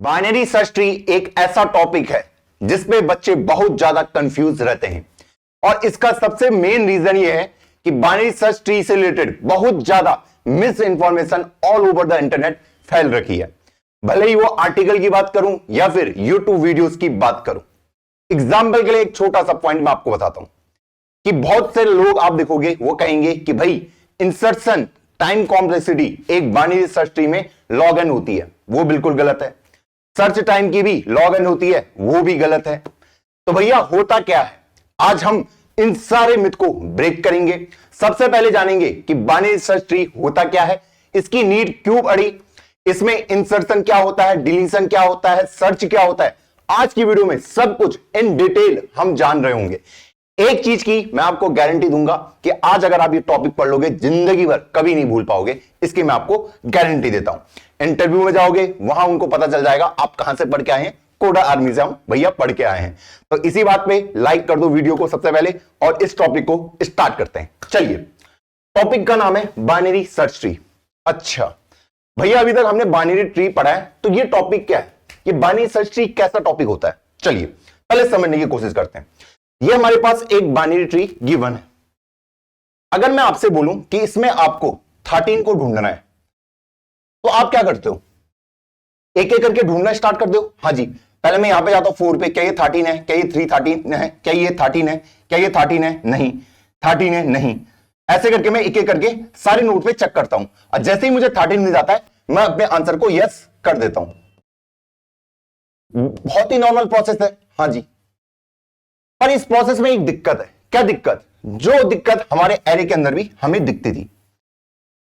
Binary search tree एक ऐसा topic है जिसपे बच्चे बहुत ज्यादा कंफ्यूज रहते हैं और इसका सबसे मेन रीजन ये है कि बाइनरी सर्च ट्री से रिलेटेड बहुत ज्यादा miss information all over the internet फैल रखी है। भले ही वो आर्टिकल की बात करूं या फिर यूट्यूब वीडियोस की बात करूं। एग्जाम्पल के लिए एक छोटा सा पॉइंट मैं आपको बताता हूं कि बहुत से लोग आप देखोगे वो कहेंगे कि भाई इंसर्शन टाइम कॉम्प्लेक्सिटी एक बाइनरी सर्च ट्री में लॉग एन होती है, वो बिल्कुल गलत है। सर्च टाइम की भी लॉग एन होती है, वो भी गलत है। तो भैया होता क्या है, आज हम इन सारे मिथ को ब्रेक करेंगे। सबसे पहले जानेंगे कि बाइनरी सर्च ट्री होता क्या है, इसकी नीड क्यों पड़ी, इसमें इंसर्शन क्या होता है, डिलीशन क्या होता है, सर्च क्या होता है। आज की वीडियो में सब कुछ इन डिटेल हम जान रहे होंगे। एक चीज की मैं आपको गारंटी दूंगा कि आज अगर आप ये टॉपिक पढ़ लोगे जिंदगी भर कभी नहीं भूल पाओगे, इसकी मैं आपको गारंटी देता हूं। इंटरव्यू में जाओगे वहां उनको पता चल जाएगा आप कहां से पढ़ के आए हैं, कोडा आर्मी से हम भैया पढ़ के आए हैं। तो इसी बात पे लाइक कर दो वीडियो को सबसे पहले और इस टॉपिक को स्टार्ट करते हैं। चलिए, टॉपिक का नाम है बाइनरी सर्च ट्री। अच्छा भैया, अभी तक हमने बाइनरी ट्री पढ़ा है, तो ये टॉपिक क्या है, ये बाइनरी सर्च ट्री कैसा टॉपिक होता है, चलिए पहले समझने की कोशिश करते हैं। ये हमारे पास एक बाइनरी ट्री गिवन है। अगर मैं आपसे बोलूं कि इसमें आपको 13 को ढूंढना है, तो आप क्या करते हो, एक एक करके ढूंढना स्टार्ट कर दो। हाँ जी, पहले मैं यहां पे जाता हूं 4 पे, क्या ये 13 है, क्या ये 313 है, क्या ये 13 है, क्या ये 13 है, नहीं 13 है, नहीं। ऐसे करके मैं एक एक करके सारे नोट पे चेक करता हूं और जैसे ही मुझे 13 मिल जाता है मैं अपने आंसर को यस कर देता हूं। बहुत ही नॉर्मल प्रोसेस है। हाँ जी, पर इस प्रोसेस में एक दिक्कत है। क्या दिक्कत? जो दिक्कत हमारे एरे के अंदर भी हमें दिखती थी।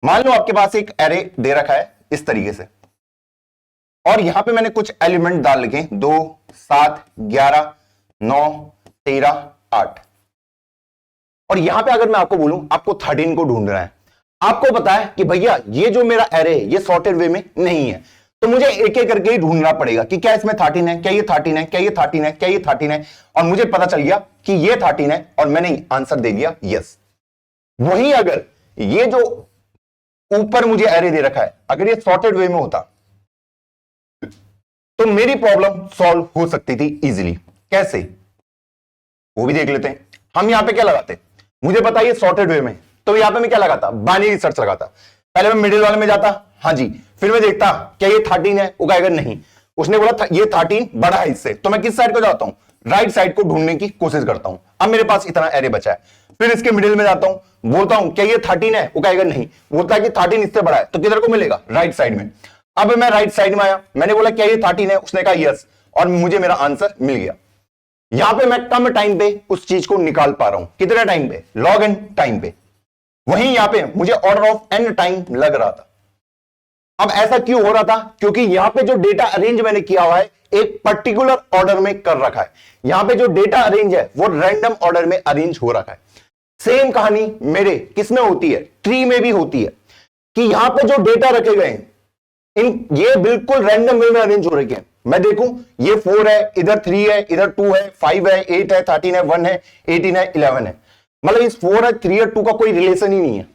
मान लो आपके पास एक एरे दे रखा है इस तरीके से और यहां पे मैंने कुछ एलिमेंट डाल लिखे 2 7 11 9 13 8 और यहां पे अगर मैं आपको बोलूं आपको 13 को ढूंढना है, आपको पता है कि भैया ये जो मेरा एरे है ये सॉर्टेड वे में नहीं है, तो मुझे एक एक करके ही ढूंढना पड़ेगा कि क्या इसमें 13 है, क्या ये 13 है, क्या ये 13 है, क्या ये 13 है। और मुझे पता चल गया कि ये 13 है और मैंने आंसर दे दिया यस। वहीं अगर ये जो ऊपर मुझे एरे दे रखा है अगर ये सॉर्टेड वे में होता तो मेरी प्रॉब्लम सॉल्व हो सकती थी इजीली। कैसे, वो भी देख लेते हैं। हम यहां पे क्या लगाते, मुझे पता है ये सॉर्टेड वे में, तो यहां पे मैं क्या लगाता, बाइनरी सर्च लगाता। पहले मैं मिडिल वाले में जाता, हाँ जी, फिर मैं देखता क्या ये 13 है, वो कहेगा नहीं, उसने बोला ये 13 बड़ा है इससे, तो मैं किस साइड को जाता हूं, राइट साइड को ढूंढने की कोशिश करता हूं। अब मेरे पास इतना एरे बचा है, फिर इसके मिडिल में जाता हूं, बोलता हूं क्या ये 13 है, वो कहेगा नहीं, बोलता है कि 13 इससे बड़ा है, तो किधर को मिलेगा, राइट साइड में। अब मैं राइट साइड में आया, मैंने बोला क्या ये 13 है, उसने कहा यस और मुझे मेरा आंसर मिल गया। यहां पे मैं कम टाइम पे उस चीज को निकाल पा रहा हूं, कितने टाइम पे, लॉग एन टाइम पे। वहीं यहां पे मुझे ऑर्डर ऑफ एन टाइम लग रहा था। अब ऐसा क्यों हो रहा था, क्योंकि यहां पे जो डेटा अरेंज मैंने किया हुआ है एक पर्टिकुलर ऑर्डर में कर रखा है। यहां पे जो डेटा अरेंज है वो रैंडम ऑर्डर में अरेंज हो रखा है। सेम कहानी मेरे किसमें होती है, ट्री में भी होती है कि यहां पे जो डेटा रखे गए हैं ये बिल्कुल रैंडम वे में अरेंज हो रखे हैं। मैं देखूं ये 4 है, इधर 3 है, इधर 2 है, 5 है, 8 है, 13 है, 1 है, 18 है, 11 है। मतलब इस 4 है, 3 है, 2 का कोई रिलेशन ही नहीं है।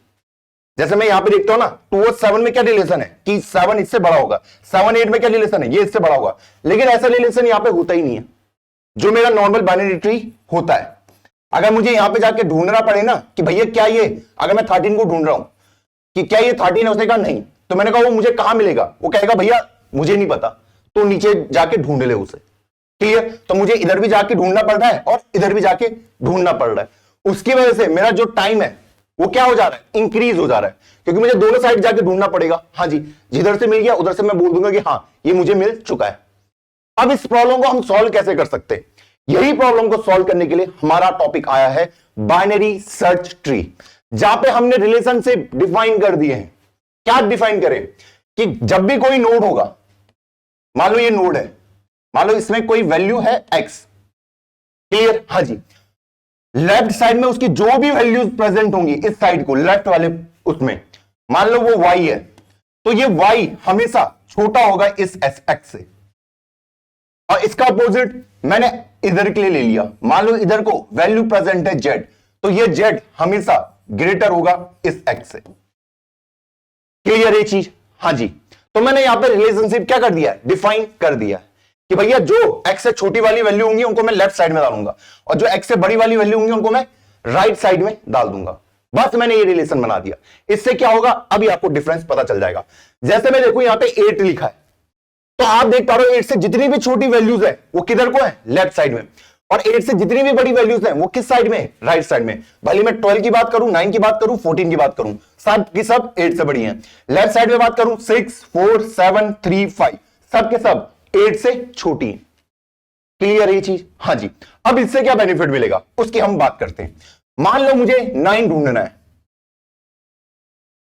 जैसे मैं यहां पे देखता हूं ना 2 और 7 में क्या रिलेशन है कि 7 इससे बड़ा होगा, 7 8 में क्या रिलेशन है, ये इससे बड़ा होगा, लेकिन ऐसा रिलेशन यहां पे होता ही नहीं है जो मेरा नॉर्मल बाइनरी ट्री होता है। अगर मुझे यहां पे जाके ढूंढना पड़े ना कि भैया क्या ये, अगर मैं 13 को ढूंढ रहा हूं कि क्या ये 13 है, उसने कहा नहीं, तो मैंने कहा वो मुझे कहां मिलेगा, वो कहेगा भैया मुझे नहीं पता, तो नीचे जाके ढूंढ ले उसे। क्लियर? तो मुझे इधर भी जाके ढूंढना पड़ रहा है और इधर भी जाके ढूंढना पड़ रहा है। उसकी वजह से मेरा जो टाइम है वो क्या हो जा रहा है, इंक्रीज हो जा रहा है, क्योंकि मुझे दोनों साइड जाके ढूंढना पड़ेगा। हाँ जी, जिधर से मिल गया उधर से मैं बोल दूंगा कि हाँ ये मुझे मिल चुका है। अब इस प्रॉब्लम को हम सॉल्व कैसे कर सकते हैं, यही प्रॉब्लम को सॉल्व करने के लिए हमारा टॉपिक आया है बाइनरी सर्च ट्री, जहां पे हमने रिलेशनशिप डिफाइन कर दिए हैं। क्या डिफाइन करें कि जब भी कोई नोड होगा, मान लो ये नोड है, मान लो इसमें कोई वैल्यू है x। क्लियर? हाँ जी, लेफ्ट साइड में उसकी जो भी वैल्यूज प्रेजेंट होंगी इस साइड को लेफ्ट वाले उसमें, मान लो वो y है, तो ये y हमेशा छोटा होगा इस x से। और इसका अपोजिट मैंने इधर के लिए ले लिया, मान लो इधर को वैल्यू प्रेजेंट है z, तो ये z हमेशा ग्रेटर होगा इस x से। क्लियर ये चीज? हाँ जी, तो मैंने यहां पे रिलेशनशिप क्या कर दिया, डिफाइन कर दिया कि भैया जो x से छोटी वाली वैल्यू होंगी उनको मैं लेफ्ट साइड में डालूंगा और जो x से बड़ी वाली वैल्यू होंगी उनको मैं राइट साइड में डाल दूंगा। बस मैंने ये रिलेशन बना दिया। इससे क्या होगा, अभी आपको डिफरेंस पता चल जाएगा। जैसे मैं देखूं यहां पे 8 लिखा है, तो आप देख पा रहे हो 8 से जितनी भी छोटी वैल्यूज है वो किधर को है, लेफ्ट साइड में, और 8 से जितनी भी बड़ी वैल्यूज हैं वो किस साइड में, राइट साइड में। भले मैं 12 की बात करूं, 9 की बात करूं, 14 की बात करूं, सब की सब 8 से बड़ी हैं। लेफ्ट साइड में बात करूं 6, 4, 7, 3, 5, सब के सब 8 से छोटी हैं। क्लियर है ये चीज? हाँ जी। अब इससे क्या बेनिफिट मिलेगा उसकी हम बात करते हैं। मान लो मुझे 9 ढूंढना है।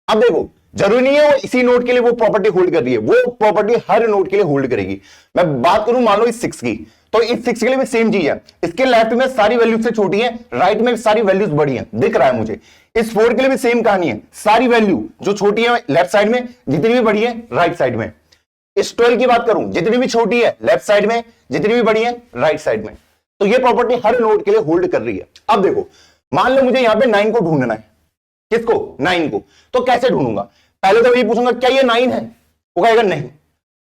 अब देखो जरूरी नहीं है वो इसी नोड के लिए वो प्रॉपर्टी होल्ड कर रही है, वो प्रॉपर्टी हर नोड के लिए होल्ड करेगी। मैं बात करूं मान लो इस 6 की, तो इस 6 के लिए भी सेम चीज है। इसके लेफ्ट में सारी वैल्यूज से छोटी है, राइट में सारी वैल्यूज बड़ी हैं, दिख रहा है मुझे। इस 4 के लिए भी सेम कहानी है, सारी वैल्यू जो छोटी है लेफ्ट साइड में, जितनी भी बड़ी है राइट साइड में। इस 12 की बात करूं, जितनी भी छोटी है लेफ्ट साइड में, जितनी भी बड़ी है राइट साइड में। तो ये प्रॉपर्टी हर नोड के लिए होल्ड कर रही है। अब देखो मान लो मुझे यहां पे 9 को ढूंढना है। किसको? 9 को। तो कैसे ढूंढूंगा? पहले तो ये पूछूंगा क्या ये 9 है, वो कहेगा नहीं।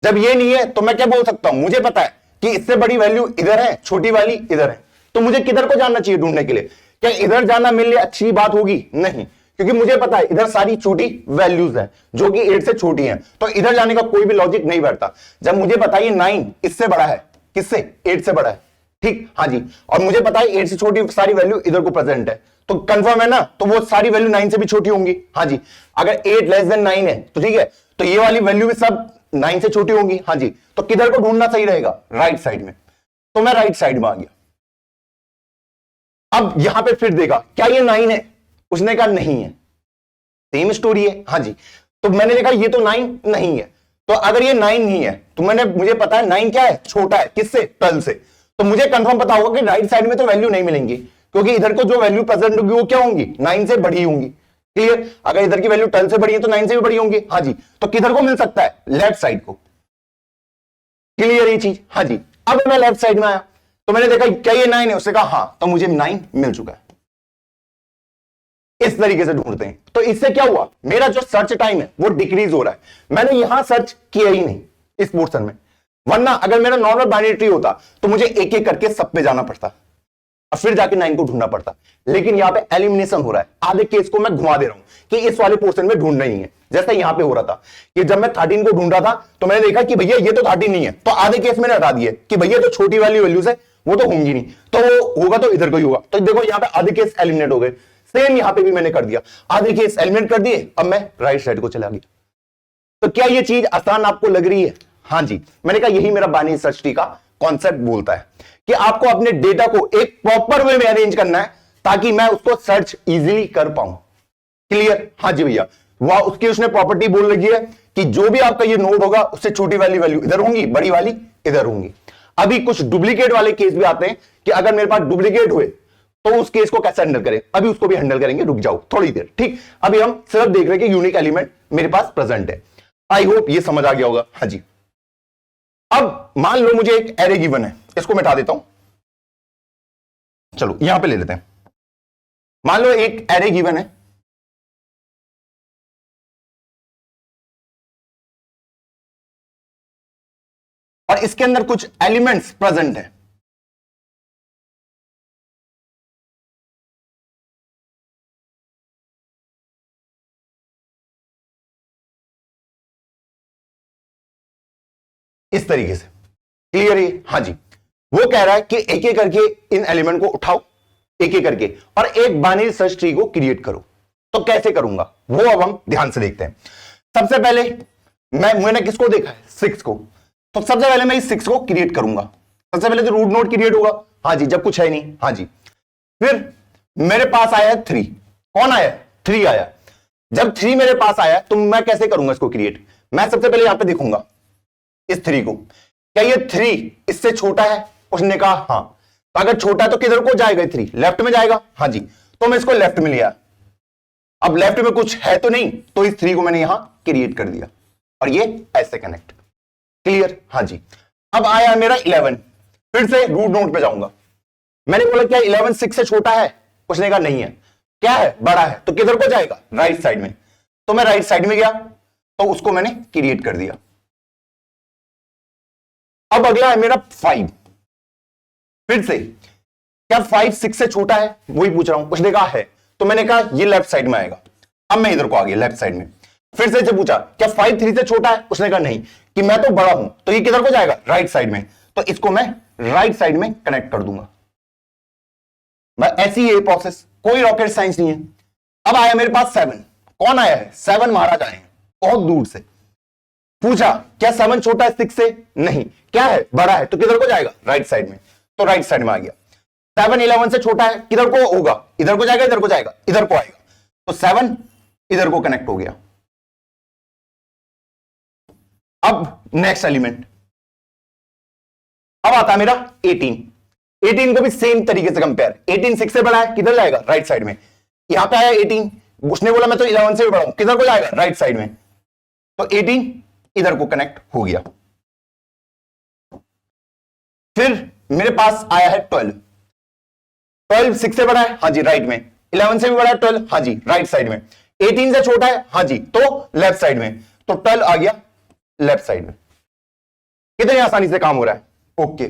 जब ये नहीं है तो मैं क्या बोल सकता हूं, मुझे पता है कि इससे बड़ी वैल्यू इधर है, छोटी वाली इधर है, तो मुझे किधर को जाना चाहिए ढूंढने के लिए? क्या इधर जाना मेरे लिए अच्छी बात होगी? नहीं, क्योंकि मुझे पता है इधर सारी छोटी वैल्यूज हैं जो कि 8 से छोटी हैं, तो इधर जाने का कोई भी लॉजिक नहीं बैठता। जब मुझे पता है ये 9 इससे बड़ा है, किससे? 8 से बड़ा है, ठीक। हाँ जी, और मुझे पता है 8 से छोटी सारी वैल्यू इधर को प्रेजेंट है, तो कंफर्म है ना, तो वो सारी वैल्यू 9 से भी छोटी होंगी। हाँ जी, अगर 8 लेस देन 9 है तो ठीक है, तो ये वाली वैल्यू भी सब 9 से छोटी होंगी। हाँ जी, तो किधर को ढूंढना सही रहेगा? राइट साइड में। तो मैं राइट साइड में आ गया। अब यहां पे फिर देखा क्या ये 9 है, उसने कहा नहीं है, सेम स्टोरी है। हाँ जी, तो मैंने देखा ये तो 9 नहीं है, तो अगर ये 9 नहीं है तो मुझे पता है 9 क्या है, छोटा है, किससे? 12 से। तो मुझे कंफर्म पता होगा कि राइट साइड में तो वैल्यू नहीं मिलेंगी, क्योंकि इधर को जो वैल्यू प्रेजेंट होगी वो क्या होंगी? 9 से बड़ी होंगी। क्लियर? अगर इधर की वैल्यू 12 से बड़ी है तो 9 से भी बड़ी होंगी। हाँ जी, तो किधर को मिल सकता है? लेफ्ट साइड को। क्लियर ये चीज? हाँ जी। अब मैं लेफ्ट साइड में आया तो मैंने देखा क्या ये 9 है, उससे कहा हाँ, तो मुझे 9 मिल चुका है। इस तरीके से ढूंढते हैं। तो इससे क्या हुआ, मेरा जो सर्च टाइम है वो डिक्रीज हो रहा है। मैंने यहां सर्च किया ही नहीं इस पोर्शन में, वरना अगर मेरा नॉर्मल बाइनरी ट्री होता तो मुझे एक एक करके सब पे जाना पड़ता और फिर जाके 9 को ढूंढना पड़ता। लेकिन यहां पे एलिमिनेशन हो रहा है, आधे केस को मैं घुमा दे रहा हूं कि इस वाले पोर्शन में ढूंढना ही है। जैसा यहां पे हो रहा था कि जब मैं 13 को ढूंढ रहा था तो मैंने देखा कि भैया ये तो 13 नहीं है, तो आधे केस मैंने हटा दिए कि भैया जो छोटी वाली वैल्यूज है वो तो होंगी नहीं, तो वो होगा तो इधर को ही होगा। तो देखो यहां पे आधे केस एलिमिनेट हो गए। सेम यहां पे भी मैंने कर दिया, आधे केस एलिमिनेट कर दिए, अब मैं राइट साइड को चला गया। तो क्या ये चीज आसान आपको लग रही है? हाँ जी, मैंने कहा यही मेरा बाइनरी सर्च ट्री का कॉन्सेप्ट बोलता है कि आपको अपने डेटा को एक प्रॉपर वे में अरेंज करना है ताकि मैं उसको सर्च इजीली कर पाऊं। क्लियर? हाँ जी भैया, वह उसकी उसने प्रॉपर्टी बोल रही है कि जो भी आपका ये नोड होगा उससे छोटी वाली वैल्यू इधर होंगी, बड़ी वाली इधर होंगी। अभी कुछ डुप्लीकेट वाले केस भी आते हैं कि अगर मेरे पास डुप्लीकेट हुए तो उस केस को कैसे हैंडल करें, अभी उसको भी हैंडल करेंगे, रुक जाओ थोड़ी देर, ठीक। अभी हम सिर्फ देख रहे हैं कि यूनिक एलिमेंट मेरे पास प्रेजेंट है। आई होप ये समझ आ गया होगा। हाँ जी, अब मान लो मुझे एक एरे गिवन है, इसको मिटा देता हूं, चलो यहां पे ले लेते हैं। मान लो एक एरे गिवन है, और इसके अंदर कुछ एलिमेंट्स प्रेजेंट है। इस तरीके से। क्लियर है? हाँ जी, वो कह रहा है कि एक एक करके इन एलिमेंट को उठाओ, एक एक करके, और एक बाइनरी सर्च ट्री को क्रिएट करो। तो कैसे करूंगा वो अब हम ध्यान से देखते हैं। सबसे पहले मैंने किसको देखा है? 6 को। तो सबसे पहले मैं इस 6 को क्रिएट करूंगा। सबसे पहले तो रूट नोड क्रिएट होगा। हाँ जी, जब कुछ है नहीं। हाँ जी, फिर मेरे पास आया 3। कौन आया? 3 आया। जब 3 मेरे पास आया तो मैं कैसे करूंगा इसको क्रिएट? मैं सबसे पहले यहां पे देखूंगा इस 3 को, क्या ये 3 इससे छोटा है? उसने कहा हाँ। तो अगर छोटा है तो किधर को जाएगा? 3 लेफ्ट में जाएगा। हाँ जी, तो मैं इसको लेफ्ट में लिया। अब लेफ्ट में कुछ है तो नहीं, तो इस 3 को मैंने यहां क्रिएट कर दिया और ये ऐसे कनेक्ट। क्लियर? हाँ जी। अब आया मेरा 11, फिर से रूट नोड पे जाऊंगा। मैंने बोला क्या 11 6 से छोटा है? उसने कहा नहीं है। क्या है? बड़ा है। तो किधर को जाएगा? राइट साइड में। तो मैं राइट साइड में गया, तो उसको मैंने क्रिएट कर दिया। अब अगला है मेरा 5। फिर से क्या 5 6 से छोटा है, वही पूछ रहा हूं। उसने कहा है, तो मैंने कहा ये लेफ्ट साइड में आएगा। अब मैं इधर को आ गया लेफ्ट साइड में। फिर से पूछा क्या 5 3 से छोटा है, उसने कहा नहीं, कि मैं तो बड़ा हूं, तो ये किधर को जाएगा, राइट साइड में। तो इसको मैं राइट साइड में कनेक्ट कर दूंगा। बस ऐसी है प्रोसेस, कोई रॉकेट साइंस नहीं है। अब आया मेरे पास 7। कौन आया है, 7 महाराज आए हैं बहुत दूर से। पूछा क्या 7 छोटा है 6 से, नहीं, क्या है, बड़ा है, तो किधर को जाएगा, राइट साइड में। तो राइट साइड में आ गया। 7 11 से छोटा है, किधर को होगा, इधर को जाएगा, इधर को जाएगा, इधर को आएगा। तो 7 इधर को कनेक्ट हो गया। अब नेक्स्ट एलिमेंट, अब आता है मेरा 18। 18 को भी सेम तरीके से कंपेयर। 18 6 से बड़ा है, किधर जाएगा, राइट साइड में। यहां पे आया 18, उसने बोला मैं तो 11 से भी बड़ा हूं, किधर को जाएगा, राइट साइड में। तो 18 इधर को कनेक्ट हो गया। फिर मेरे पास आया है 12। 12 6 से बड़ा है, हाँ जी, राइट में। 11 से भी बड़ा है 12, हाँ जी, राइट साइड में। 18 से छोटा है, हाँ जी, तो लेफ्ट साइड में। तो 12 आ गया लेफ्ट साइड में। कितनी आसानी से काम हो रहा है। ओके,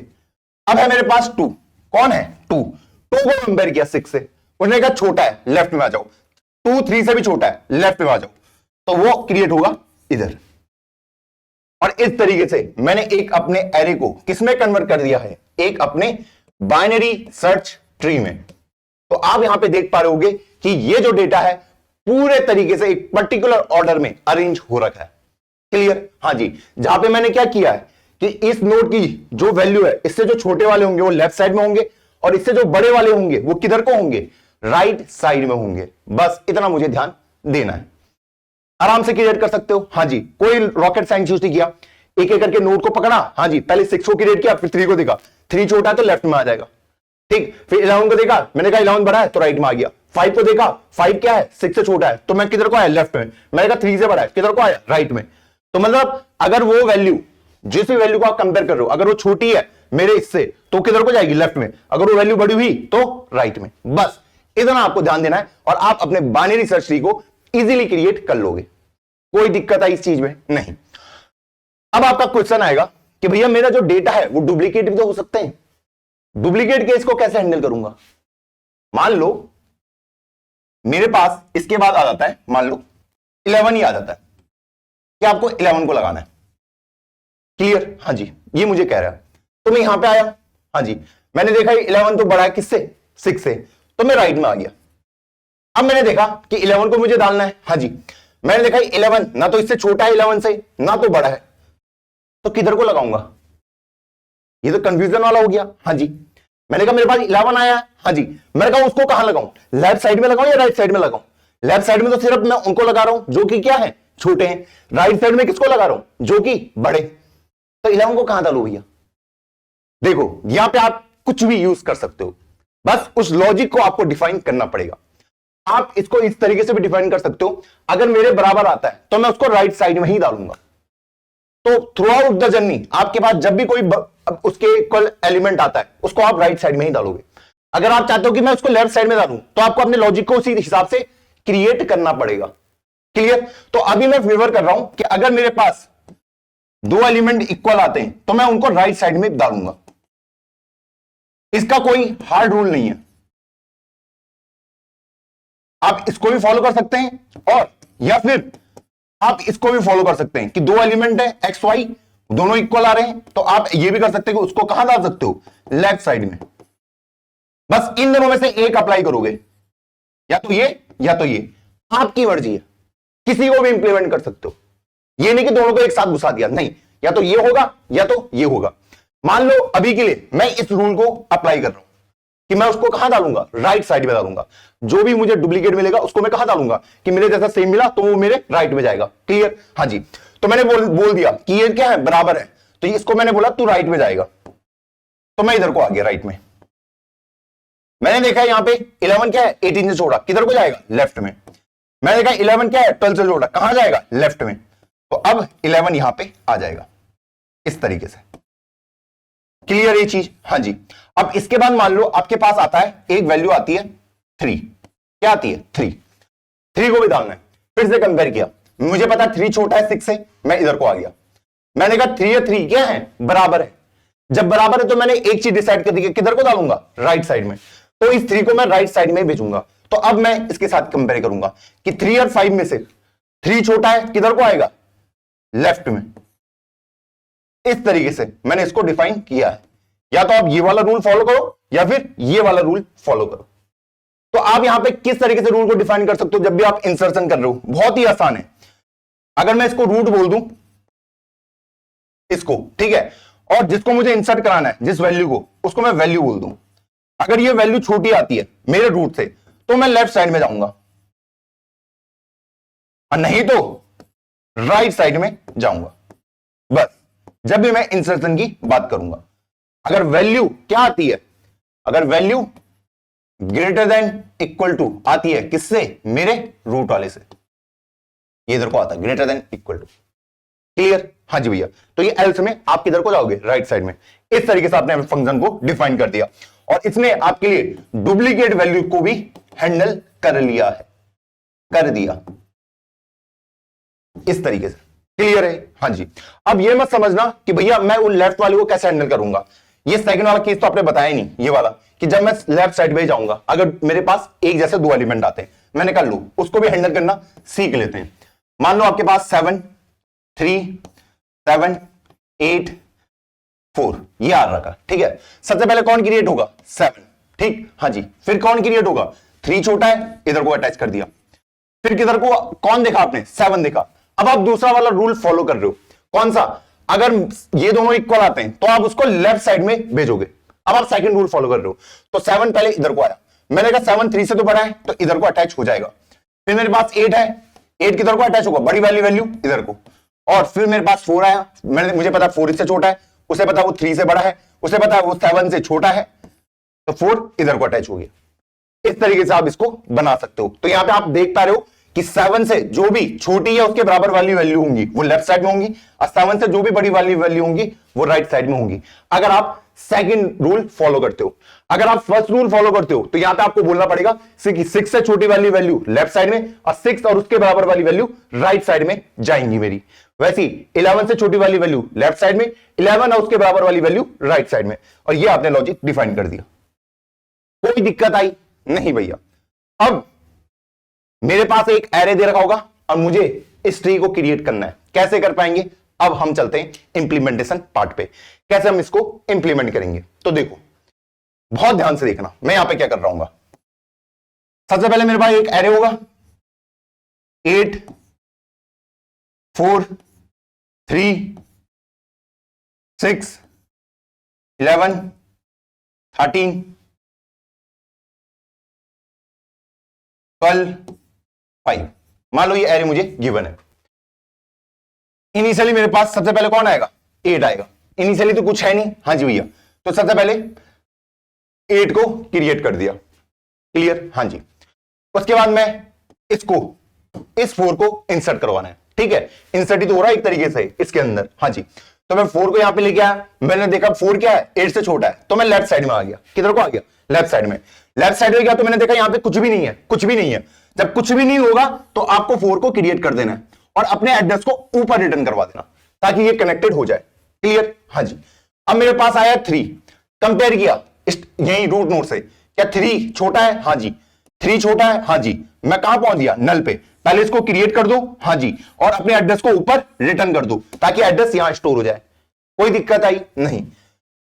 अब है मेरे पास 2। कौन है, 2। 2 को कंपेयर किया 6 से, उसने कहा छोटा है, लेफ्ट में आ जाओ। 2 3 से भी छोटा है, लेफ्ट में आ जाओ। तो वो क्रिएट होगा इधर। और इस तरीके से मैंने एक अपने एरे को किसमें कन्वर्ट कर दिया है, एक अपने बाइनरी सर्च ट्री में। तो आप यहां पे देख पा रहे होगे कि ये जो डेटा है पूरे तरीके से एक पर्टिकुलर ऑर्डर में अरेंज हो रखा है। क्लियर, हाँ जी। जहां पे मैंने क्या किया है कि इस नोड की जो वैल्यू है, इससे जो छोटे वाले होंगे वो लेफ्ट साइड में होंगे, और इससे जो बड़े वाले होंगे वो किधर को होंगे, राइट साइड में होंगे। बस इतना मुझे ध्यान देना है। आराम से क्रिएट कर सकते हो, हाँ जी, कोई रॉकेट साइंस यूज नहीं किया। एक एक करके नोड को पकड़ा, हाँ जी, पहले 6 को क्रिएट किया, फिर 3 को देखा, 3 छोटा है तो लेफ्ट में आ जाएगा, ठीक। फिर 11 को देखा, मैंने कहा 11 बड़ा है तो राइट में आ गया। 5 को देखा, 5 क्या है, 6 से छोटा है, तो मैं किधर को आया, लेफ्ट में। मैंने कहा 3 से बड़ा है, किधर को आया, राइट में। तो मतलब अगर वो वैल्यू, जिस भी वैल्यू को आप कंपेयर कर रहे हो, अगर वो छोटी है मेरे इससे, तो किधर को जाएगी, लेफ्ट में। अगर वो वैल्यू बड़ी हुई तो राइट में। बस इतना आपको ध्यान देना है, और आप अपने बाइनरी सर्च ट्री को इजीली क्रिएट कर लोगे। कोई दिक्कत है इस चीज में नहीं। अब आपका क्वेश्चन आएगा कि भैया मेरा जो डेटा है वो डुप्लीकेट भी तो हो सकते हैं। डुप्लीकेट केस को कैसे हैंडल करूंगा। मान लो मेरे पास इसके बाद आ जाता है, मान लो 11 ही आ जाता है, कि आपको 11 को लगाना है। क्लियर, हाँ जी, ये मुझे कह रहा है। तो मैं यहां पे आया, हाँ जी, मैंने देखा 11 तो बड़ा है किससे, 6 से, तो मैं राइट में आ गया। अब मैंने देखा कि 11 को मुझे डालना है, हाँ जी, मैंने देखा 11 ना तो इससे छोटा है 11 से, ना तो बड़ा है, तो किधर को लगाऊंगा। ये तो कंफ्यूजन वाला हो गया। हाँ जी, मैंने कहा मेरे पास 11 आया है, हाँ जी, मैंने कहा उसको कहां लगाऊं, लेफ्ट साइड में लगाऊं या राइट साइड में लगाऊं। लेफ्ट साइड में तो सिर्फ मैं उनको लगा रहा हूं जो कि क्या है, छोटे हैं। राइट साइड में किसको लगा रहा हूं, जो कि बड़े। तो 11 को कहां डालू भैया। देखो यहां पे आप कुछ भी यूज कर सकते हो, बस उस लॉजिक को आपको डिफाइन करना पड़ेगा। आप इसको इस तरीके से भी डिफाइन कर सकते हो, अगर मेरे बराबर आता है तो मैं उसको राइट साइड में ही डालूंगा। तो थ्रू आउट द जर्नी आपके पास जब भी कोई उसके इक्वल एलिमेंट आता है, उसको आप राइट साइड में ही डालोगे। अगर आप चाहते हो कि मैं उसको लेफ्ट साइड में डालूं, तो आपको अपने लॉजिक को उसी हिसाब से क्रिएट करना पड़ेगा। क्लियर। तो अभी मैं फेवर कर रहा हूं कि अगर मेरे पास 2 एलिमेंट इक्वल आते हैं तो मैं उनको राइट साइड में डालूंगा। इसका कोई हार्ड रूल नहीं है, आप इसको भी फॉलो कर सकते हैं, और या फिर आप इसको भी फॉलो कर सकते हैं कि 2 एलिमेंट है एक्स वाई, दोनों इक्वल आ रहे हैं, तो आप ये भी कर सकते हैं कि उसको कहां डाल सकते हो, लेफ्ट साइड में। बस इन दोनों में से एक अप्लाई करोगे, या तो ये या तो ये, आपकी मर्जी है, किसी को भी इंप्लीमेंट कर सकते हो। ये नहीं कि दोनों को एक साथ घुसा दिया, नहीं, या तो ये होगा या तो ये होगा। मान लो अभी के लिए मैं इस रूल को अप्लाई कर रहा हूं कि मैं उसको कहां डालूंगा, राइट साइड में डालूंगा। जो भी मुझे डुप्लीकेट मिलेगा उसको मैं कहां डालूंगा कि मेरे जैसा सेम मिला तो वो मेरे राइट में जाएगा। क्लियर, हाँ जी। तो मैंने बोल दिया कि ये क्या है, बराबर है, तो इसको मैंने बोला तू राइट में जाएगा, तो मैं इधर को आ गया राइट में। मैंने देखा यहां पे 11 क्या है, 18 से छोटा, किधर को जाएगा, लेफ्ट में। मैंने देखा 11 क्या है, 12 से छोटा, कहां जाएगा, लेफ्ट में। तो अब 11 यहां पे आ जाएगा इस तरीके से। क्लियर ये चीज, हाँ जी। अब इसके बाद मान लो आपके पास आता है एक वैल्यू आती है 3, क्या आती है, 3 को भी डालना है। फिर से कंपेयर किया, मुझे पता 3 छोटा है 6 से, मैं इधर को आ गया। मैंने कहा 3 और 3 क्या है, बराबर है। जब बराबर है तो मैंने एक चीज डिसाइड कर दी, किधर को डालूंगा, राइट साइड में। तो इस 3 को मैं राइट साइड में भेजूंगा। तो अब मैं इसके साथ कंपेयर करूंगा कि 3 और 5 में से 3 छोटा है, किधर को आएगा, लेफ्ट में। इस तरीके से मैंने इसको डिफाइन किया है। या तो आप ये वाला रूल फॉलो करो या फिर ये वाला रूल फॉलो करो। तो आप यहां पे किस तरीके से रूल को डिफाइन कर सकते हो जब भी आप इंसर्शन कर रहे हो, बहुत ही आसान है। अगर मैं इसको रूट बोल दूं, इसको, ठीक है, और जिसको मुझे इंसर्ट कराना है, जिस वैल्यू को, उसको मैं वैल्यू बोल दूं। अगर ये वैल्यू छोटी आती है मेरे रूट से तो मैं लेफ्ट साइड में जाऊंगा, और नहीं तो राइट साइड में जाऊंगा। बस जब भी मैं इंसर्शन की बात करूंगा, अगर वैल्यू क्या आती है, अगर value greater than equal to आती है, किससे, मेरे रूट वाले से, ये इधर को आता है greater than equal to. Clear, हाँ जी भैया। तो ये एल्स में आप किधर को जाओगे, राइट साइड में। इस तरीके से आपने फंक्शन को डिफाइन कर दिया और इसने आपके लिए डुप्लीकेट वैल्यू को भी हैंडल कर लिया है, कर दिया इस तरीके से। क्लियर है, हाँ जी। अब ये मत समझना कि भैया मैं उन लेफ्ट वाले को कैसे हैंडल करूंगा। ये सेकंड वाला केस तो आपने बताया नहीं, ये वाला कि जब मैं लेफ्ट साइड में जाऊंगा, अगर मेरे पास एक जैसे दो एलिमेंट आते हैं, मैंने कर लू, उसको भी हैंडल करना सीख लेते हैं। मान लो आपके पास 7 3 7 8 4 ये आ रखा, ठीक है। सबसे पहले कौन क्रिएट होगा, 7, ठीक, हाँ जी। फिर कौन क्रिएट होगा, 3 छोटा है, इधर को अटैच कर दिया। फिर किधर को कौन देखा आपने, 7 देखा। अब आप दूसरा वाला रूल फॉलो कर रहे हो, कौन सा, अगर ये दोनों इक्वल आते हैं तो आप उसको लेफ्ट साइड में भेजोगे। अब आप सेकंड रूल फॉलो कर रहे हो, तो 7 पहले इधर को आया, मैंने कहा 7 3 से तो बड़ा है तो इधर को अटैच हो जाएगा। फिर मेरे पास 8 है, 8 किधर को अटैच होगा, बड़ी वाली वैल्यू इधर को। और फिर मेरे पास 4 आया, मुझे पता 4 इससे छोटा है, उसे पता वो 3 से बड़ा है, उसे पता वो 7 से छोटा है, तो 4 इधर को अटैच हो गया। इस तरीके से आप इसको बना सकते हो। तो यहां पे आप देख पा रहे हो कि 7 से जो भी छोटी है उसके बराबर वाली वैल्यू होंगी वो लेफ्ट साइड में होंगी, और 7 से जो भी बड़ी वाली वैल्यू होंगी वो राइट साइड में होंगी, अगर आप सेकंड रूल फॉलो करते हो। अगर आप फर्स्ट रूल फॉलो करते हो तो यहां पे आपको बोलना पड़ेगा 6 से छोटी वाली वैल्यू लेफ्ट साइड में, और 6 और उसके बराबर वाली वैल्यू राइट साइड में जाएंगी मेरी। वैसी 11 से छोटी वाली वैल्यू लेफ्ट साइड में, 11 और उसके बराबर वाली वैल्यू राइट साइड में। और ये आपने लॉजिक डिफाइन कर दिया। कोई दिक्कत आई नहीं भैया। अब मेरे पास एक एरे दे रखा होगा और मुझे इस ट्री को क्रिएट करना है, कैसे कर पाएंगे। अब हम चलते हैं इंप्लीमेंटेशन पार्ट पे, कैसे हम इसको इंप्लीमेंट करेंगे। तो देखो बहुत ध्यान से देखना मैं यहां पे क्या कर रहा हूं। सबसे पहले मेरे पास एक एरे होगा 8 4 3 6 11 13 12 5। मान लो ये एरे मुझे गिवन है। इनिशियली मेरे पास सबसे पहले कौन आएगा, 8 आएगा। इनिशियली तो कुछ है नहीं, हाँ जी भैया। तो सबसे पहले 8 को क्रिएट कर दिया, क्लियर, हाँ जी। उसके बाद मैं इसको इस 4 को इंसर्ट करवाना है, ठीक है। इंसर्ट ही तो हो रहा है एक तरीके से इसके अंदर, हाँ जी। तो मैं 4 को यहां पे लेके आया, मैंने देखा 4 क्या है, 8 से छोटा है, तो मैं लेफ्ट साइड में आ गया। किधर को आ गया, लेफ्ट साइड में। लेफ्ट साइड में गया तो मैंने देखा यहां पे कुछ भी नहीं है, कुछ भी नहीं है। जब कुछ भी नहीं होगा तो आपको 4 को क्रिएट कर देना है और अपने एड्रेस को ऊपर रिटर्न करवा देना ताकि ये कनेक्टेड हो जाए, क्लियर, हाँ जी। अब मेरे पास आया 3, कंपेयर किया यही रूट नोड से, क्या 3 छोटा है, हाँ जी। 3 छोटा है, हाँ जी। मैं कहां पहुंच गया, नल पे। पहले इसको क्रिएट कर दो, हाँ जी, और अपने एड्रेस को ऊपर रिटर्न कर दो ताकि एड्रेस यहां स्टोर हो जाए। कोई दिक्कत आई नहीं।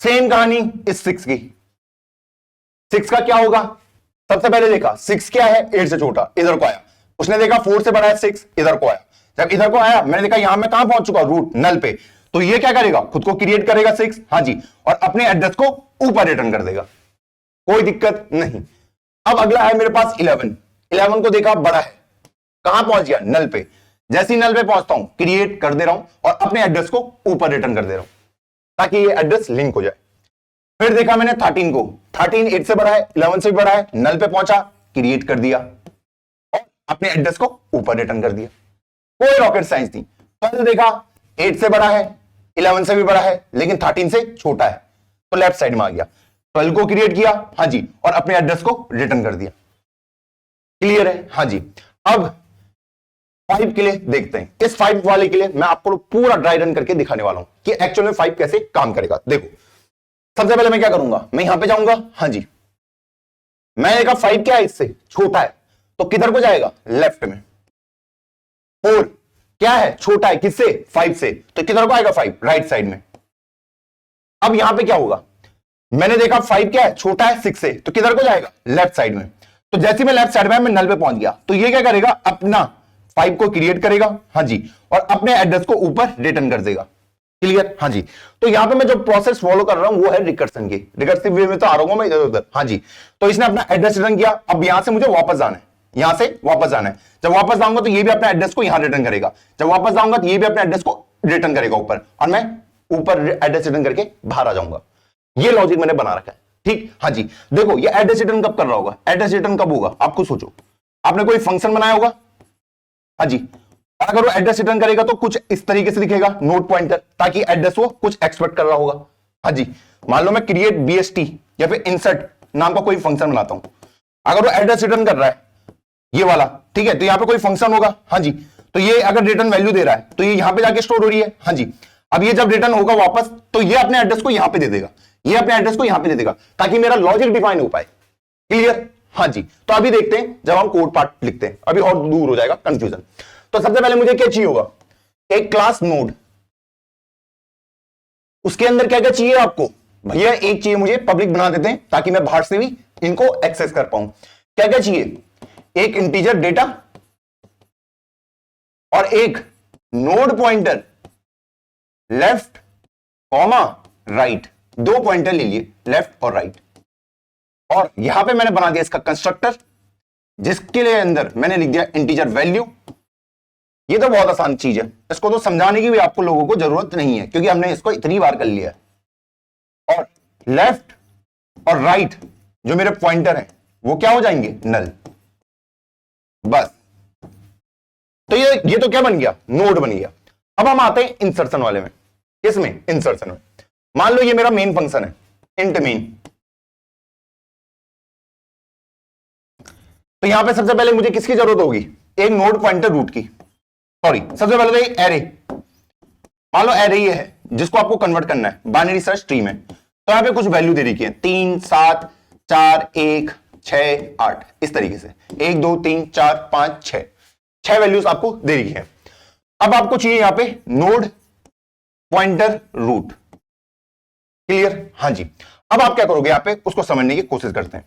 सेम कहानी इस 6 की। 6 का क्या होगा, सबसे पहले देखा 6 क्या है, 8 से छोटा, इधर को आया। उसने देखा 4 से बड़ा है 6, इधर को आया। जब इधर को आया मैंने देखा यहां मैं कहां पहुंच चुका, रूट नल पे। तो ये क्या करेगा, खुद को क्रिएट करेगा 6, हाँ जी, और अपने एड्रेस को ऊपर रिटर्न कर देगा। कोई दिक्कत नहीं। अब अगला है मेरे पास 11 को देखा बड़ा है, कहां पहुंच गया, नल पे। जैसे ही नल पे पहुंचता हूं क्रिएट कर दे रहा हूं और अपने एड्रेस को ऊपर रिटर्न कर दे रहा हूं ताकि ये एड्रेस लिंक हो जाए। फिर देखा मैंने 13 को, 13 8 से बड़ा है, 11 से भी बड़ा है, नल पे पहुंचा, क्रिएट कर दिया और अपने एड्रेस को ऊपर रिटर्न कर दिया। कोई रॉकेट साइंस नहीं। 12 देखा 8 से बड़ा है, 11 से भी बड़ा है, लेकिन 13 से छोटा है, तो लेफ्ट साइड में आ गया। 12 को क्रिएट किया, हाँ जी, और अपने एड्रेस को रिटर्न कर दिया। क्लियर है, हाँ जी। अब 5 के लिए देखते हैं। इस 5 वाले के लिए मैं आपको पूरा ड्राई रन करके दिखाने वाला हूं कि एक्चुअल में 5 कैसे काम करेगा। देखो सबसे पहले मैं क्या करूंगा, मैं यहां पे जाऊंगा, हाँ जी, मैंने कहा 5 क्या है, इससे छोटा है, तो किधर को जाएगा, लेफ्ट में। 4 क्या है, छोटा है, किससे, 5 से, तो किधर को आएगा 5, राइट साइड में। अब यहां पे क्या होगा, मैंने देखा 5 क्या है, छोटा है 6 से, तो किधर को जाएगा, लेफ्ट साइड में। तो जैसे मैं लेफ्ट साइड में, मैं नल पे पहुंच गया, तो ये क्या करेगा, अपना 5 को क्रिएट करेगा, हाँ जी, और अपने एड्रेस को ऊपर रिटर्न कर देगा। क्लियर, हाँ जी। तो यहां पे मैं जो प्रोसेस फॉलो कर रहा हूं वो है रिकर्सन की, रिकर्सिव वे में तो आ रहा हूं मैं इधर उधर, हाँ जी। तो इसने अपना एड्रेस रिटर्न किया, अब यहां से मुझे वापस जाना है, यहां से वापस जाना है। जब वापस जाऊंगा तो ये भी अपने एड्रेस को यहां रिटर्न करेगा, जब वापस जाऊंगा तो ये भी अपने एड्रेस को रिटर्न करेगा ऊपर, और मैं ऊपर एड्रेस रिटर्न करके बाहर आ जाऊंगा। ये लॉजिक मैंने बना रखा है, ठीक, हाँ जी। देखो ये एड्रेस रिटर्न कब कर रहा होगा, एड्रेस रिटर्न कब होगा, आपको सोचो, आपने कोई फंक्शन बनाया होगा, हाँ जी, अगर वो एड्रेस रिटर्न करेगा तो कुछ इस तरीके से दिखेगा, नोट पॉइंटर, ताकि एड्रेस वो कुछ एक्सपेक्ट कर रहा होगा, हाँ जी। मान लो मैं क्रिएट बीएसटी या फिर इंसर्ट नाम का कोई फंक्शन बनाता हूं, अगर वो एड्रेस रिटर्न कर रहा है ये वाला, ठीक है, तो यहां पे कोई फंक्शन होगा, हाँ जी, तो ये अगर रिटर्न वैल्यू दे रहा है तो ये यहां पे जाके स्टोर हो रही है, हाँ जी। अब ये जब रिटर्न होगा वापस, तो ये अपने एड्रेस को यहां पे दे देगा, ये अपने एड्रेस को यहां पे दे देगा, ताकि मेरा लॉजिक डिफाइन हो पाए। क्लियर, हाँ जी। तो अभी देखते हैं जब हम कोड पार्ट लिखते हैं, अभी और दूर हो जाएगा कंफ्यूजन। तो सबसे पहले मुझे क्या चाहिए होगा, एक क्लास नोड, उसके अंदर क्या क्या चाहिए आपको, भैया एक चाहिए मुझे पब्लिक बना देते हैं ताकि मैं बाहर से भी इनको एक्सेस कर पाऊं। क्या क्या चाहिए, एक इंटीजर डेटा और एक node pointer left comma right, 2 pointer ले लिए लेफ्ट और राइट। और यहां पे मैंने बना दिया इसका कंस्ट्रक्टर, जिसके लिए अंदर मैंने लिख दिया इंटीजर वैल्यू। ये तो बहुत आसान चीज है, इसको तो समझाने की भी आपको लोगों को जरूरत नहीं है, क्योंकि हमने इसको इतनी बार कर लिया है। और लेफ्ट और राइट जो मेरे पॉइंटर हैं वो क्या हो जाएंगे, नल, बस। तो ये तो क्या बन गया, नोड बन गया। अब हम आते हैं इंसर्शन वाले में, किसमें, इंसर्शन में। मान लो ये मेरा मेन फंक्शन है, इंट मेन। तो यहां पे सबसे पहले मुझे किसकी जरूरत होगी, एक नोड पॉइंटर रूट की, सॉरी सबसे पहले तो एक एरे, मान लो एरे ये है जिसको आपको कन्वर्ट करना है बाइनरी सर्च ट्री में। तो यहां पे कुछ वैल्यू दे रखी है, 3 7 4 1 6 8, इस तरीके से 1 2 3 4 5 6 वैल्यूज आपको दे रही है। अब आपको चाहिए यहां पे नोड पॉइंटर रूट। क्लियर, हाँ जी। अब आप क्या करोगे, यहां पे उसको समझने की कोशिश करते हैं।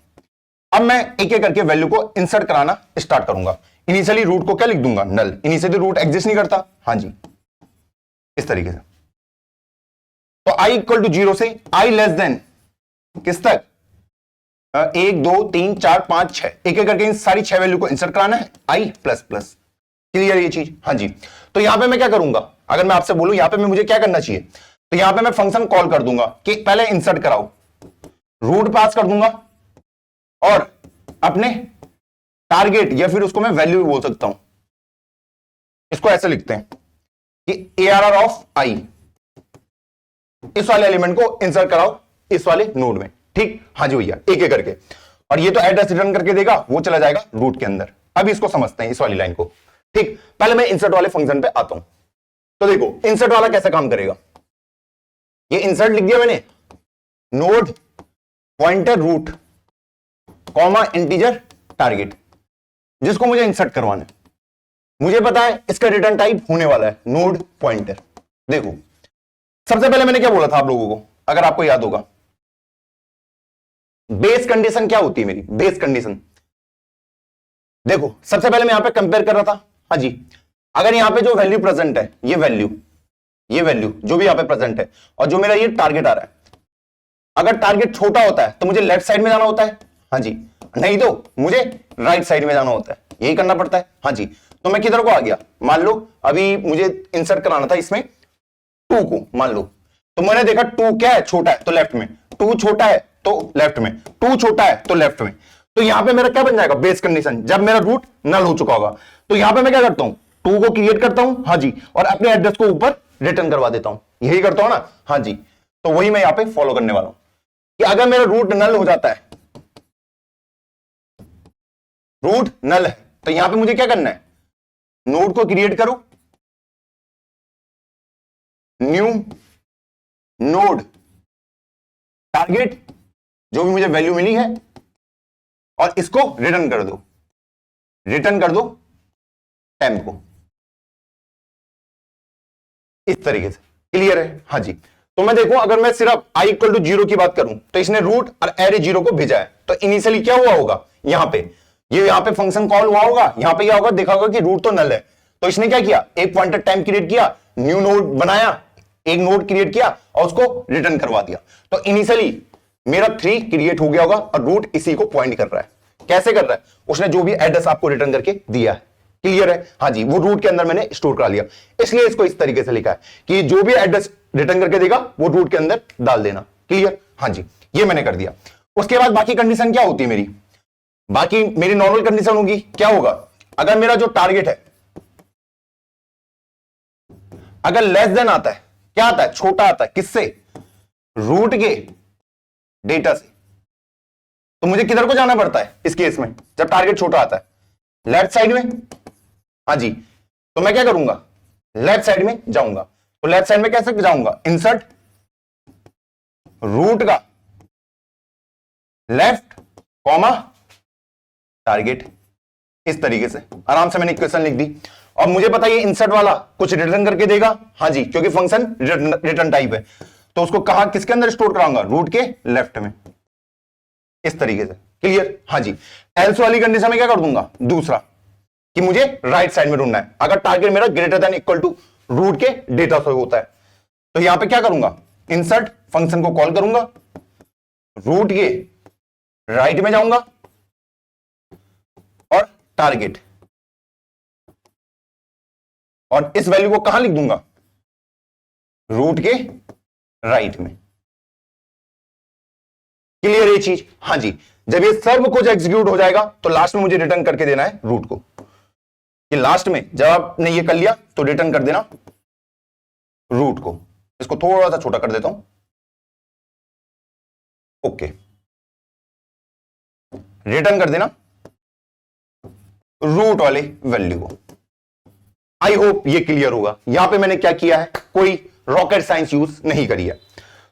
अब मैं एक एक करके वैल्यू को इंसर्ट कराना स्टार्ट करूंगा। इनिशियली रूट को क्या लिख दूंगा, नल, इनिशियली रूट एग्जिस्ट नहीं करता, हाँ जी, इस तरीके से। तो i इक्वल टू 0 से i लेस देन किस तक, 1 2 3 4 5 6, एक एक करके इन सारी 6 वैल्यू को इंसर्ट कराना है, i प्लस प्लस। क्लियर ये चीज, हाँ जी। तो यहां पे मैं क्या करूंगा, अगर मैं आपसे बोलूं यहां पे मैं मुझे क्या करना चाहिए, तो यहां पे मैं फंक्शन कॉल कर दूंगा कि पहले इंसर्ट कराओ, रूट पास कर दूंगा, और अपने टारगेट या फिर उसको मैं वैल्यू भी बोल सकता हूं, इसको ऐसे लिखते हैं कि ARR ऑफ i, इस वाले एलिमेंट को इंसर्ट कराओ इस वाले नोड में, ठीक, हाँ जी भैया, एक एक करके। और ये तो एड्रेस रिटर्न करके देगा, वो चला जाएगा रूट के अंदर। अभी इसको समझते हैं इस वाली लाइन को, ठीक। पहले मैं इंसर्ट वाले फंक्शन पे आता हूं। तो देखो इंसर्ट वाला कैसे काम करेगा, ये इंसर्ट लिख दिया मैंने, node pointer root comma integer target, जिसको मुझे इंसर्ट करवाना है। मुझे पता है इसका रिटर्न टाइप होने वाला है नोड पॉइंटर। देखो सबसे पहले मैंने क्या बोला था आप लोगों को, अगर आपको याद होगा, बेस कंडीशन क्या होती है मेरी, बेस कंडीशन। देखो सबसे पहले मैं यहां पे कंपेयर कर रहा था, हाँ जी, अगर यहां पे जो वैल्यू प्रेजेंट है, ये वैल्यू जो भी यहां पे प्रेजेंट है, और जो मेरा ये टारगेट आ रहा है, अगर टारगेट छोटा होता है तो मुझे लेफ्ट साइड में जाना होता है, हाँ जी, नहीं तो मुझे राइट साइड में जाना होता है, यही करना पड़ता है, हाँ जी। तो मैं किधर को आ गया, मान लो अभी मुझे इंसर्ट कराना था इसमें 2 को, मान लो, तो मैंने देखा 2 क्या है, छोटा है तो लेफ्ट में, 2 छोटा है तो लेफ्ट में, 2 छोटा है तो लेफ्ट में। तो यहां पे मेरा क्या बन जाएगा, बेस कंडीशन, जब मेरा रूट नल हो चुका होगा। तो यहां पे मैं क्या करता हूं, 2 को क्रिएट करता हूं, हाँ जी, और अपने एड्रेस को ऊपर रिटर्न करवा देता हूं, यही करता हूं ना, हाँ जी। तो वही मैं यहां पे फॉलो करने वाला हूं कि अगर मेरा रूट नल हो जाता है, रूट नल है, तो यहां पे मुझे क्या करना है, नोड को क्रिएट करो, न्यू नोड टारगेट, जो भी मुझे वैल्यू मिली है, और इसको रिटर्न कर दो, रिटर्न कर दो टेम्प को, इस तरीके से। क्लियर है? हाँ जी। तो मैं देखूं, अगर मैं सिर्फ i इक्वल टू 0 की बात करूं, तो इसने रूट और एरे 0 को भेजा है, तो इनिशियली क्या हुआ होगा, यहां पे यहां पे फंक्शन कॉल हुआ होगा, यहां पे क्या होगा, देखा होगा कि रूट तो नल है, तो इसने क्या किया, एक पॉइंटर टाइम क्रिएट किया, न्यू नोड बनाया, एक नोड क्रिएट किया और उसको रिटर्न करवा दिया। तो इनिशियली मेरा 3 क्रिएट हो गया होगा और रूट इसी को पॉइंट कर रहा है। कैसे कर रहा है, उसने जो भी एड्रेस आपको रिटर्न करके दिया है। क्लियर है? हाँ जी, वो रूट के अंदर मैंने स्टोर करा लिया, इसलिए इसको इस तरीके से लिखा है कि जो भी एड्रेस रिटर्न करके देगा वो रूट के अंदर डाल देना। क्लियर? हाँ जी, ये मैंने कर दिया। उसके बाद बाकी कंडीशन क्या होती है मेरी, बाकी मेरी नॉर्मल कंडीशन होगी, क्या होगा, अगर मेरा जो टारगेट है अगर लेस देन आता है, क्या आता है, छोटा आता है, किससे, रूट के डेटा से, तो मुझे किधर को जाना पड़ता है इस केस में, जब टारगेट छोटा आता है, लेफ्ट साइड में। हाँ जी, तो मैं क्या करूंगा, लेफ्ट साइड में जाऊंगा। तो लेफ्ट साइड में कैसे जाऊंगा, इंसर्ट रूट का लेफ्ट कॉमा टारगेट, इस तरीके से आराम से मैंने इक्वेशन लिख दी। और मुझे पता है इंसर्ट वाला कुछ रिटर्न करके देगा, हाँ जी, क्योंकि फंक्शन रिटर्न टाइप है, तो उसको कहां, किसके अंदर स्टोर कराऊंगा, रूट के लेफ्ट में, इस तरीके से। क्लियर? हाँ जी। एल्स वाली कंडीशन में क्या कर दूंगा, दूसरा, कि मुझे राइट साइड में ढूंढना है, अगर टारगेट मेरा greater than equal to root के डेटा से होता है, तो यहां पे क्या करूंगा, इंसर्ट फंक्शन को कॉल करूंगा, रूट के राइट में जाऊंगा और टारगेट, और इस वैल्यू को कहां लिख दूंगा, रूट के राइट में। क्लियर ये चीज? हाँ जी। जब ये सब कुछ एग्जीक्यूट हो जाएगा तो लास्ट में मुझे रिटर्न करके देना है रूट को, कि लास्ट में जब आपने ये कर लिया तो रिटर्न कर देना रूट को। इसको थोड़ा सा छोटा कर देता हूं, ओके, रिटर्न कर देना रूट वाले वैल्यू को। आई होप ये क्लियर होगा। यहां पे मैंने क्या किया है, कोई रॉकेट साइंस यूज नहीं करी है।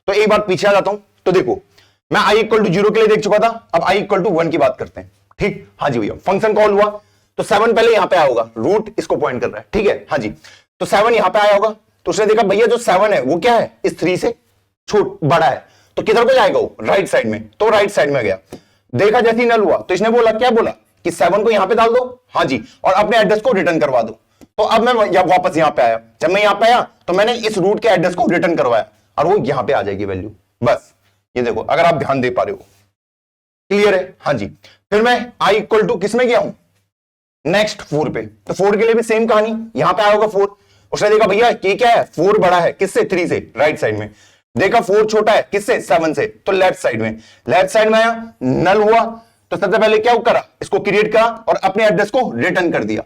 तो एक बार पीछे आ जाता हूं, तो देखो मैं i इक्वल टू 0 के लिए देख चुका था, अब i इक्वल टू 1 की बात करते हैं। ठीक, हाँ जी भैया, फंक्शन कॉल हुआ तो 7 पहले यहां पे आया होगा, रूट इसको पॉइंट कर रहा है, ठीक है, हाँ जी। तो 7 यहां पे आया होगा, तो उसने देखा भैया जो 7 है वो क्या है, इस 3 से बड़ा है, तो किधर को जाएगा वो, राइट साइड में, तो राइट साइड में गया। देखा जैसे ही नल हुआ तो इसने बोला, क्या बोला कि 7 को यहां पे डाल दो, हाँ जी, और अपने एड्रेस को रिटर्न करवा दो। तो अब मैं वापस यहां पे आया, जब मैं यहां पे आया तो मैंने इस रूट के एड्रेस को रिटर्न करवाया और वो यहां पे आ जाएगी वैल्यू। बस ये देखो, अगर आप ध्यान दे पा रहे हो। क्लियर है? हाँ जी। फिर मैं i इक्वल टू किस में गया हूं, नेक्स्ट 4 पे, तो 4 के लिए भी सेम कहानी, यहां पे आया होगा 4, उसने देखा भैया ये क्या है, 4 बड़ा है किससे, 3 से, राइट साइड में। देखा 4 छोटा है किससे, 7 से, तो लेफ्ट साइड में। लेफ्ट साइड में आया, नल हुआ, तो सबसे पहले क्या करा, इसको क्रिएट करा और अपने एड्रेस को रिटर्न कर दिया।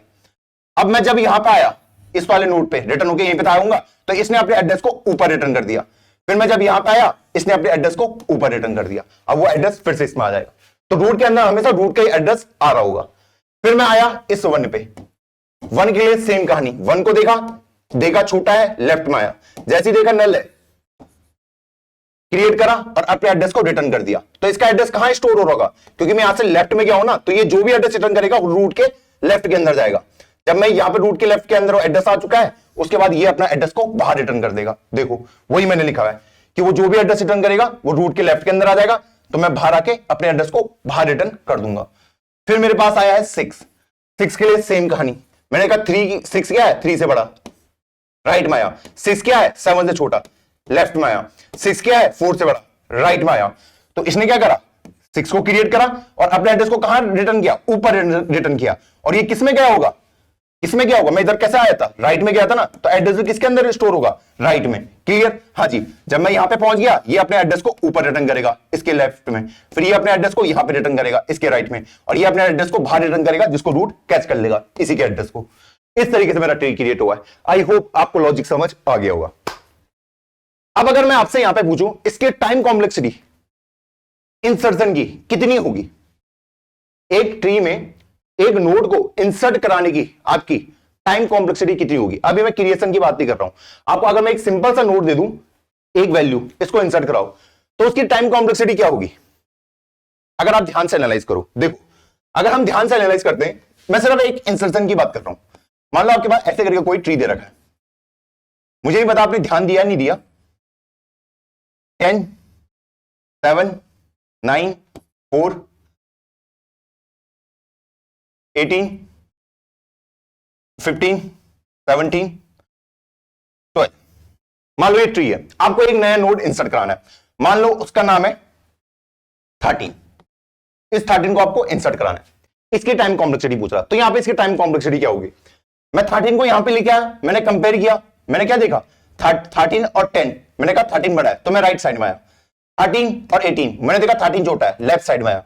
अब मैं जब यहां पे आया, इस वाले नोड पे रिटर्न होकर यहीं पे आऊंगा, तो इसने अपने एड्रेस को ऊपर रिटर्न कर दिया। फिर मैं जब यहां पे आया, इसने अपने एड्रेस को ऊपर रिटर्न कर दिया। अब वो एड्रेस फिर से इसमें आ जाएगा, तो रूट के अंदर हमेशा रूट का ही एड्रेस आ रहा होगा। फिर मैं आया इस 1 पे, 1 के लिए सेम कहानी, 1 को देखा छोटा है, लेफ्ट में आया, जैसे ही देखा नल है, क्रिएट करा और अपने एड्रेस को रिटर्न कर दिया। तो इसका एड्रेस कहां स्टोर हो रहा होगा, क्योंकि मैं यहां से लेफ्ट में गया हूं ना, तो ये जो भी एड्रेस रिटर्न करेगा वो रूट के लेफ्ट के अंदर जाएगा। जब मैं यहां पे रूट के लेफ्ट के अंदर एड्रेस आ चुका है, उसके बाद ये अपना एड्रेस को बाहर रिटर्न कर देगा। देखो वही मैंने लिखा है कि वो जो भी एड्रेस रिटर्न करेगा वो रूट के लेफ्ट के अंदर आ जाएगा, तो मैं बाहर आके अपने एड्रेस को बाहर रिटर्न कर दूंगा। फिर मेरे पास आया है 6 के लिए सेम कहानी, मैंने कहा 6 क्या है, 3 से बड़ा, राइट में आया। 6 क्या है, 7 से छोटा, लेफ्ट में आया। 6 क्या है, 4 से बड़ा, राइट में आया। तो इसने क्या करा, 6 को क्रिएट करा और अपने एड्रेस को कहां रिटर्न किया, ऊपर रिटर्न किया। और ये किसमें गया होगा, किसमें गया होगा, मैं इधर कैसे आया था, राइट में गया था ना, तो एड्रेस किसके अंदर स्टोर होगा, राइट में। क्लियर? हाँ जी। जब मैं यहां पे पहुंच गया, ये अपने एड्रेस को ऊपर रिटर्न करेगा इसके लेफ्ट में, फिर ये अपने एड्रेस को यहां पे रिटर्न करेगा इसके राइट में, और ये अपने एड्रेस को बाहर रिटर्न करेगा जिसको रूट कैच कर लेगा इसी के एड्रेस को। इस तरीके से मेरा ट्री क्रिएट हुआ है। आई होप आपको लॉजिक समझ आ गया होगा। अब अगर मैं आपसे यहां पे पूछूं इसके टाइम कॉम्प्लेक्सिटी इंसर्शन की कितनी होगी, एक ट्री में एक नोड को इंसर्ट कराने की आपकी टाइम कॉम्प्लेक्सिटी कितनी होगी। अभी मैं क्रिएशन की बात नहीं कर रहा हूं। आपको अगर मैं एक सिंपल सा नोट दे दूं, एक वैल्यू, इसको इंसर्ट कराओ, तो उसकी टाइम कॉम्प्लेक्सिटी क्या होगी। अगर आप ध्यान से एनालाइज करो, देखो अगर हम ध्यान से एनालाइज करते हैं, मैं सिर्फ एक इंसर्शन की बात कर रहा हूं। मान लो आपके पास ऐसे करके कोई ट्री दे रखा है, मुझे नहीं पता आपने ध्यान दिया नहीं दिया। 10 7 9 4 18 15 17 12। मान लो ये ट्री है, आपको एक नया नोड इंसर्ट कराना है, मान लो उसका नाम है 13। इस 13 को आपको इंसर्ट कराना है, इसकी टाइम कॉम्प्लेक्सिटी पूछ रहा, तो यहां पे इसकी टाइम कॉम्प्लेक्सिटी क्या होगी। मैं 13 को यहां पे लेके आया, मैंने कंपेयर किया, मैंने क्या देखा 13 और 10, मैंने कहा 13 बड़ा है तो मैं राइट साइड में आया। 13 और 18, मैंने देखा 13 छोटा है, लेफ्ट साइड में आया।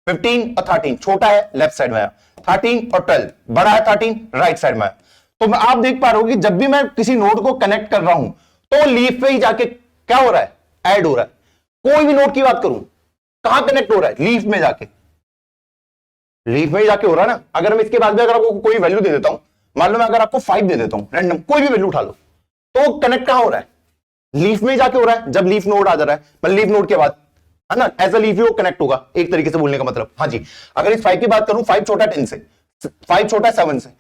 15 और 13 छोटा है, लेफ्ट साइड में आया। 13 और 12 बड़ा है, 13 राइट साइड में आया। तो आप देख पा रहे हो कि जब भी मैं किसी नोड को कनेक्ट कर रहा हूं तो लीफ पे ही जाके क्या हो रहा है, ऐड हो रहा है। कोई भी नोड की बात करूं, कहां कनेक्ट हो रहा है, लीफ में जाके, लीफ में ही जाके हो रहा है ना। अगर मैं इसके बाद में अगर आपको कोई वैल्यू दे देता हूं, मान लो मैं अगर आपको 5 दे देता हूं रैंडम, कोई भी वैल्यू उठा लो, तो कनेक्ट कहां हो रहा है, लीफ में जाके हो रहा है। जब लीफ नोड आ जा रहा है, मतलब लीफ नोड के बाद है ना, एज अ लीफ ही वो कनेक्ट होगा, एक तरीके से बोलने का मतलब। हाँ जी, अगर इस 5 की बात करूं, 5 छोटा 10 से, 5 छोटा 7 से,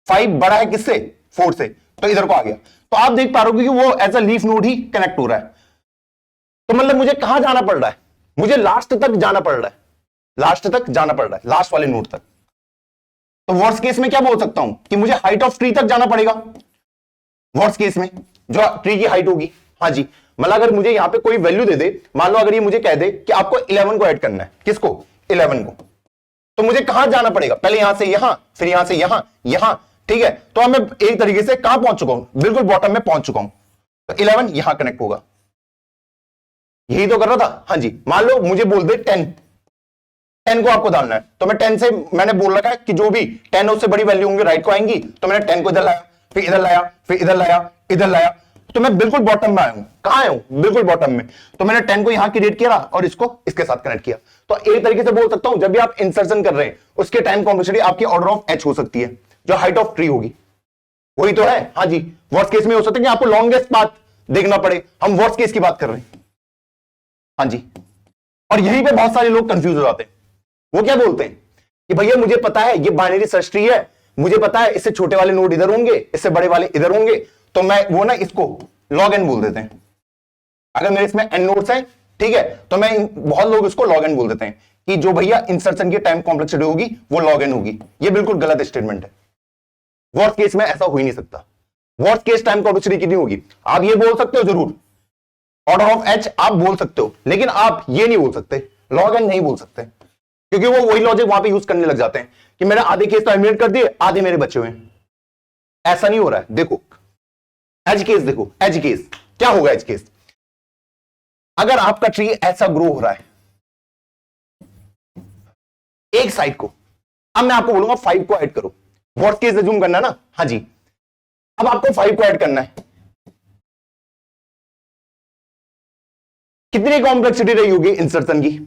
5 बड़ा है किससे, 4 से, तो इधर को आ गया। तो आप देख पा रहे हो कि वो एज अ लीफ नोड ही कनेक्ट हो रहा है। तो मतलब मुझे कहां जाना पड़ रहा है, मुझे लास्ट तक जाना पड़ रहा है, लास्ट तक जाना पड़ रहा है, लास्ट वाले नोड तक। तो वर्स्ट केस में क्या बोल सकता हूं कि मुझे हाइट ऑफ ट्री तक जाना पड़ेगा, वर्स्ट केस में जो ट्री की हाइट होगी। हाँ जी, मतलब अगर मुझे यहां पे कोई वैल्यू दे दे, मान लो अगर ये मुझे कह दे कि आपको 11 को ऐड करना है, किसको, 11 को, तो मुझे कहां जाना पड़ेगा, पहले यहां से यहां, फिर यहां से यहां, यहां, ठीक है। तो अब मैं एक तरीके से कहां पहुंच चुका हूं, बिल्कुल बॉटम में पहुंच चुका हूं। तो 11 यहां कनेक्ट होगा, यही तो कर रहा था। हाँ जी, मान लो मुझे बोल दे 10 को आपको डालना है, तो मैं 10 से, मैंने बोल रखा है कि जो भी 10 उससे बड़ी वैल्यू होंगी राइट को आएंगी, तो मैंने 10 को इधर लाया, फिर इधर लाया, फिर इधर लाया, इधर लाया, तो मैं बिल्कुल बॉटम में आया हूं। कहां आया हूं, बिल्कुल बॉटम में। तो मैंने 10 को यहां क्रिएट किया और इसको इसके साथ कनेक्ट किया। तो एक तरीके से बोल सकता हूं, जब भी आप इंसर्शन कर रहे हैं, उसके टाइम कॉम्प्लेक्सिटी आपकी ऑर्डर ऑफ h हो सकती है, जो हाइट ऑफ ट्री होगी, वही तो है। हाँ जी, वर्स्ट केस में हो सकता है कि आपको लॉन्गेस्ट पाथ देखना पड़े, हम वर्स्ट केस की बात कर रहे हैं। हाँ जी, और यहीं पे बहुत सारे लोग कंफ्यूज हो जाते हैं। वो क्या बोलते हैं कि भैया मुझे पता है ये बाइनरी सर्च ट्री है, मुझे पता है इससे छोटे वाले नोड इधर होंगे, इससे बड़े वाले इधर होंगे, तो मैं वो ना इसको लॉग एन बोल देते हैं। अगर मेरे इसमें एन नोड्स हैं, ठीक है, तो मैं बहुत लोग इसको लॉग एन बोल देते हैं कि जो भैया इंसर्शन की टाइम कॉम्प्लेक्सिटी होगी वो लॉग एन होगी। ये बिल्कुल गलत स्टेटमेंट है। वर्स्ट केस में ऐसा हो ही नहीं सकता। वर्स्ट केस टाइम कॉम्प्लेक्सिटी कितनी होगी, आप ये बोल सकते हो जरूर, ऑर्डर ऑफ एच आप बोल सकते हो, लेकिन आप ये नहीं बोल सकते, लॉग एन नहीं बोल सकते, क्योंकि वो वही लॉजिक वहां पे यूज करने लग जाते हैं कि मैंने आधे केस तो एलिमिनेट कर दिए, आधे मेरे बचे हुए हैं। ऐसा नहीं हो रहा है। देखो एज केस, देखो एज केस क्या होगा। एज केस, अगर आपका ट्री ऐसा ग्रो हो रहा है एक साइड को, अब मैं आपको बोलूंगा 5 को ऐड करो, वर्स्ट केस जूम करना ना। हाँ जी, अब आपको 5 को ऐड करना है, कितनी कॉम्प्लेक्सिटी रही होगी इंसर्शन की।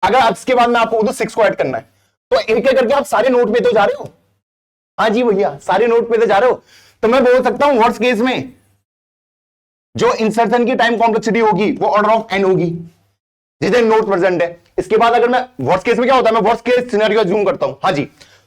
अगर आप इसके बाद में आपको 6 को ऐड करना है, तो एक एक करके आप सारे नोट पे तो जा रहे हो। हाँ जी भैया, सारे नोट पे तो जा रहे हो। तो मैं बोल सकता हूं वर्स्ट केस में जो इंसर्शन की टाइम कॉम्प्लेक्सिटी होगी वो ऑर्डर ऑफ एन होगी, जितने नोट प्रेजेंट है। इसके बाद अगर मैं वर्स्ट केस में क्या होता है, मैं वर्स्ट केस सिनेरियो जूम करता हूं। हाँ जी,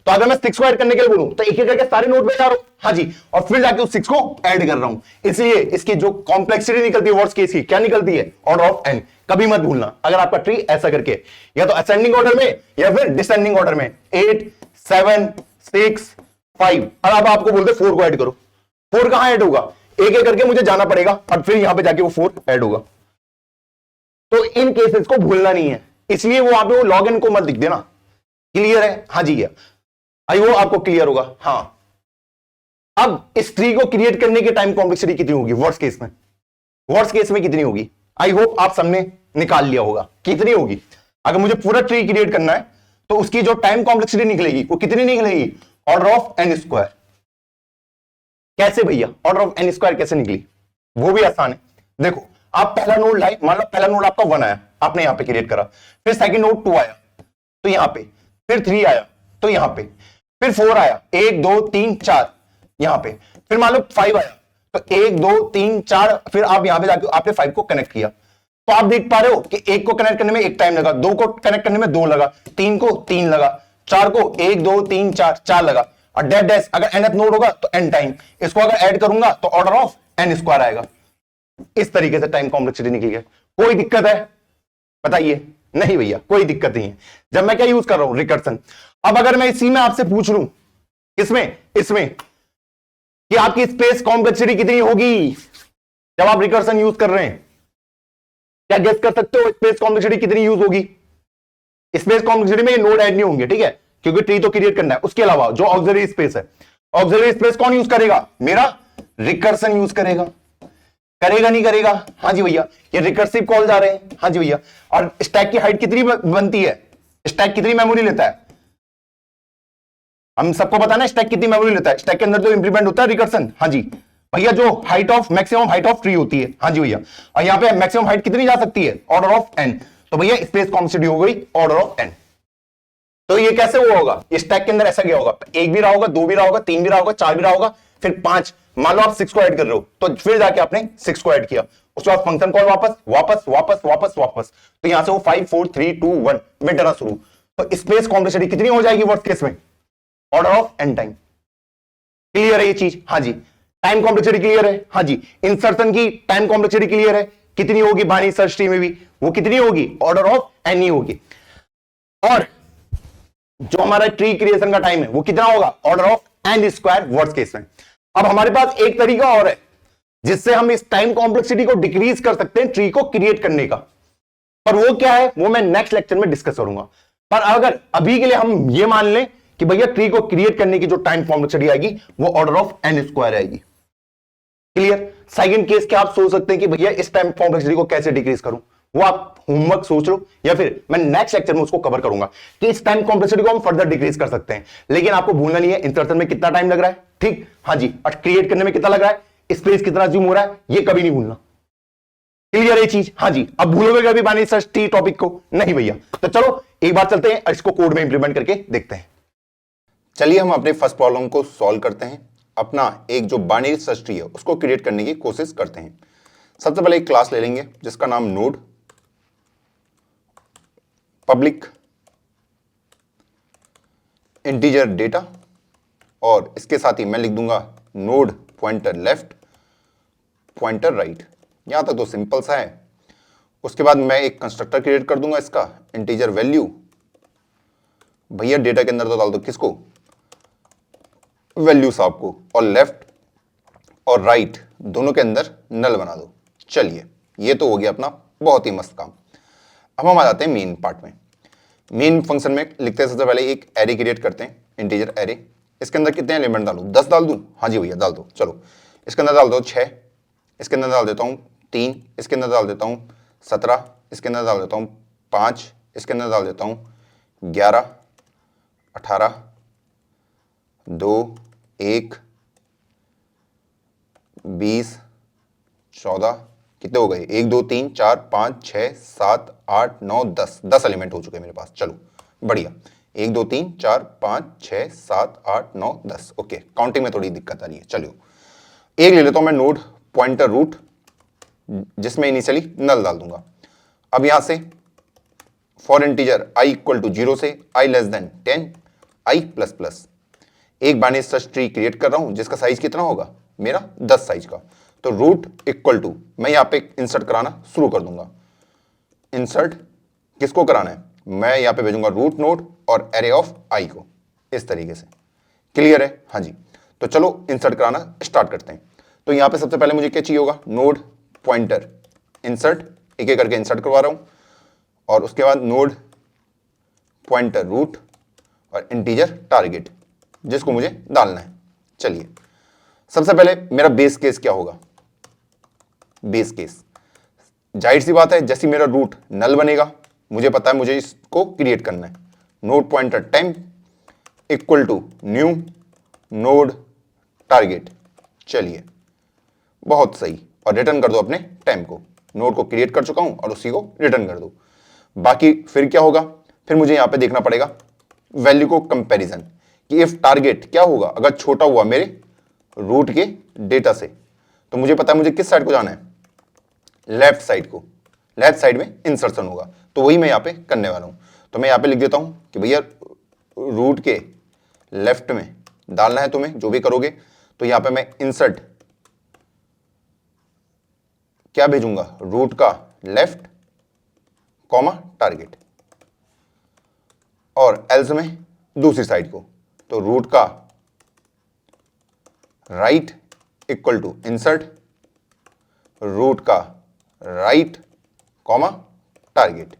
तो अगर मैं 6 को ऐड करने के लिए बोलूं तो एक एक करके सारे नोट पे जा रहा हूं। हाँ जी, और फिर जाके उस 6 को ऐड कर रहा हूं। इसलिए इसकी जो कॉम्प्लेक्सिटी निकलती है वर्स्ट केस की, क्या निकलती है, ऑर्डर ऑफ एन। कभी मत भूलना, अगर आपका ट्री ऐसा करके या तो असेंडिंग ऑर्डर में या फिर डिसेंडिंग ऑर्डर में, 8 7 6 5, और अब आपको बोलते 4 को ऐड करो, 4 कहां ऐड होगा, एक एक करके मुझे जाना पड़ेगा और फिर यहां पे जाके वो 4 ऐड होगा। तो इन केसेस को भूलना नहीं है, इसलिए वो वहां पे वो लॉग इन को मत लिख देना। क्लियर है। हाँ जी, आई वो आपको क्लियर होगा। हाँ, अब इस ट्री को क्रिएट करने के टाइम कॉम्प्लेक्सिटी कितनी होगी वर्स्ट केस में, वर्स्ट केस में कितनी होगी, आई होप आप सबने निकाल लिया होगा कितनी होगी। अगर मुझे पूरा ट्री क्रिएट करना है तो उसकी जो टाइम कॉम्प्लेक्सिटी निकलेगी वो कितनी निकलेगी, ऑर्डर ऑफ एन स्क्वायर। कैसे भैया, ऑर्डर ऑफ एन स्क्वायर कैसे निकली, वो भी आसान है। देखो आप पहला नोड लाए, मान लो पहला नोड आपका 1 आया, आपने यहां पे क्रिएट करा, फिर सेकंड नोड 2 आया तो यहां पे, फिर 3 आया तो यहां पे, फिर 4 आया, 1 2 3 4, यहां पे, फिर मान लो 5 आया, तो 1 2 3 4, फिर आप यहां पे जाके आपने 5 को कनेक्ट किया, तो आप देख पा रहे हो कि 1 को कनेक्ट करने में 1 टाइम लगा, 2 को कनेक्ट करने में 2 लगा, 3 को 3 लगा, 4 को 1 2 3 4 4 लगा, और डैश डैश अगर nth नोड होगा तो n टाइम, इसको अगर ऐड करूंगा तो ऑर्डर ऑफ n स्क्वायर आएगा। इस तरीके से टाइम कॉम्प्लेक्सिटी निकली है। कोई दिक्कत है बताइए? नहीं भैया कोई दिक्कत नहीं है। जब मैं क्या यूज कर रहा हूं, रिकर्सन। अब अगर मैं इसी में आपसे पूछ लूं, किसमें, इसमें, कि आपकी स्पेस कॉम्प्लेक्सिटी कितनी होगी जब आप रिकर्सन यूज कर रहे हैं, क्या गेस कर सकते हो स्पेस कॉम्प्लेक्सिटी कितनी यूज होगी? स्पेस कॉम्प्लेक्सिटी में ये नोड ऐड नहीं होंगे, ठीक है, क्योंकि ट्री तो क्रिएट करना है। उसके अलावा जो ऑक्सिलरी स्पेस है, ऑक्सिलरी स्पेस कौन यूज करेगा? मेरा रिकर्सन यूज करेगा। करेगा नहीं करेगा? हाँ जी भैया, ये रिकर्सिव कॉल जा रहे हैं। हाँ जी भैया। और स्टैक की हाइट कितनी बनती है? स्टैक कितनी मेमोरी लेता है? हम सबको पता ना स्टैक कितनी मेमोरी लेता है। स्टैक के अंदर जो इंप्लीमेंट होता है रिकर्सन, हाँ जी भैया, जो height of maximum height of tree होती है। हाँ जी भैया, और यहां पे मैक्सिमम हाइट कितनी जा सकती है? Order of n। तो भैया स्पेस कॉम्प्लेक्सिटी हो गई ऑर्डर ऑफ n। तो ये कैसे हुआ होगा? स्टैक के अंदर ऐसा क्या होगा? 1 भी रहा होगा, 2 भी रहा होगा, 3 भी रहा होगा, 4 भी रहा होगा, फिर 5। मान लो आप 6 को ऐड कर रहे हो, तो फिर जाके आपने 6 को ऐड किया, उसके बाद फंक्शन कॉल वापस वापस वापस वापस वापस, तो यहां से वो 5 4 3 2 1 मिटना शुरू। तो स्पेस कॉम्प्लेक्सिटी कितनी हो जाएगी वर्स्ट केस में? Order of n time. Clear है ये चीज? हाँ जी। टाइम कॉम्प्लेक्सिटी क्लियर है? हाँ जी। इंसर्शन की टाइम कॉम्प्लेक्सिटी क्लियर है? कितनी होगी बाइनरी सर्च ट्री में भी? वो कितनी होगी? ऑर्डर ऑफ n ही होगी। और जो हमारा ट्री क्रिएशन का टाइम है वो कितना होगा? Order of n square worst case में। अब हमारे पास एक तरीका और है जिससे हम इस टाइम कॉम्प्लेक्सिटी को डिक्रीज कर सकते हैं ट्री को क्रिएट करने का, पर वो क्या है वो मैं नेक्स्ट लेक्चर में डिस्कस करूंगा। पर अगर अभी के लिए हम ये मान लें कि भैया ट्री को क्रिएट करने की जो टाइम कॉम्प्लेक्सिटी आएगी वो ऑर्डर ऑफ n स्क्वायर आएगी। क्लियर? सेकंड केस क्या आप सोच सकते हैं कि भैया इस टाइम कॉम्प्लेक्सिटी को कैसे डिक्रीज करूं, वो आप होमवर्क सोच लो, या फिर मैं नेक्स्ट लेक्चर में उसको कवर करूंगा कि इस टाइम कॉम्प्लेक्सिटी को हम फर्दर डिक्रीज कर सकते हैं। लेकिन आपको भूलना नहीं है इंसर्शन में कितना टाइम लग रहा है, ठीक, हाँ जी, और क्रिएट करने में कितना लग रहा है, स्पेस कितना ज्यूम हो रहा है, ये कभी नहीं भूलना। क्लियर है चीज? हाँ जी। अब भूलोगे कभी बाइनरी सर्च ट्री टॉपिक को? नहीं भैया। तो चलो एक बार चलते हैं इसको कोड में इंप्लीमेंट करके देखते हैं। चलिए हम अपने फर्स्ट प्रॉब्लम को सॉल्व करते हैं। अपना एक जो बाइनरी सर्च ट्री है उसको क्रिएट करने की कोशिश करते हैं। सबसे पहले एक क्लास ले लेंगे जिसका नाम नोड पब्लिक इंटीजर डेटा, और इसके साथ ही मैं लिख दूंगा node pointer left pointer right. यहां तक तो सिंपल सा है। उसके बाद मैं एक कंस्ट्रक्टर क्रिएट कर दूंगा इसका इंटीजर वैल्यू। भैया डेटा के अंदर तो डाल दो किसको? वैल्यू साहब को, और लेफ्ट और राइट दोनों के अंदर नल बना दो। चलिए ये तो हो गया अपना बहुत ही मस्त काम। अब हम आ जाते हैं मेन पार्ट में। मेन फंक्शन में लिखते हैं सबसे पहले एक एरे क्रिएट करते हैं, इंटीजर एरे। इसके अंदर कितने एलिमेंट डालूं? 10 डाल दूं? हाँ जी भैया डाल दो। चलो इसके अंदर डाल दो 6, इसके अंदर डाल देता हूं 3, इसके अंदर डाल देता हूं 17, इसके अंदर डाल देता हूं 5, इसके अंदर डाल देता हूं 11, 18, 2, 1, 20, 14, कितने हो गए? 1 2 3 4 5 6 7 8 9 10, 10 एलिमेंट हो चुके हैं मेरे पास। चलो बढ़िया। 1 2 3 4 5 6 7 8 9 10। ओके, काउंटिंग में थोड़ी दिक्कत आ रही है। चलो एक ले लेता हूं मैं नोड पॉइंटर रूट, जिसमें इनिशियली नल डाल दूंगा। अब यहां से for integer i equal to 0 से i less than 10 i plus plus एक बाइनरी सर्च ट्री क्रिएट कर रहा हूं जिसका साइज कितना होगा? मेरा 10 साइज का। तो रूट इक्वल टू मैं यहां पे इंसर्ट कराना शुरू कर दूंगा। इंसर्ट किसको कराना है? मैं यहां पे भेजूंगा रूट नोड और एरे ऑफ i को, इस तरीके से। क्लियर है? हाँ जी। तो चलो इंसर्ट कराना स्टार्ट करते हैं। तो यहां पे सबसे पहले मुझे क्या चाहिए होगा? नोड पॉइंटर इंसर्ट, एक एक करके इंसर्ट करवा रहा हूं, और उसके बाद नोड पॉइंटर रूट और इंटीजर टारगेट जिसको मुझे डालना है। चलिए सबसे पहले मेरा बेस केस क्या होगा? बेस केस जाहिर सी बात है, जैसे मेरा रूट नल बनेगा मुझे पता है मुझे इसको क्रिएट करना है। Node pointer temp equal to new node target. चलिए बहुत सही, और रिटर्न कर दो अपने टेम्प को। नोड को क्रिएट कर चुका हूं और उसी को रिटर्न कर दो। बाकी फिर क्या होगा? फिर मुझे यहां पे देखना पड़ेगा वैल्यू को कंपैरिजन कि इफ टारगेट क्या होगा, अगर छोटा हुआ मेरे रूट के डेटा से। तो मुझे पता है मुझे किस साइड को जाना है, लेफ्ट साइड को। लेफ्ट साइड में इंसर्शन होगा, तो वही मैं यहाँ पे करने वाला हूँ। तो मैं यहाँ पे लिख देता हूँ कि भैया रूट के लेफ्ट में डालना है तुम्हें, जो भी करोगे। तो यहाँ पे मैं इंसर्ट क्या भेजूंगा, रूट का लेफ्ट कॉमा टारगेट, और एल्स में दूसरी साइड को। तो रूट का right equal to insert root का राइट कॉमा टारगेट।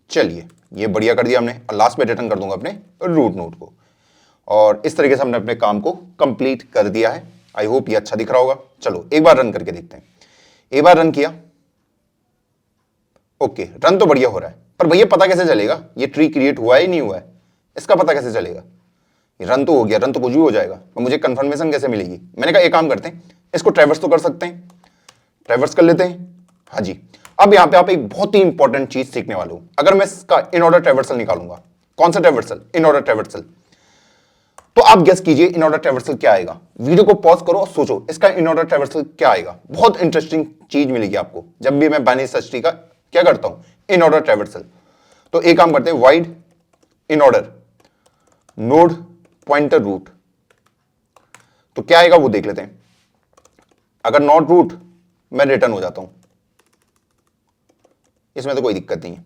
चलिए ये बढ़िया कर दिया हमने, और लास्ट में रिटर्न कर दूंगा अपने रूट नोड को। और इस तरीके से हमने अपने काम को कंप्लीट कर दिया है। आई होप ये अच्छा दिख रहा होगा। चलो एक बार रन करके देखते हैं। एक बार रन किया, ओके रन तो बढ़िया हो रहा है, पर भैया पता कैसे चलेगा ये ट्री क्रिएट हुआ है नहीं हुआ है, इसका पता कैसे चलेगा? रन तो हो गया, रन तो कुछ भी हो जाएगा, पर मुझे कंफर्मेशन कैसे मिलेगी? मैंने कहा एक काम करते हैं, इसको ट्रैवर्स तो कर सकते हैं, ट्रैवर्स कर लेते हैं। हाँ जी, अब यहां पे आप एक बहुत ही इंपॉर्टेंट चीज सीखने वाले हो। अगर मैं इसका इन ऑर्डर ट्रैवर्सल निकालूंगा, कौन सा ट्रैवर्सल? In order traversal. तो आप गेस कीजिए इन ऑर्डर ट्रैवर्सल क्या आएगा। वीडियो को पॉज करो और सोचो इसका इन ऑर्डर ट्रैवर्सल क्या आएगा। बहुत इंटरेस्टिंग चीज मिलेगी आपको जब भी मैं बाइनरी सर्च ट्री का क्या करता हूं, इन ऑर्डर ट्रैवर्सल। तो एक काम करते हैं, void inorder node pointer root. तो क्या आएगा वो देख लेते हैं। अगर नॉट रूट, मैं रिटर्न हो जाता हूं, इसमें तो कोई दिक्कत नहीं है।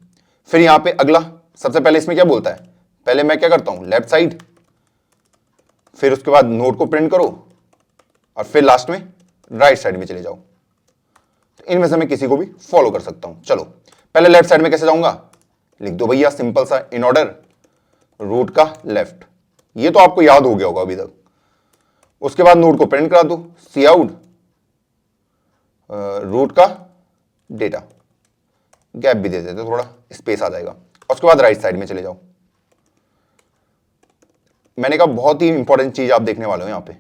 फिर यहां पे अगला, सबसे पहले इसमें क्या बोलता है, पहले मैं क्या करता हूं, लेफ्ट साइड, फिर उसके बाद नोड को प्रिंट करो, और फिर लास्ट में राइट साइड में चले जाओ। तो इनमें से मैं किसी को भी फॉलो कर सकता हूं। चलो पहले लेफ्ट साइड में कैसे जाऊंगा, लिख दो भैया सिंपल सा इन ऑर्डर रूट का लेफ्ट। ये तो आपको याद हो गया होगा अभी तक। उसके बाद नोड को प्रिंट करा दो, सी आउट रूट का डेटा, गैप भी दे देते, थोड़ा स्पेस आ जाएगा। उसके बाद राइट साइड में चले जाओ। मैंने कहा बहुत ही इंपॉर्टेंट चीज आप देखने वाले हो यहां पे,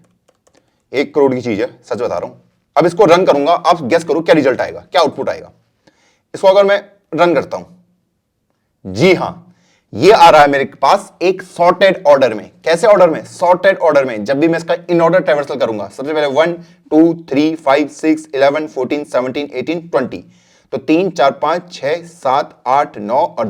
1 करोड़ की चीज है, सच बता रहा हूं। अब इसको रन करूंगा, आप गेस करो क्या रिजल्ट आएगा, क्या आउटपुट आएगा। इसको अगर मैं रन करता हूं, जी हां, ये आ रहा है मेरे पास एक सॉर्टेड ऑर्डर में। कैसे ऑर्डर में? सॉर्टेड ऑर्डर में। जब भी मैं इसका इन ऑर्डर ट्रैवर्सल करूंगा, सबसे पहले 1 2 3 5 6 11 14 17 18 20, तो 3 4 5 6 7 8 9 और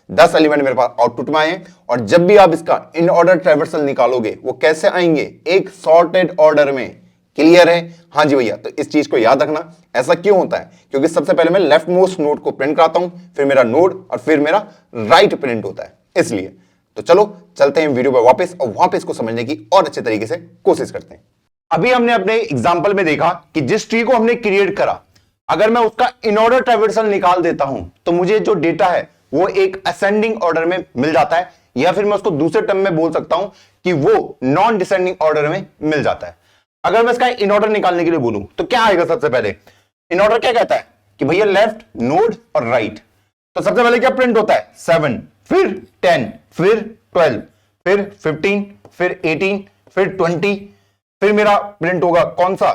10 एलिमेंट मेरे पास आउटपुट में आए हैं। और जब भी आप इसका इन ऑर्डर ट्रैवर्सल निकालोगे, वो कैसे आएंगे, एक सॉर्टेड ऑर्डर में। क्लियर है? हाँ जी भैया। तो इस चीज को याद रखना। ऐसा क्यों होता है? क्योंकि सबसे पहले मैं लेफ्ट मोस्ट नोड को प्रिंट कराता हूं, फिर मेरा नोड, और फिर मेरा राइट प्रिंट होता है, इसलिए। तो चलो चलते हैं वीडियो पर वापस, और वहां पे इसको समझने की और अच्छे तरीके से कोशिश करते हैं। अभी हमने अपने एग्जाम्पल में देखा कि जिस ट्री को हमने क्रिएट करा, अगर मैं उसका इन ऑर्डर ट्रैवर्सल निकाल देता हूं, तो मुझे जो डेटा है वो एक असेंडिंग ऑर्डर में मिल जाता है, या फिर मैं उसको दूसरे टर्म में बोल सकता हूं कि वो नॉन डिसेंडिंग ऑर्डर में मिल जाता है। अगर मैं इसका इन ऑर्डर निकालने के लिए बोलूं तो क्या आएगा? सबसे पहले इन ऑर्डर क्या कहता है कि भैया लेफ्ट नोड और राइट। तो सबसे पहले क्या प्रिंट होता है? 7, फिर 10, फिर 12, फिर 15, फिर 18, फिर 20, फिर मेरा प्रिंट होगा कौन सा,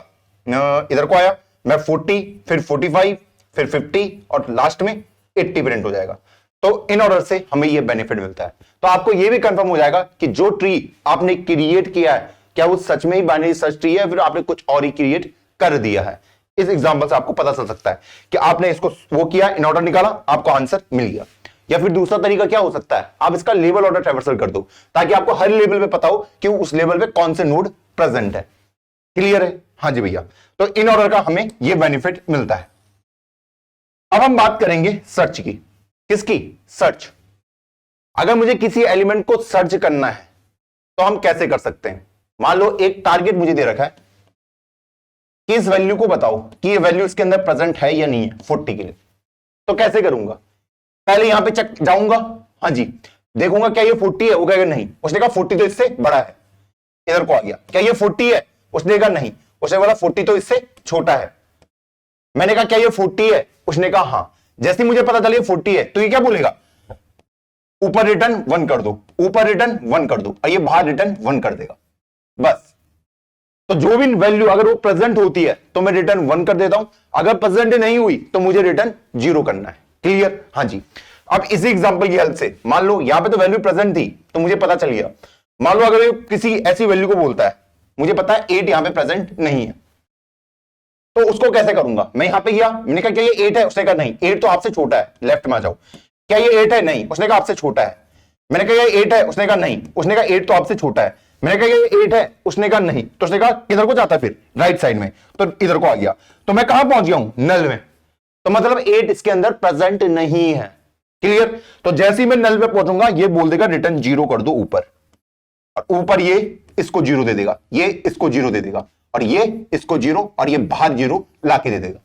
इधर को आया मैं 40, फिर 45, फिर 50, और लास्ट में 80 प्रिंट हो जाएगा। तो इन ऑर्डर से हमें ये बेनिफिट मिलता है। तो आपको ये भी कंफर्म हो जाएगा कि जो ट्री आपने क्रिएट किया है, क्या वो सच में ही बाइनरी सर्च ट्री है, फिर आपने कुछ और ही क्रिएट कर दिया है। इस एग्जांपल से आपको पता चल सकता है कि आपने इसको वो किया, इन ऑर्डर निकाला, आपको आंसर मिल गया। या फिर दूसरा तरीका क्या हो सकता है, आप इसका लेवल ऑर्डर ट्रैवर्सल कर दो, ताकि आपको हर लेवल पे पता हो कि उस लेवल पे कौन से नोड प्रेजेंट है। क्लियर है? हाँ जी भैया। तो इन ऑर्डर का हमें यह बेनिफिट मिलता है। अब हम बात करेंगे सर्च की। किसकी? सर्च। अगर मुझे किसी एलिमेंट को सर्च करना है तो हम कैसे कर सकते हैं? मान लो एक टारगेट मुझे दे रखा है कि इस वैल्यू को बताओ कि ये वैल्यू इसके अंदर प्रेजेंट है या नहीं है 40 के लिए। तो कैसे करूंगा? पहले यहां पे चेक जाऊंगा, हाँ जी, देखूंगा क्या ये 40 है, वो कहेगा नहीं, उसने कहा 40 तो इससे बड़ा है। इधर को आ गया, क्या ये 40 है, उसने कहा नहीं, उसने बोला 40 तो इससे छोटा है। मैंने कहा क्या ये 40 है, उसने कहा हाँ। जैसे मुझे पता चला ये 40 है, तो ये क्या बोलेगा, ऊपर रिटर्न 1 कर दो, ऊपर रिटर्न 1 कर दो, और ये बाहर रिटर्न 1 कर देगा, बस। तो जो भी वैल्यू अगर वो प्रेजेंट होती है तो मैं रिटर्न 1 कर देता हूं, अगर प्रेजेंट नहीं हुई तो मुझे रिटर्न 0 करना है। क्लियर? हाँ जी। अब इसी एग्जांपल की हेल्प से मान लो यहां पे तो वैल्यू प्रेजेंट थी, तो मुझे पता चल गया। मान लो अगर ये किसी ऐसी वैल्यू को बोलता है मुझे पता है 8 यहां पे प्रेजेंट नहीं है, तो उसको कैसे करूंगा? मैं यहां पे गया, मैंने कहा क्या ये 8 है? उसने कहा नहीं, 8 तो आपसे छोटा है, लेफ्ट में आ जाओ। क्या ये 8 है? नहीं, उसने कहा आपसे छोटा है। मैंने कहा ये 8 है? उसने कहा नहीं, उसने कहा 8 तो आपसे छोटा है। मैंने कहा ये 8 है? उसने कहा नहीं, तो उसने कहा किधर को जाता है फिर? राइट साइड में, तो इधर को आ गया। तो मैं कहां पहुंच गया हूं? नल में। तो मतलब 8 इसके अंदर प्रेजेंट नहीं है। क्लियर? तो जैसे ही मैं नल में पहुंचूंगा ये बोल देगा रिटर्न 0 कर दो ऊपर, और ऊपर ये इसको 0 दे देगा, ये इसको 0 दे देगा, और ये इसको 0, और ये बाहर 0 लाके दे देगा।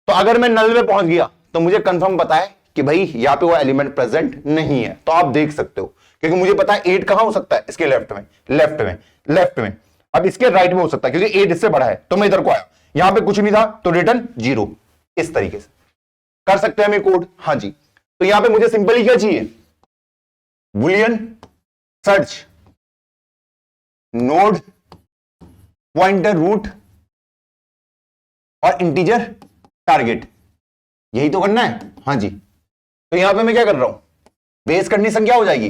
तो अगर मैं नल में पहुंच गया तो मुझे कंफर्म पता है कि भाई यहां पे वो एलिमेंट प्रेजेंट नहीं है। तो आप देख सकते हो, क्योंकि मुझे पता है 8 कहां हो सकता है? इसके लेफ्ट में, लेफ्ट में, लेफ्ट में। अब इसके राइट में हो सकता है क्योंकि 8 इससे बड़ा है। तो मैं इधर को आया, यहां पे कुछ नहीं था तो रिटर्न 0। इस तरीके से कर सकते हैं हम ये कोड। हाँ जी, तो यहां पे मुझे सिंपली क्या चाहिए? Boolean search node pointer root और इंटीजर टारगेट, यही तो करना है। हाँ जी, तो यहां पे मैं क्या कर रहा हूं? बेस कंडीशन क्या हो जाएगी?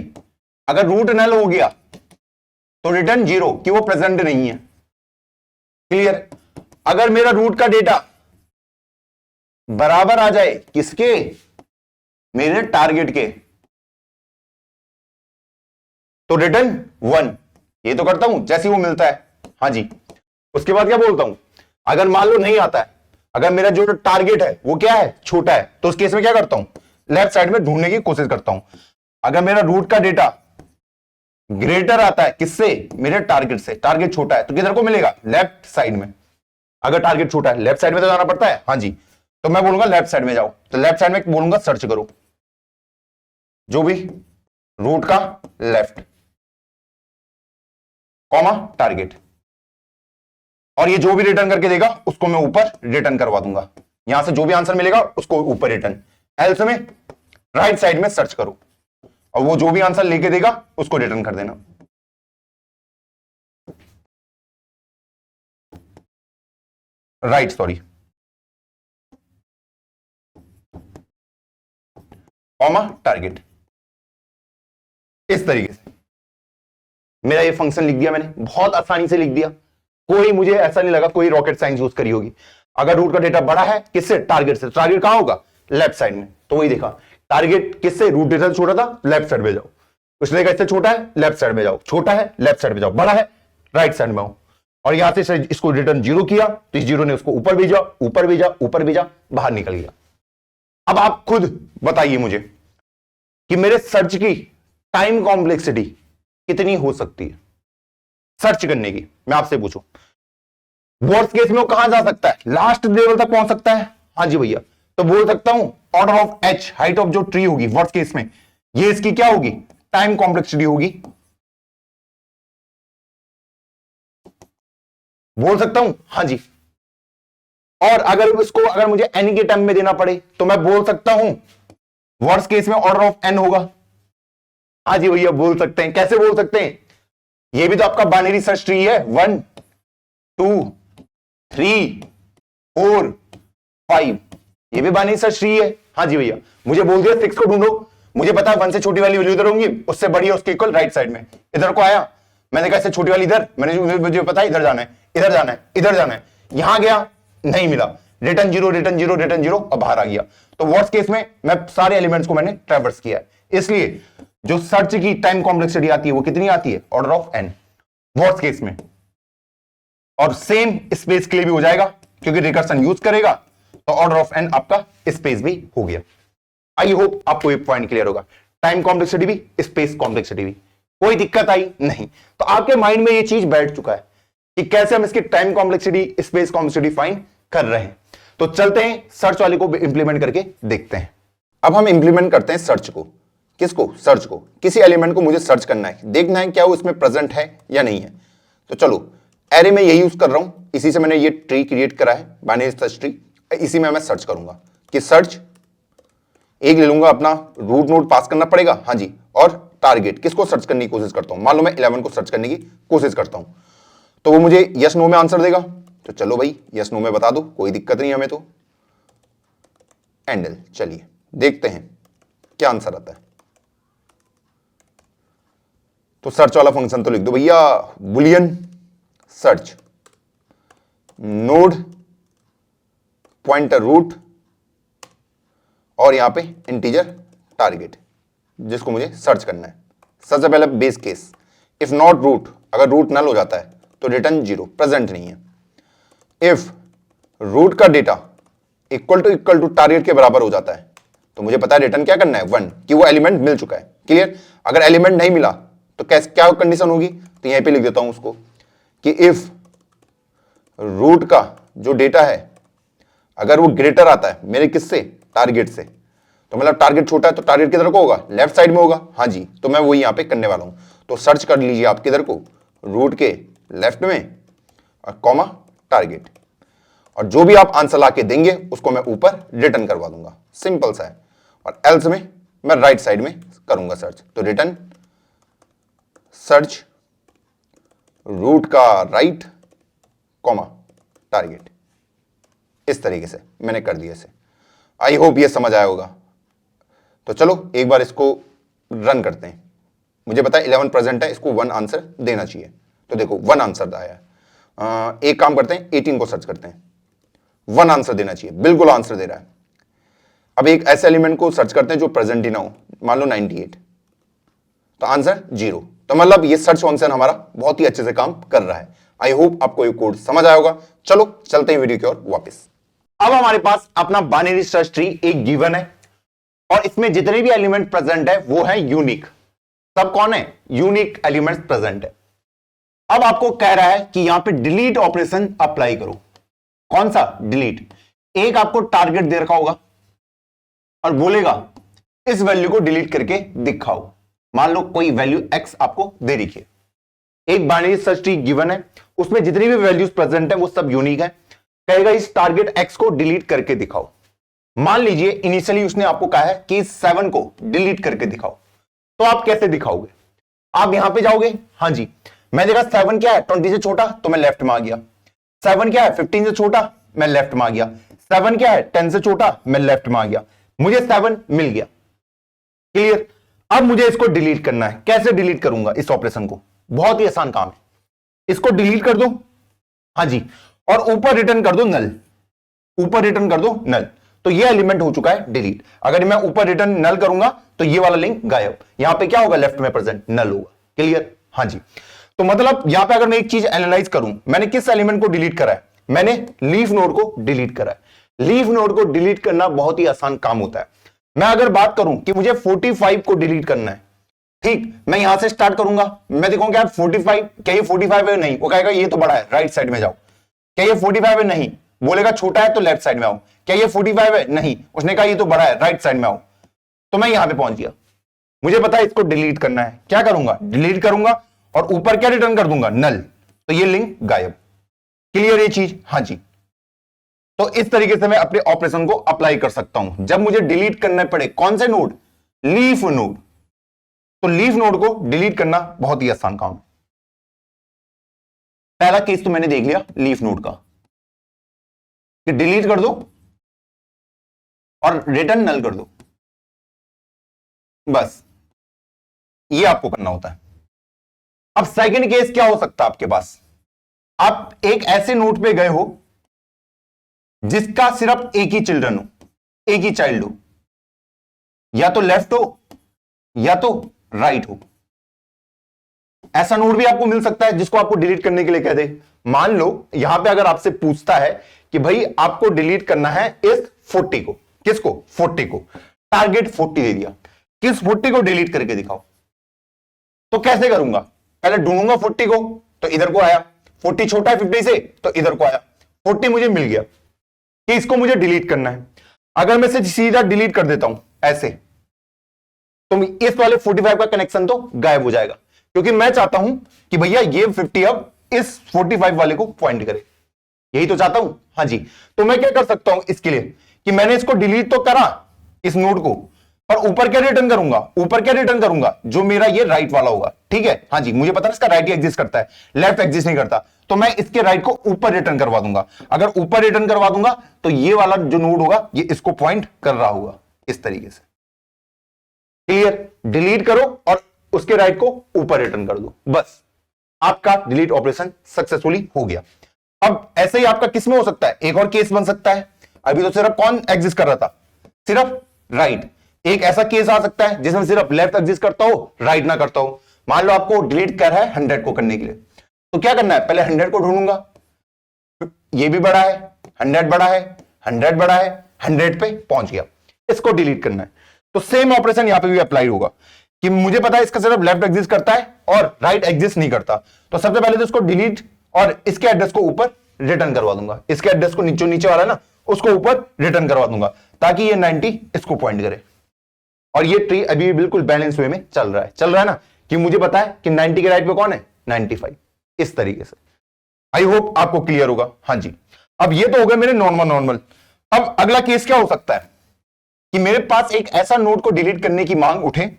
अगर रूट नल हो गया तो रिटर्न 0 कि वो प्रेजेंट नहीं है। क्लियर? अगर मेरा रूट का डेटा बराबर आ जाए किसके? मेरे टारगेट के, तो रिटर्न 1। ये तो करता हूं जैसे ही वो मिलता है। हाँ जी, उसके बाद क्या बोलता हूं? अगर मान लो नहीं आता है, अगर मेरा जो टारगेट है वो क्या है? छोटा है, तो उस केस में क्या करता हूं? लेफ्ट साइड में ढूंढने की कोशिश करता हूं। अगर मेरा रूट का डेटा ग्रेटर आता है किससे? मेरे टारगेट से। टारगेट छोटा है तो किधर को मिलेगा? लेफ्ट साइड में। अगर टारगेट छोटा है लेफ्ट साइड में तो जाना पड़ता है। हाँ जी, तो मैं बोलूंगा लेफ्ट साइड में जाओ। तो लेफ्ट साइड में बोलूंगा सर्च करो जो भी रूट का लेफ्ट कॉमा टारगेट, और ये जो भी रिटर्न करके देगा उसको मैं ऊपर रिटर्न करवा दूंगा। यहां से जो भी आंसर मिलेगा उसको ऊपर रिटर्न। एल्स में राइट साइड में सर्च करो और वो जो भी आंसर लेके देगा उसको रिटर्न कर देना। Right, sorry, comma target. इस तरीके से मेरा ये फंक्शन लिख दिया मैंने, बहुत आसानी से लिख दिया। कोई मुझे ऐसा नहीं लगा कोई रॉकेट साइंस यूज करी होगी। अगर रूट का डेटा बड़ा है किससे? टारगेट से। टारगेट कहां होगा? लेफ्ट साइड में। तो वही देखा, टारगेट किससे? रूट डेटा छोटा था, लेफ्ट साइड में जाओ। उसने कहा इससे छोटा है, लेफ्ट साइड में जाओ। छोटा है, लेफ्ट साइड में जाओ। बड़ा है, राइट साइड में आओ। और यहां से इसको रिटर्न 0 किया तो इस 0 ने उसको ऊपर भेजा, ऊपर भेजा, ऊपर भेजा, बाहर निकल गया। अब आप खुद बताइए मुझे कि मेरे सर्च की टाइम कॉम्प्लेक्सिटी कितनी हो सकती है सर्च करने की? मैं आपसे पूछूं, वर्स्ट केस में वो कहां जा सकता है? लास्ट लेवल तक पहुंच सकता है। हाँ जी भैया, तो बोल सकता हूं order of H, height of जो ट्री होगी वर्स्ट केस में, ये इसकी क्या होगी? टाइम कॉम्प्लेक्सिटी होगी। बोल सकता हूं? हाँ जी। और अगर मुझे एन के टर्म में देना पड़े तो मैं बोल सकता हूं वर्स्ट केस में ऑर्डर ऑफ एन होगा। हाँ जी भैया, बोल सकते हैं। कैसे बोल सकते हैं? ये भी तो आपका बाइनरी सर्च ट्री है। 1 2 3 4 5, ये भी बाइनरी सर्च ट्री है। हाँ जी भैया, मुझे बोल दिया 6 को ढूंढो, मुझे पता है 1 से छोटी वाली वैल्यू इधर होंगी, उससे बड़ी है उसके इक्वल राइट साइड में। इधर को आया, मैंने कहा इससे छोटी वाली इधर, मुझे पता है इधर जाना है, इधर जाना है, इधर जाना है। यहां गया, नहीं मिला, रिटर्न 0, रिटर्न 0, रिटर्न 0, और बाहर आ गया। तो वर्स्ट केस में मैं सारे एलिमेंट्स को मैंने ट्रैवर्स किया है। इसलिए जो सर्च की टाइम कॉम्प्लेक्सिटी आती है वो कितनी आती है? Order of n worst case में। और सेम स्पेस के लिए भी हो जाएगा क्योंकि रिकर्सन यूज करेगा, तो ऑर्डर ऑफ एन आपका स्पेस भी हो गया। आई होप आपको ये पॉइंट क्लियर होगा। टाइम कॉम्प्लेक्सिटी भी, स्पेस कॉम्प्लेक्सिटी भी, कोई दिक्कत आई नहीं। तो आपके माइंड में ये चीज बैठ चुका है कि कैसे हम इसकी time complexity, space complexity find कर रहे हैं। तो चलते हैं सर्च वाले को इंप्लीमेंट करके देखते हैं। अब हम इंप्लीमेंट करते हैं सर्च को। किसको? सर्च को। किसी एलिमेंट को मुझे सर्च करना है, देखना है क्या वो इसमें प्रेजेंट है या नहीं है। तो चलो, एरे में यही यूज कर रहा हूं, इसी से मैंने ये ट्री क्रिएट करा है, बाइनरी सर्च ट्री। इसी में मैं सर्च करूंगा कि सर्च एक ले लूंगा, अपना रूट नोड पास करना पड़ेगा। हाँ जी, और टारगेट किसको सर्च करने की कोशिश करता हूं? मान लो मैं 11 को सर्च करने की कोशिश करता हूं, तो वो मुझे यस नो में आंसर देगा। तो चलो भाई, यस नो में बता दो, कोई दिक्कत नहीं हमें तो। एंडल, चलिए देखते हैं क्या आंसर आता है। तो सर्च वाला फंक्शन तो लिख दो भैया, boolean search node pointer root और यहां पे इंटीजर टारगेट जिसको मुझे सर्च करना है। सबसे पहले base case, if not root, अगर रूट नल हो जाता है तो रिटर्न 0, प्रेजेंट नहीं है। इफ रूट का डेटा इक्वल टू टारगेट के बराबर हो जाता है तो मुझे पता है रिटर्न क्या करना है, 1, कि वो एलिमेंट मिल चुका है। क्लियर? अगर एलिमेंट नहीं मिला तो कैसे क्या कंडीशन होगी, तो यहीं पे लिख देता हूं उसको कि इफ रूट का जो डेटा है अगर वो ग्रेटर आता है मेरे किससे, टारगेट से, तो मतलब टारगेट छोटा है तो टारगेट किधर को होगा, लेफ्ट साइड में होगा। हाँ जी, तो मैं वही यहां पे करने वाला हूं। तो सर्च कर लीजिए आप किधर को, रूट के लेफ्ट में और कॉमा टारगेट, और जो भी आप आंसर लाके देंगे उसको मैं ऊपर रिटर्न करवा दूंगा। सिंपल सा है। और एल्स में मैं राइट साइड में करूंगा सर्च, तो रिटर्न सर्च रूट का राइट कॉमा टारगेट। इस तरीके से मैंने कर दिया इसे। आई होप ये समझ आया होगा। तो चलो एक बार इसको रन करते हैं। मुझे पता है 11 प्रेजेंट है, इसको 1 आंसर देना चाहिए। तो देखो 1 आंसर आया है। एक काम करते हैं, 18 को सर्च करते हैं। 1 आंसर देना चाहिए, बिल्कुल आंसर दे रहा है। अब एक ऐसे एलिमेंट को सर्च करते हैं जो प्रेजेंट ही ना हो, मान लो 98, तो आंसर 0। तो मतलब ये सर्च फंक्शन हमारा बहुत ही अच्छे से काम कर रहा है। आई होप आपको ये कोड समझ आया होगा। चलो चलते हैं वीडियो की ओर वापस। अब हमारे पास अपना बाइनरी सर्च ट्री एक गिवन है और इसमें जितने भी एलिमेंट प्रेजेंट है वो है यूनिक। सब कौन है, यूनिक एलिमेंट्स प्रेजेंट है। अब आपको कह रहा है कि यहां पे डिलीट ऑपरेशन अप्लाई करो। कौन सा डिलीट, एक आपको टारगेट दे रखा होगा और बोलेगा इस वैल्यू को डिलीट करके दिखाओ। मान लो कोई वैल्यू x आपको दे रखी है, एक बाइनरी सर्च ट्री गिवन है, उसमें जितनी भी वैल्यूज प्रेजेंट है वो सब यूनिक है। कहेगा इस टारगेट x को डिलीट करके दिखाओ। मान लीजिए इनिशियली उसने आपको कहा है कि इस 7 को डिलीट करके दिखाओ, तो आप कैसे दिखाओगे? आप यहां पे जाओगे, हां जी, मैं देखा 7 क्या है 20 से छोटा, तो मैं लेफ्ट में आ गया। 7 क्या है 15 से छोटा, मैं लेफ्ट में आ गया। 7 क्या है 10 से छोटा, मैं लेफ्ट में आ गया। मुझे 7 मिल गया। क्लियर? अब मुझे इसको डिलीट करना है। कैसे डिलीट करूंगा इस ऑपरेशन को? बहुत ही आसान काम है। इसको डिलीट कर दो, हां जी, और ऊपर रिटर्न कर दो नल। ऊपर रिटर्न कर दो नल, तो ये एलिमेंट हो चुका है डिलीट। अगर मैं ऊपर रिटर्न नल करूंगा तो ये वाला लिंक गायब। यहां पे क्या होगा, लेफ्ट में प्रेजेंट नल होगा। क्लियर? हां जी। तो मतलब यहां पे अगर मैं एक चीज एनालाइज करूं, मैंने किस एलिमेंट को डिलीट करा है? मैंने लीफ नोड को डिलीट करा है। लीफ नोड को डिलीट करना बहुत ही आसान काम होता है। मैं अगर बात करूं कि मुझे 45 को डिलीट करना है, ठीक, मैं यहां से स्टार्ट करूंगा, मैं देखूंगा यार 45, क्या ये 45 है? नहीं, वो कहेगा ये तो बड़ा है, राइट साइड में जाओ। क्या ये 45 है? नहीं, बोलेगा छोटा है तो लेफ्ट साइड में आओ। क्या ये 45 है? नहीं, उसने कहा ये तो बड़ा है, राइट साइड में आओ। तो मैं यहां पे पहुंच गया। मुझे पता है इसको डिलीट करना है। क्या करूंगा? डिलीट करूंगा और ऊपर क्या रिटर्न कर दूंगा, नल। तो ये लिंक गायब। क्लियर ये चीज? हां जी। तो इस तरीके से मैं अपने ऑपरेशन को अप्लाई कर सकता हूं जब मुझे डिलीट करना पड़े। कौन से नोड? Leaf node. तो लीफ नोड को डिलीट करना बहुत ही आसान काम। पहला केस तो मैंने देख लिया लीफ नोड का, कि डिलीट कर दो और रिटर्न नल कर दो, बस ये आपको करना होता है। अब सेकंड केस क्या हो सकता है आपके पास? आप एक ऐसे नोड पे गए हो जिसका सिर्फ एक ही चिल्ड्रन हो, एक ही चाइल्ड हो, या तो लेफ्ट हो या तो राइट हो। ऐसा नोड भी आपको मिल सकता है जिसको आपको डिलीट करने के लिए कह दे। मान लो यहां पे अगर आपसे पूछता है कि भाई आपको डिलीट करना है इस 40 को। किसको? 40 को। टारगेट 40 दे दिया, किस 40 को डिलीट करके दिखाओ। तो कैसे करूंगा? पहले ढूंढूंगा 40 को, तो इधर को आया। 40 छोटा है 50 से, तो इधर को आया। 40 मुझे मिल गया कि इसको मुझे डिलीट करना है। अगर मैं इसे सीधा डिलीट कर देता हूं ऐसे, तो इस वाले 45 का कनेक्शन तो गायब हो जाएगा, क्योंकि मैं चाहता हूं कि भैया ये 50 अब इस 45 वाले को पॉइंट करे। यही तो चाहता हूं। हां जी। तो मैं क्या कर सकता हूं इसके लिए कि मैंने इसको डिलीट तो करा इस नोड को, पर ऊपर क्या रिटर्न करूंगा? ऊपर क्या रिटर्न करूंगा? जो मेरा ये राइट वाला होगा। ठीक है, हां जी, मुझे पता है इसका राइट ही एग्जिस्ट करता है, लेफ्ट एग्जिस्ट नहीं करता। तो मैं इसके राइट को ऊपर रिटर्न करवा दूंगा। अगर ऊपर रिटर्न करवा दूंगा तो ये वाला जो नोड होगा ये इसको पॉइंट कर रहा होगा, इस तरीके से। क्लियर? डिलीट करो और उसके राइट को ऊपर रिटर्न कर दो, बस आपका डिलीट ऑपरेशन सक्सेसफुली हो गया। अब ऐसे ही आपका किस में हो सकता है, एक और केस बन सकता है। अभी तो सिर्फ कौन एग्जिस्ट कर रहा था, सिर्फ राइट। एक ऐसा केस आ सकता है जिसमें सिर्फ लेफ्ट एग्जिस्ट करता हो, राइट ना करता हो। मान लो आपको डिलीट कर है 100 को करने के लिए, तो क्या करना है, पहले 100 को ढूंढूंगा, ये भी बड़ा है, 100 बड़ा है, 100 बड़ा है, 100 पे पहुंच गया, इसको डिलीट करना है। तो सेम ऑपरेशन यहां पे भी अप्लाई होगा कि मुझे पता है इसका सिर्फ लेफ्ट एग्जिस्ट करता है और राइट एग्जिस्ट नहीं करता, तो सबसे पहले तो इसको डिलीट और इसके एड्रेस को ऊपर रिटर्न करवा दूंगा, इसके एड्रेस को नीचे वाला ना उसको ऊपर रिटर्न करवा दूंगा, ताकि ये 90 इसको पॉइंट करे। और ये ट्री अभी बिल्कुल बैलेंस वे में चल रहा है ना, कि मुझे पता है कि 90 के राइट पे कौन है, 95। इस तरीके से आई होप आपको क्लियर होगा। हाँ जी, अब ये तो हो गया मेरे नॉर्मल। अब अगला केस क्या हो सकता है कि मेरे पास एक ऐसा नोड को डिलीट करने की मांग उठे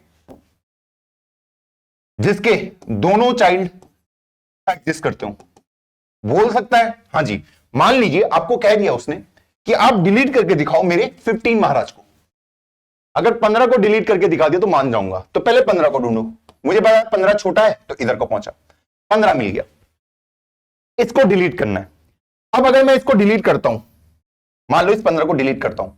जिसके दोनों चाइल्ड एग्जिस्ट करते हो, बोल सकता है। हाँ जी, मान लीजिए आपको कह दिया उसने कि आप डिलीट करके दिखाओ मेरे 15 महाराज को। अगर 15 को डिलीट करके दिखा दिया तो मान जाऊंगा, तो पहले 15 को ढूंढो। मुझे पता 15 छोटा है तो इधर को पहुंचा, 15 मिल गया, इसको डिलीट करना है। अब अगर मैं इसको डिलीट करता हूं, मान लो इस 15 को डिलीट करता हूं,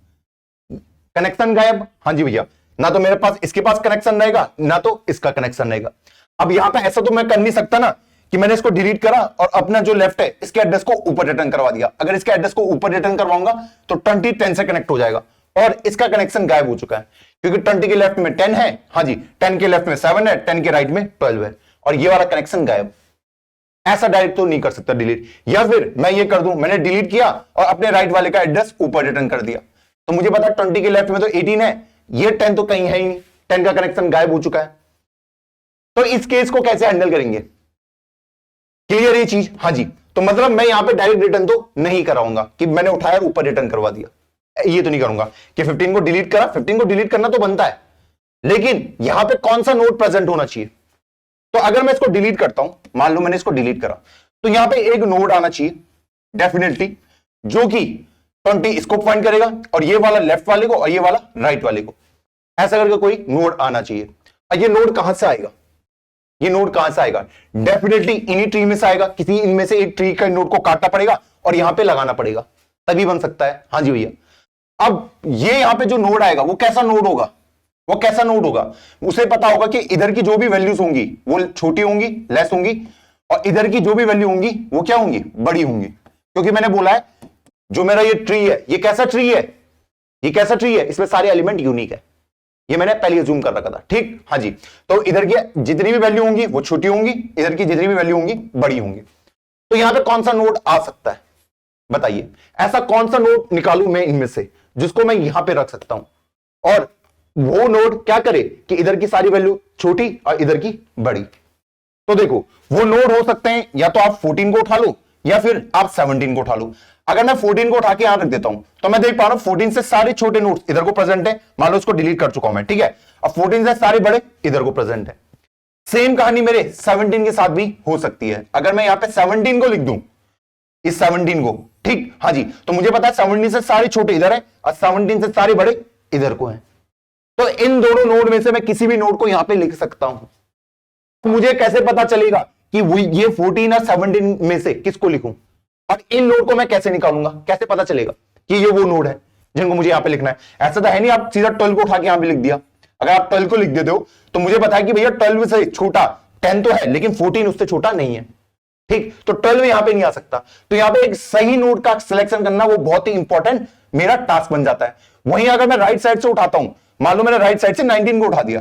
कनेक्शन गायब। हाँ जी भैया, ना तो मेरे पास इसके पास कनेक्शन रहेगा ना तो इसका कनेक्शन रहेगा। अब यहां पे ऐसा तो मैं कर नहीं सकता ना कि मैंने इसको डिलीट करा और अपना जो लेफ्ट है इसके एड्रेस को ऊपर रिटर्न करवा दिया। अगर इसके एड्रेस को ऊपर रिटर्न करवाऊंगा तो 20 10 से कनेक्ट हो जाएगा और इसका कनेक्शन गायब हो चुका है, क्योंकि 20 के लेफ्ट में 10 है, हाँ जी 10 के लेफ्ट में 7 है, 10 के राइट में 12 है, और ये वाला कनेक्शन गायब। ऐसा डायरेक्ट तो नहीं कर सकता डिलीट, या फिर मैं ये कर दूं, मैंने डिलीट किया और अपने राइट वाले का एड्रेस ऊपर रिटर्न कर दिया, तो मुझे पता 20 के लेफ्ट में तो 18 है, ये 10 तो कहीं है ही नहीं, 10 का कनेक्शन गायब हो चुका है। तो इस केस को कैसे हैंडल करेंगे, क्लियर ये चीज। हाँ जी, तो मतलब मैं यहां पे डायरेक्ट रिटर्न तो नहीं कराऊंगा कि मैंने उठाया ऊपर रिटर्न करवा दिया, ये तो नहीं करूंगा कि 15 को डिलीट करा। 15 को डिलीट करना तो बनता है, लेकिन यहां पे कौन सा नोड प्रेजेंट होना चाहिए। तो अगर मैं इसको डिलीट करता हूं, मान लो मैंने इसको डिलीट करा, तो यहां पे एक नोड आना चाहिए डेफिनेटली, जो कि 20 इसको पॉइंट करेगा और ये वाला लेफ्ट वाले को और ये वाला राइट वाले को, ऐसा करके कोई नोड आना चाहिए। और ये नोड कहां से आएगा, ये नोड कहां से आएगा, डेफिनेटली इन्हीं ट्री में से आएगा, किसी इनमें से एक ट्री का नोड को काटना पड़ेगा और यहां पे लगाना पड़ेगा, तभी बन सकता है। हाँ जी भैया, अब ये यहां पे जो नोड आएगा वो कैसा नोड होगा, वो कैसा नोड होगा, उसे पता होगा कि इधर की जो भी वैल्यूज होंगी वो छोटी होंगी, लेस होंगी, और इधर की जो भी वैल्यू होंगी वो क्या होंगी, बड़ी होंगी। क्योंकि मैंने बोला है जो मेरा ये ट्री है, ये कैसा ट्री है, ये कैसा ट्री है, इसमें सारे एलिमेंट यूनिक है, ये मैंने पहले अज्यूम कर रखा था। ठीक, हाँ जी, तो इधर की जितनी भी वैल्यू होंगी वो छोटी होंगी, इधर की जितनी भी वैल्यू होंगी बड़ी होंगी। तो यहां पे कौन सा नोड आ सकता है, बताइए, ऐसा कौन सा नोड निकालूं मैं इनमें से जिसको मैं यहां पे रख सकता हूं और वो नोड क्या करे कि इधर की सारी वैल्यू छोटी और इधर की बड़ी। तो देखो वो नोड हो सकते हैं, या तो आप 14 को उठा लो या फिर आप 17 को उठा लो। अगर मैं 14 को उठा के यहां रख देता हूं तो मैं देख पा रहा हूं 14 से सारे छोटे नोड्स इधर को प्रेजेंट है, मान लो इसको डिलीट कर चुका हूं मैं, ठीक है। अब 14 से सारे बड़े इधर को प्रेजेंट है। सेम कहानी मेरे 17 के साथ भी हो सकती है। अगर मैं यहां पे 17 को लिख दूं, इस 17 को, ठीक, हाँ जी, तो मुझे पता है 17 से सारे छोटे इधर है और 17 से सारे बड़े इधर को हैं। तो इन दोनों नोड में से मैं किसी भी नोड को यहां पे लिख सकता हूं। तो मुझे कैसे पता चलेगा कि ये 14 और 17 में से किसको लिखूं, और इन नोड को मैं कैसे निकालूंगा, कैसे पता चलेगा कि ये वो नोड है जिनको मुझे यहां पे लिखना है। ऐसा तो है नहीं आप सीधा 12 को उठा के यहां पे लिख दिया। अगर आप 12 को लिख देते हो तो मुझे पता है कि भैया 12 से छोटा 10 तो है, लेकिन 14 उससे छोटा नहीं है, ठीक, तो 12 यहां पे नहीं आ सकता। तो यहां पे एक सही नोड का सिलेक्शन करना वो बहुत ही इंपॉर्टेंट मेरा टास्क बन जाता है। वहीं अगर मैं राइट साइड से उठाता हूं, मान लो मैंने राइट साइड से 19 को उठा दिया,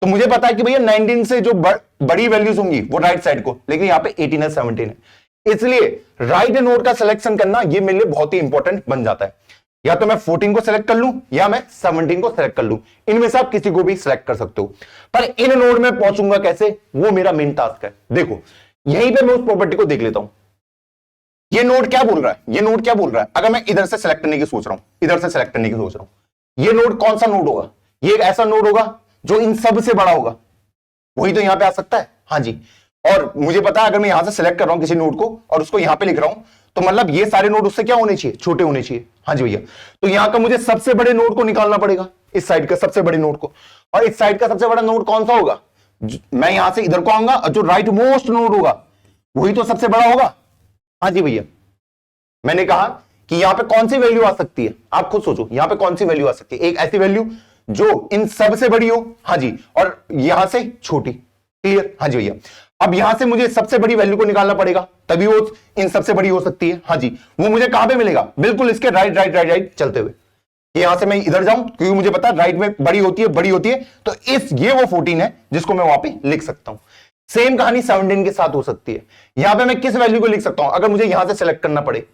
तो मुझे पता है कि भैया 19 से जो बड़ी वैल्यूज होंगी वो राइट साइड को, लेकिन यहां पे 18 है, 17 है। इसलिए राइट नोड का सिलेक्शन करना ये मेरे लिए बहुत ही इंपॉर्टेंट बन जाता है। या तो मैं 14 को सिलेक्ट कर लूं या मैं 17 को सिलेक्ट कर लूं, इनमें से आप किसी को भी सिलेक्ट कर सकते हो। पर इन नोड में पहुंचूंगा कैसे, वो मेरा मेन टास्क है। देखो यहीं पे मैं उस प्रॉपर्टी को देख लेता हूं, ये नोड क्या बोल रहा है, ये नोड क्या बोल रहा है। अगर मैं इधर से सिलेक्ट करने की सोच रहा हूं, इधर से सिलेक्ट करने की सोच रहा हूं, ये नोड कौन सा नोड होगा, ये एक ऐसा नोड होगा जो इन सब से बड़ा होगा, वही तो यहां पे आ सकता है। हाँ जी, और मुझे पता है अगर मैं यहां से सिलेक्ट कर रहा हूं किसी नोड को और उसको यहां पे लिख रहा हूं, तो मतलब ये सारे नोड उससे क्या होने चाहिए, छोटे होने चाहिए। हाँ जी भैया, तो यहां का मुझे सबसे बड़े नोड को निकालना पड़ेगा, इस साइड का सबसे बड़े नोड को, और इस साइड का सबसे बड़ा नोड कौन सा होगा, मैं यहां से इधर को आऊंगा और जो राइट मोस्ट नोड होगा वही तो सबसे बड़ा होगा। हाँ जी भैया, मैंने कहा कि यहां पे कौन सी वैल्यू आ सकती है, आप खुद सोचो यहां पे कौन सी वैल्यू आ सकती है। एक ऐसी वैल्यू जो इन सब से बड़ी हो, हाँ जी, और यहां से छोटी। क्लियर? हाँ जी भैया। अब यहां से मुझे सबसे बड़ी वैल्यू को निकालना पड़ेगा, तभी वो इन सबसे बड़ी हो सकती है। हाँ जी, वो मुझे कहां पे मिलेगा? बिल्कुल इसके राइट राइट राइट राइट चलते हुए। यहां से मैं इधर जाऊं क्योंकि मुझे पता है राइट में बड़ी होती है, बड़ी होती है, तो ये वो 14 है जिसको मैं वहां पे लिख सकता हूं। सेम कहानी 17 के साथ हो सकती है। यहां पे मैं किस वैल्यू को लिख सकता हूं अगर मुझे यहां से सेलेक्ट करना पड़े?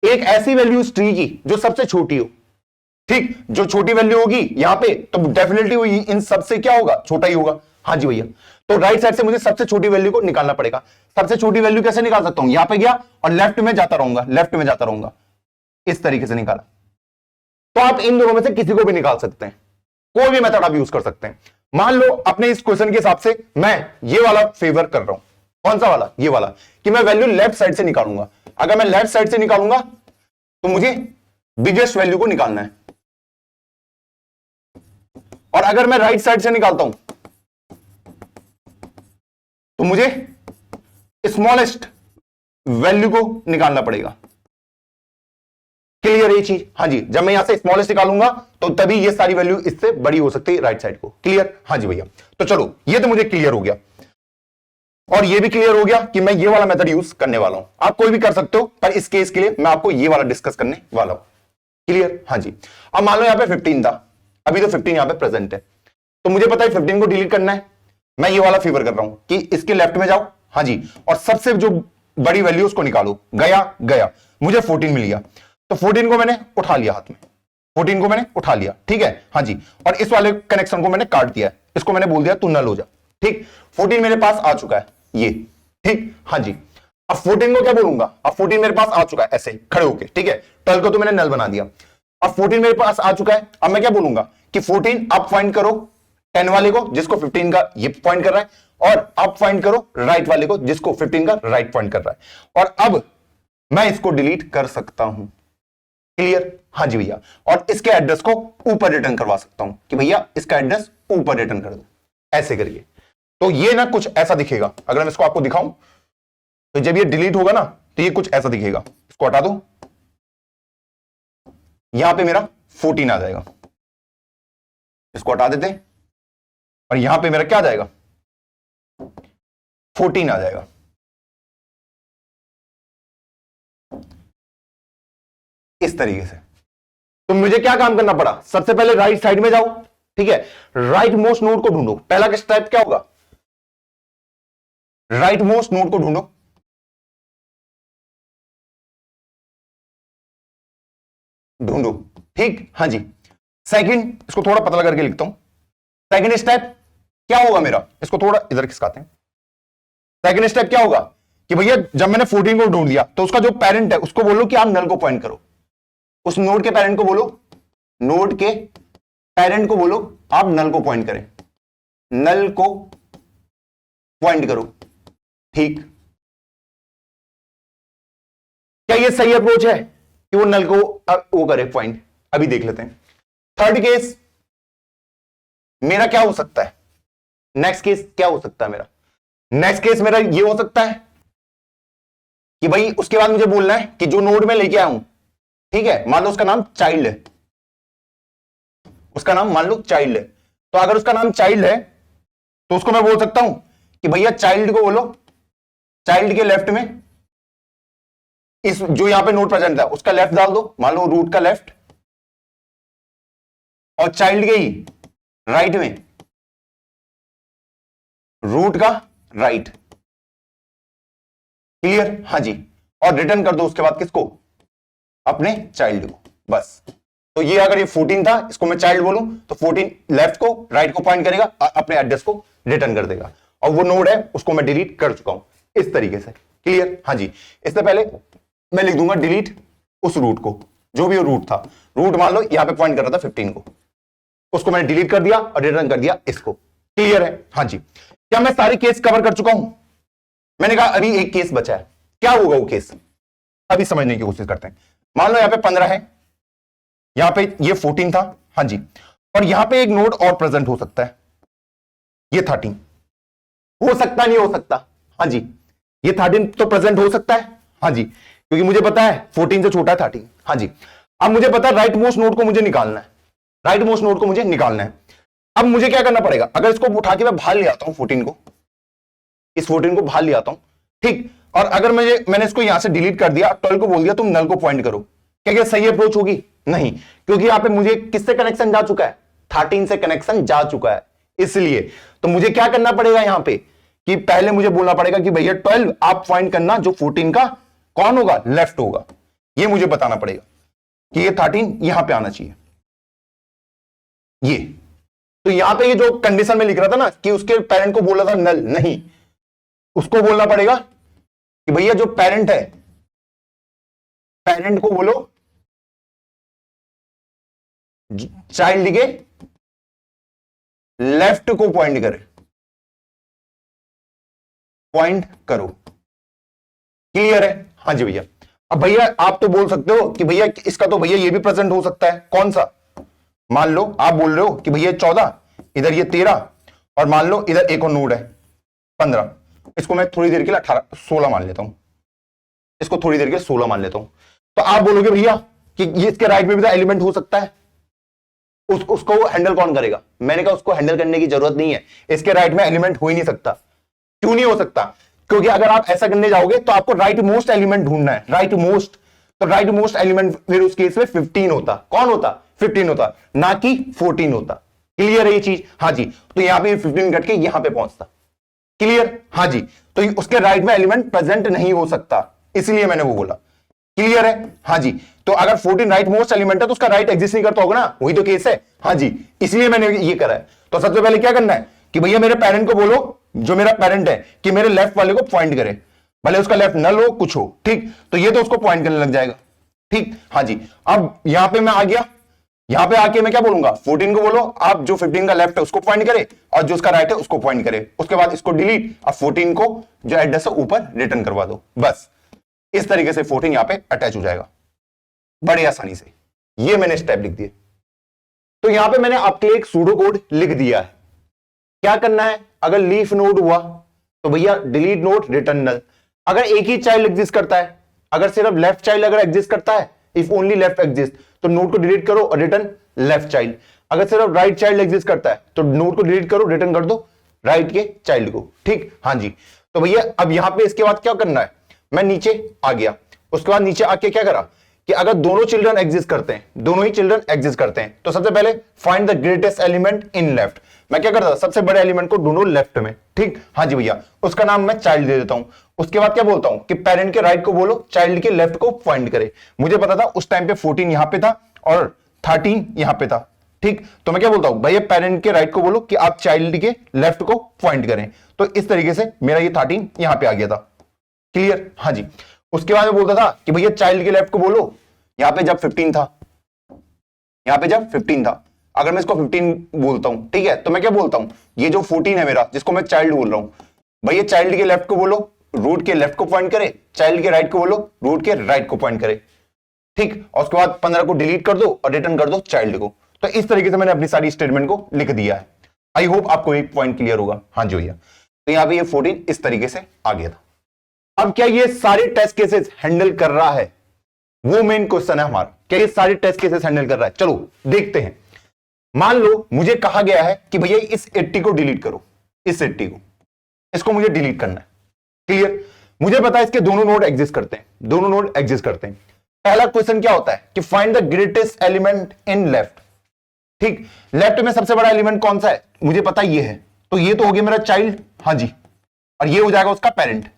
एक ऐसी वैल्यू इस ट्री की जो सबसे छोटी हो। ठीक, जो छोटी वैल्यू होगी यहां पे तो डेफिनेटली वो इन सबसे क्या होगा? छोटा ही होगा। हाँ जी भैया, तो राइट साइड से मुझे सबसे छोटी वैल्यू को निकालना पड़ेगा। सबसे छोटी वैल्यू कैसे निकाल सकता हूं? यहां पे गया और लेफ्ट में जाता रहूंगा, लेफ्ट में जाता रहूंगा, इस तरीके से निकाला। तो आप इन दोनों में से किसी को भी निकाल सकते हैं, कोई भी मेथड आप यूज कर सकते हैं। मान लो अपने इस क्वेश्चन के हिसाब से मैं ये वाला फेवर कर रहा हूं। कौन सा वाला? ये वाला, कि मैं वैल्यू लेफ्ट साइड से निकालूंगा। अगर मैं लेफ्ट साइड से निकालूंगा तो मुझे बिगेस्ट वैल्यू को निकालना है, और अगर मैं राइट साइड से निकालता हूं तो मुझे स्मॉलेस्ट वैल्यू को निकालना पड़ेगा। क्लियर ये चीज? हाँ जी, जब मैं यहां से स्मॉलेस्ट निकालूंगा तो तभी ये सारी वैल्यू इससे बड़ी हो सकती है राइट साइड को। क्लियर? हाँ जी भैया, तो चलो ये तो मुझे क्लियर हो गया, और ये भी क्लियर हो गया कि मैं ये वाला मेथड यूज करने वाला हूं। आप कोई भी कर सकते हो, पर इस केस के लिए मैं आपको ये वाला डिस्कस करने वाला हूं। क्लियर? हाँ जी। अब मान लो यहां पे 15 था, अभी तो 15 यहां पे प्रेजेंट है, तो मुझे पता है 15 को डिलीट करना है। मैं ये वाला फेवर कर रहा हूं कि इसके लेफ्ट में जाओ, हाँ जी, और सबसे जो बड़ी वैल्यू उसको निकालो। गया गया, मुझे 14 मिल गया, तो 14 को मैंने उठा लिया हाथ में, 14 को मैंने उठा लिया। ठीक है? हाँ जी, और इस वाले कनेक्शन को मैंने काट दिया, इसको मैंने बोल दिया तू नल हो जा। ठीक, 14 मेरे पास आ चुका है ये। ठीक, हाँ जी, अब 14 को क्या बोलूंगा? अब 14 मेरे पास आ चुका है ऐसे खड़े होके। ठीक है, 12 को तो मैंने नल बना दिया। अब 14 मेरे पास आ चुका है, अब मैं क्या बोलूंगा कि 14 अप फाइंड करो 10 वाले को जिसको 15 का ये पॉइंट कर रहा है, और अप फाइंड करो राइट वाले को जिसको 15 का राइट पॉइंट कर रहा है, और अब मैं इसको डिलीट कर सकता हूं। क्लियर? हाँ जी भैया, और इसके एड्रेस को ऊपर रिटर्न करवा सकता हूं कि भैया इसका एड्रेस ऊपर रिटर्न कर दो, ऐसे करिए। तो ये ना कुछ ऐसा दिखेगा, अगर मैं इसको आपको दिखाऊं तो जब ये डिलीट होगा ना तो ये कुछ ऐसा दिखेगा। इसको हटा दो, यहां पे मेरा 14 आ जाएगा, इसको हटा देते, और यहां पे मेरा क्या आ जाएगा? 14 आ जाएगा। इस तरीके से। तो मुझे क्या काम करना पड़ा? सबसे पहले राइट साइड में जाओ। ठीक है, राइट मोस्ट नोड को ढूंढो। पहला स्टेप क्या होगा? राइट मोस्ट नोड को ढूंढो। ढूंढो, ठीक, हाँ जी। सेकंड, इसको थोड़ा पतला करके लिखता हूं। सेकंड स्टेप क्या होगा मेरा? इसको थोड़ा इधर खिसकाते हैं। सेकंड स्टेप क्या होगा कि भैया जब मैंने 14 को ढूंढ दिया तो उसका जो पेरेंट है उसको बोलो कि आप नल को पॉइंट करो। उस नोड के पेरेंट को बोलो, नोड के पेरेंट को बोलो आप नल को पॉइंट करें, नल को पॉइंट करो। ठीक, क्या ये सही अप्रोच है कि वो नल को वो करे पॉइंट? अभी देख लेते हैं। थर्ड केस मेरा क्या हो सकता है? नेक्स्ट केस क्या हो सकता है मेरा? नेक्स्ट केस मेरा ये हो सकता है कि भाई उसके बाद मुझे बोलना है कि जो नोड में लेके आया हूं, ठीक है, मान लो उसका नाम चाइल्ड है, उसका नाम मान लो चाइल्ड है, तो अगर उसका नाम चाइल्ड है तो उसको मैं बोल सकता हूं कि भैया चाइल्ड को बोलो, चाइल्ड के लेफ्ट में इस जो यहां पे नोड प्रेजेंट है उसका लेफ्ट डाल दो, मान लो रूट का लेफ्ट, और चाइल्ड के ही राइट में रूट का राइट। क्लियर? हाँ जी, और रिटर्न कर दो उसके बाद किसको? अपने चाइल्ड को। बस, तो ये अगर ये 14 था, इसको मैं चाइल्ड बोलूं तो 14 लेफ्ट को राइट को पॉइंट करेगा, अपने एड्रेस को रिटर्न कर देगा, और वो नोड है उसको मैं डिलीट कर चुका हूं इस तरीके से। क्लियर? हाँ जी, इससे पहले मैं लिख दूंगा डिलीट उस रूट को, जो भी रूट था, रूट मान लो यहां पे पॉइंट कर रहा था 15 को, उसको मैंने डिलीट कर दिया और रिटर्न कर दिया इसको। क्लियर है? हाँ जी। क्या मैं सारे केस कवर कर चुका हूं? मैंने कहा अभी एक केस बचा है, क्या होगा वो केस? अभी समझने की कोशिश करते हैं। मान लो यहां पे 15 है, यहां पे ये 14 था, हाँ जी, और यहां पे एक नोड और प्रेजेंट हो सकता है, ये 13। हो सकता नहीं हो सकता? हाँ जी, ये 13 तो प्रेजेंट हो सकता है। हाँ जी, क्योंकि मुझे पता है 14 से छोटा है 13। हाँ जी, अब मुझे पता है राइट मोस्ट नोड को मुझे निकालना है, राइट मोस्ट नोड को मुझे निकालना है। अब मुझे क्या करना पड़ेगा, अगर इसको उठा के मैं बाहर ले आता हूं 14 को, इस 14 को बाहर ले आता हूं, ठीक, और अगर मैंने इसको यहां से डिलीट कर दिया, 12 को बोल दिया तुम नल को पॉइंट करो, क्या सही अप्रोच होगी? नहीं, क्योंकि यहां पे मुझे किससे कनेक्शन जा चुका है? 13 से कनेक्शन जा चुका है। इसलिए तो मुझे क्या करना पड़ेगा यहां पे कि पहले मुझे बोलना पड़ेगा कि भैया 12 आप फाइंड करना, जो 14 का कौन होगा? लेफ्ट होगा। ये मुझे बताना पड़ेगा कि ये 13 यहां पे आना चाहिए। ये तो यहां पे ये जो कंडीशन में लिख रहा था ना कि उसके पेरेंट को बोला था नल, नहीं, उसको बोलना पड़ेगा कि भैया जो पेरेंट है, पेरेंट को बोलो चाइल्ड के लेफ्ट को पॉइंट करे, पॉइंट करो। क्लियर है? हाँ जी भैया। अब भैया आप तो बोल सकते हो कि भैया इसका तो भैया ये भी प्रेजेंट हो सकता है, कौन सा? मान लो आप बोल रहे हो कि भैया 14, इधर ये 13, और मान लो इधर एक और नोड है 15, इसको मैं थोड़ी देर के लिए 18 16 मान लेता हूं, इसको थोड़ी देर के लिए 16 मान लेता हूं। तो आप बोलोगे भैया कि ये इसके राइट में भी तो एलिमेंट हो सकता है, उसको हैंडल कौन करेगा? मैंने कहा उसको हैंडल करने की जरूरत नहीं है, इसके राइट में एलिमेंट हो ही नहीं सकता। क्यों नहीं हो सकता? क्योंकि अगर आप ऐसा करने जाओगे तो आपको राइट मोस्ट एलिमेंट ढूंढना है, राइट मोस्ट। तो राइट मोस्ट एलिमेंट फिर उस केस में 15 होता। कौन होता? 15 होता, ना कि 14 होता। क्लियर है ये चीज? हाँ जी, तो यहां पे 15 घट के यहां पे पहुंचता। क्लियर? हाँ जी, तो उसके राइट में एलिमेंट प्रेजेंट नहीं हो सकता, इसलिए मैंने वो बोला। क्लियर है? हाँ जी, तो अगर 14 राइट मोस्ट एलिमेंट है तो उसका राइट एग्जिस्ट नहीं करता होगा ना, वही तो केस है। हाँ जी, इसलिए मैंने ये करा है। तो सबसे पहले क्या करना है कि भैया मेरे पेरेंट को बोलो, जो मेरा पेरेंट है, कि मेरे लेफ्ट वाले को पॉइंट करे, भले उसका लेफ्ट नल हो कुछ हो, ठीक, तो ये तो उसको पॉइंट करने लग जाएगा। ठीक, हाँ जी, अब यहां पे मैं आ गया, यहां पे आके मैं क्या बोलूंगा? 14 को बोलो आप जो 15 का लेफ्ट है उसको पॉइंट करे, और जो उसका राइट है उसको पॉइंट करे। उसके बाद इसको डिलीट, अब 14 को जो एड्रेस है ऊपर रिटर्न करवा दो। बस इस तरीके से 14 यहां पे अटैच हो जाएगा बड़ी आसानी से। ये मैंने स्टेप लिख दिए। तो यहां पे मैंने आपके लिए एक सूडो कोड लिख दिया है। क्या करना है? अगर लीफ नोड हुआ तो भैया डिलीट नोड रिटर्न नल। अगर एक ही चाइल्ड एग्जिस्ट करता है, अगर सिर्फ लेफ्ट चाइल्ड अगर एग्जिस्ट करता है, इफ ओनली लेफ्ट एग्जिस्ट, तो नोड को डिलीट करो और रिटर्न लेफ्ट चाइल्ड। अगर सिर्फ राइट चाइल्ड एग्जिस्ट करता है तो नोड को डिलीट करो, रिटर्न कर दो राइट के चाइल्ड को। ठीक, हाँ जी। तो भैया अब यहां पे इसके बाद क्या करना है? मैं नीचे आ गया, उसके बाद नीचे आके क्या करा कि अगर दोनों चिल्ड्रन एग्जिस्ट करते हैं, दोनों ही चिल्ड्रन एग्जिस्ट करते हैं, तो सबसे पहले find the greatest element in left. मैं क्या करता था? सबसे बड़े एलिमेंट को ढूंढो लेफ्ट में। ठीक, हाँ जी भैया, उसका नाम मैं चाइल्ड दे देता हूं। उसके बाद क्या बोलता हूं कि पेरेंट के राइट को बोलो चाइल्ड के लेफ्ट को पॉइंट करे। मुझे पता था उस टाइम पे 14 यहां पे था और 13 यहां पे था। ठीक, तो मैं क्या बोलता हूं? भैया पेरेंट के राइट को बोलो कि आप चाइल्ड के लेफ्ट को पॉइंट करें। तो इस तरीके से मेरा ये 13 यहां पे आ गया था। क्लियर? हाँ जी। उसके बाद मैं बोलता था कि भैया चाइल्ड के लेफ्ट को बोलो, यहां पे जब 15 था, यहां पे जब 15 था, अगर मैं इसको 15 बोलता हूं, ठीक है, तो मैं क्या बोलता हूं? ये जो 14 है मेरा, जिसको मैं चाइल्ड बोल रहा हूं, भैया चाइल्ड के लेफ्ट को बोलो रूट के लेफ्ट को पॉइंट करे, चाइल्ड के राइट को बोलो रूट के राइट को पॉइंट करे। ठीक, और उसके बाद 15 को डिलीट कर दो और रिटर्न कर दो चाइल्ड को। तो इस तरीके से मैंने अपनी सारी स्टेटमेंट को लिख दिया है। आई होप आपको एक पॉइंट क्लियर होगा। हाँ जी भैया, तो यहां पे ये 14 इस तरीके से आ गया था। अब क्या ये सारे टेस्ट केसेस हैंडल कर रहा है? वो मेन क्वेश्चन है हमारा, क्या ये सारे टेस्ट केसेस हैंडल कर रहा है? चलो देखते हैं। मान लो मुझे कहा गया है कि भैया इस 80 को डिलीट करो, इस 80 को, इसको मुझे डिलीट करना है। क्लियर? मुझे पता है इसके दोनों नोड एग्जिस्ट करते हैं, दोनों नोड एग्जिस्ट करते हैं। पहला क्वेश्चन क्या होता है कि find the greatest element in left. ठीक, लेफ्ट में सबसे बड़ा एलिमेंट कौन सा है? मुझे पता ये है, तो ये तो हो गया मेरा चाइल्ड, हाँ जी, और ये हो जाएगा उसका पेरेंट।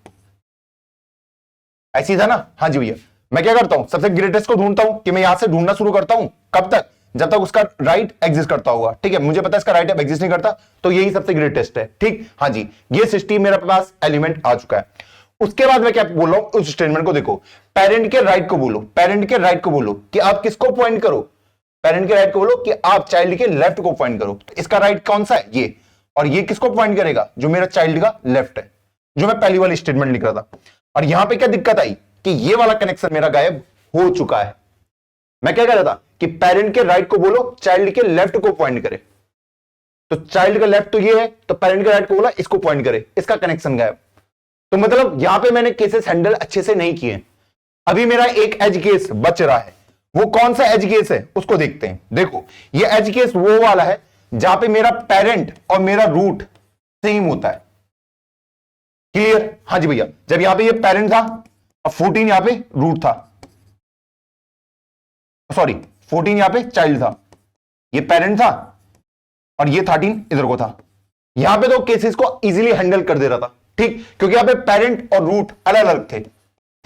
ऐसी था ना? हाँ जी भैया। मैं क्या करता हूं? सबसे ग्रेटेस्ट को ढूंढता हूं कि मैं यहां से ढूंढना शुरू करता हूं। कब तक? जब तक उसका राइट एग्जिस्ट करता होगा। ठीक है, मुझे पता है इसका राइट अब एग्जिस्ट नहीं करता, तो यही सबसे ग्रेटेस्ट है। ठीक, हाँ जी, ये 60 मेरे पास एलिमेंट आ चुका है। उसके बाद मैं क्या बोल रहा हूं? उस स्टेटमेंट को देखो, पेरेंट के राइट को बोलो, पेरेंट के राइट को बोलो कि आप किसको पॉइंट करो? पेरेंट के राइट को बोलो कि आप चाइल्ड के लेफ्ट को पॉइंट करो। तो इसका राइट कौन सा है? ये। और ये किसको पॉइंट करेगा? जो मेरा चाइल्ड का लेफ्ट है, जो मैं पहली वाली स्टेटमेंट लिख रहा था। और यहां पे क्या दिक्कत आई कि ये वाला कनेक्शन मेरा गायब हो चुका है। मैं क्या कह रहा था कि पेरेंट के राइट को बोलो चाइल्ड के लेफ्ट को पॉइंट करे, तो चाइल्ड का लेफ्ट तो ये है, तो पेरेंट का राइट को बोला इसको पॉइंट करे, इसका कनेक्शन गायब। तो मतलब यहां पे मैंने केसेस हैंडल अच्छे से नहीं किए। अभी मेरा एक एज केस बच रहा है, वो कौन सा एज केस है उसको देखते हैं। देखो ये एज केस वो वाला है जहां पे मेरा पेरेंट और मेरा रूट सेम होता है। क्लियर? हाँ जी भैया, जब यहां पे ये पेरेंट था और 14 यहां पे रूट था, सॉरी 14 यहां पे चाइल्ड था, ये पेरेंट था और ये 13 इधर को था। यहां पे तो केसेस को इजीली हैंडल कर दे रहा था, ठीक, क्योंकि यहां पे पेरेंट और रूट अलग अलग थे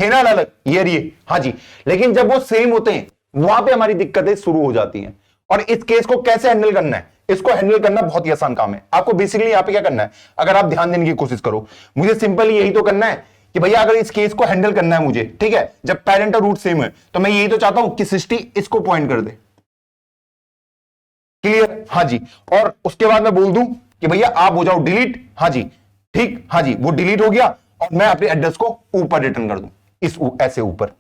ना, अलग अलग, ये हाँ जी। लेकिन जब वो सेम होते हैं वहां पे हमारी दिक्कतें शुरू हो जाती हैं। और इस केस को कैसे हैंडल करना है, इसको हैंडल करना बहुत ही आसान काम है। आपको बेसिकली यहां पे क्या करना है, अगर आप ध्यान देने की कोशिश करो, मुझे सिंपली यही तो करना है कि भैया अगर इस केस को हैंडल करना है मुझे, ठीक है, जब पेरेंट और रूट सेम है, तो मैं यही तो चाहता हूं कि 60 इसको पॉइंट कर दे। क्लियर? हाँ जी। और उसके बाद मैं बोल दूं कि भैया आप हो जाओ डिलीट, हाँ जी, ठीक, हाँ जी, वो डिलीट हो गया और मैं अपने एड्रेस को ऊपर रिटर्न कर दूं, इस ऐसे ऊपर,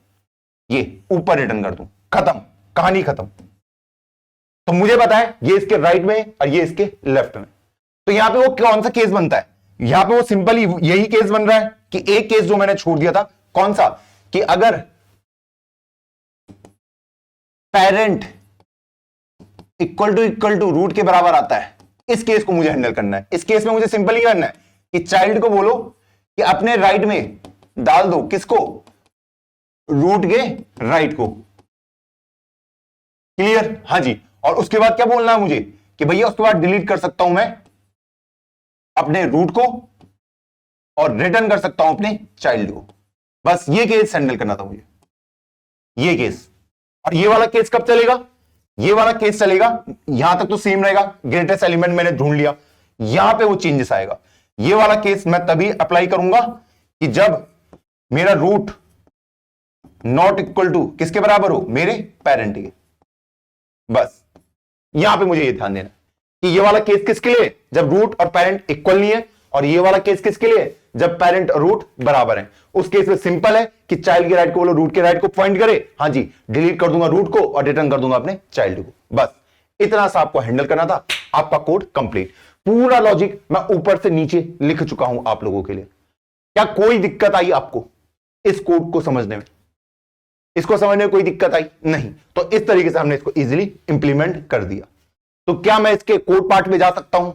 ये ऊपर रिटर्न कर दूं, खत्म, कहानी खत्म। तो मुझे पता है ये इसके राइट में और ये इसके लेफ्ट में। तो यहां पे वो कौन सा केस बनता है, यहां पे वो सिंपली यही केस बन रहा है कि एक केस जो मैंने छोड़ दिया था, कौन सा, कि अगर पेरेंट इक्वल टू रूट के बराबर आता है, इस केस को मुझे हैंडल करना है। इस केस में मुझे सिंपल ही करना है कि चाइल्ड को बोलो कि अपने राइट में डाल दो, किसको, रूट के राइट को। क्लियर? हाँ जी। और उसके बाद क्या बोलना है मुझे कि भैया उसके बाद डिलीट कर सकता हूं मैं अपने रूट को और रिटर्न कर सकता हूं अपने चाइल्ड को। बस ये केस हैंडल करना था मुझे, ये केस। और ये वाला केस कब चलेगा, ये वाला केस चलेगा, यहां तक तो सेम रहेगा, ग्रेटेस्ट एलिमेंट मैंने ढूंढ लिया, यहां पे वो चेंजेस आएगा। ये वाला केस मैं तभी अप्लाई करूंगा कि जब मेरा रूट नॉट इक्वल टू किसके बराबर हो, मेरे पेरेंट के। बस यहां पे मुझे ये ध्यान देना कि ये वाला केस किसके लिए, जब रूट और पेरेंट इक्वल नहीं है, और ये वाला केस किसके लिए, जब पेरेंट और रूट बराबर हैं। उस केस में सिंपल है कि चाइल्ड के राइट को बोलो रूट के राइट को पॉइंट करे, हाँ जी, डिलीट कर दूंगा रूट को और रिटर्न कर दूंगा अपने चाइल्ड को। बस इतना सा आपको हैंडल करना था, आपका कोड कंप्लीट। पूरा लॉजिक मैं ऊपर से नीचे लिख चुका हूं आप लोगों के लिए। क्या कोई दिक्कत आई आपको इस कोड को समझने में, इसको समझने में कोई दिक्कत आई? नहीं। तो इस तरीके से हमने इसको इजीली इंप्लीमेंट कर दिया। तो क्या मैं इसके कोड पार्ट में जा सकता हूं,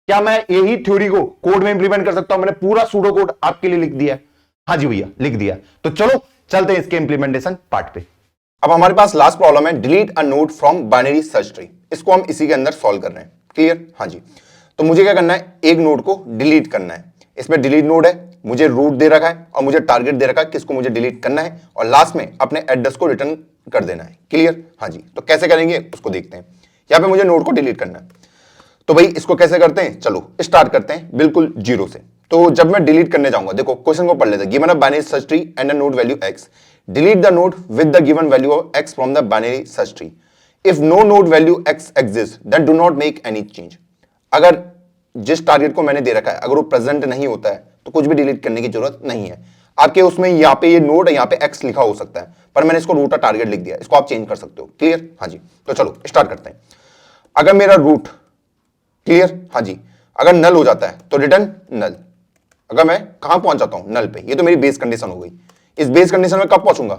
क्या मैं यही थ्योरी को कोड में इंप्लीमेंट कर सकता हूं? मैंने पूरा सूडो कोड आपके लिए लिख दिया है। हाँ जी भैया, लिख दिया। तो चलो चलते हैं इसके इंप्लीमेंटेशन पार्ट पे। अब हमारे पास लास्ट प्रॉब्लम है, delete a node from binary search tree. इसको हम इसी के अंदर सॉल्व कर रहे हैं। क्लियर? हाँ जी। तो मुझे क्या करना है, एक नोड को डिलीट करना है। इसमें डिलीट नोड है, मुझे रूट दे रखा है और मुझे टारगेट दे रखा है किसको मुझे डिलीट करना है, और लास्ट में अपने एड्रेस को रिटर्न कर देना है। क्लियर? हाँ जी। तो कैसे करेंगे उसको देखते हैं। यहां पे मुझे नोड को डिलीट करना है, तो भाई इसको कैसे करते हैं, चलो स्टार्ट करते हैं बिल्कुल जीरो से। तो जब मैं डिलीट करने जाऊंगा, देखो क्वेश्चन को पढ़ लेते हैं। Given a binary search tree and a node value x, delete the node with the given value of x from the binary search tree. If no node value x exist then do not make any change. अगर जिस target को मैंने दे रखा है अगर वो present नहीं होता है तो कुछ भी डिलीट करने की जरूरत नहीं है। आपके उसमें यहाँ पे ये नोड है, यहाँ पे x लिखा हो सकता है, पर मैंने इसको रूट टारगेट लिख दिया, इसको आप चेंज कर सकते हो। क्लियर? हाँ जी। तो चलो स्टार्ट करते हैं। अगर मेरा रूट, क्लियर, हाँ जी, अगर नल हो जाता है तो रिटर्न नल। अगर मैं कहां पहुंच जाता हूं, नल पे, ये तो मेरी बेस कंडीशन हो गई। इस बेस कंडीशन में कब पहुंचूंगा,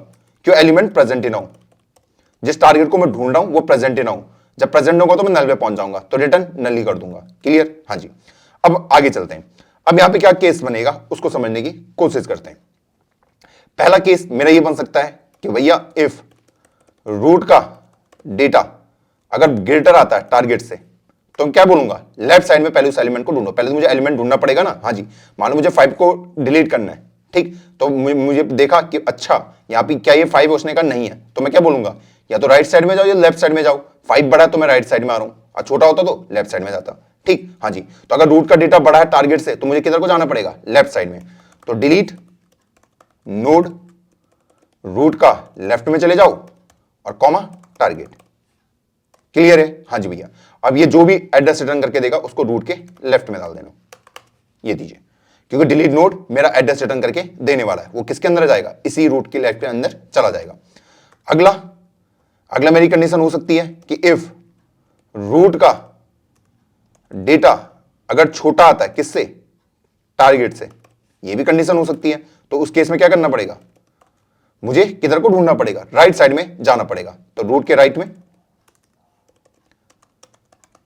क्यों एलिमेंट प्रेजेंट ही ना हो, जिस टारगेट को मैं ढूंढ रहा हूं वो प्रेजेंट ही ना हो। जब प्रेजेंट होगा तो मैं नल पे पहुंच जाऊंगा, तो रिटर्न नल ही कर दूंगा। क्लियर? हाँ जी। अब आगे चलते हैं। अब यहां पे क्या केस बनेगा उसको समझने की कोशिश करते हैं। पहला केस मेरा ये बन सकता है कि भैया इफ रूट का डेटा अगर ग्रेटर आता है टारगेट से, तो क्या बोलूंगा, लेफ्ट साइड में पहले उस एलिमेंट को ढूंढो। पहले तो मुझे एलिमेंट ढूंढना पड़ेगा ना। हाँ जी। मान लो मुझे 5 को डिलीट करना है, ठीक, तो मुझे देखा कि अच्छा यहाँ पे क्या ये 5 उसने का नहीं है, तो मैं क्या बोलूंगा, या तो राइट साइड में जाओ या लेफ्ट साइड में जाओ। 5 बड़ा है तो मैं राइट साइड में आ रहा हूँ, और छोटा होता तो लेफ्ट साइड में जाता। ठीक, हाँ जी। तो अगर रूट का डेटा बड़ा है टारगेट से तो मुझे किधर को जाना पड़ेगा, लेफ्ट साइड में। तो डिलीट नोड, रूट का लेफ्ट में चले जाओ और कॉमा टारगेट। क्लियर है? हाँ जी भैया। अब ये जो भी एड्रेस रिटर्न करके देगा उसको रूट के लेफ्ट में डाल देना, ये दीजिए, क्योंकि डिलीट नोड मेरा एड्रेस रिटर्न करके देने वाला है, वो किसके अंदर जाएगा, इसी रूट के लेफ्ट के अंदर चला जाएगा। अगला मेरी कंडीशन हो सकती है कि इफ रूट का डेटा अगर छोटा आता है किससे, टारगेट से, ये भी कंडीशन हो सकती है। तो उस केस में क्या करना पड़ेगा, मुझे किधर को ढूंढना पड़ेगा, राइट साइड में जाना पड़ेगा। तो रूट के राइट में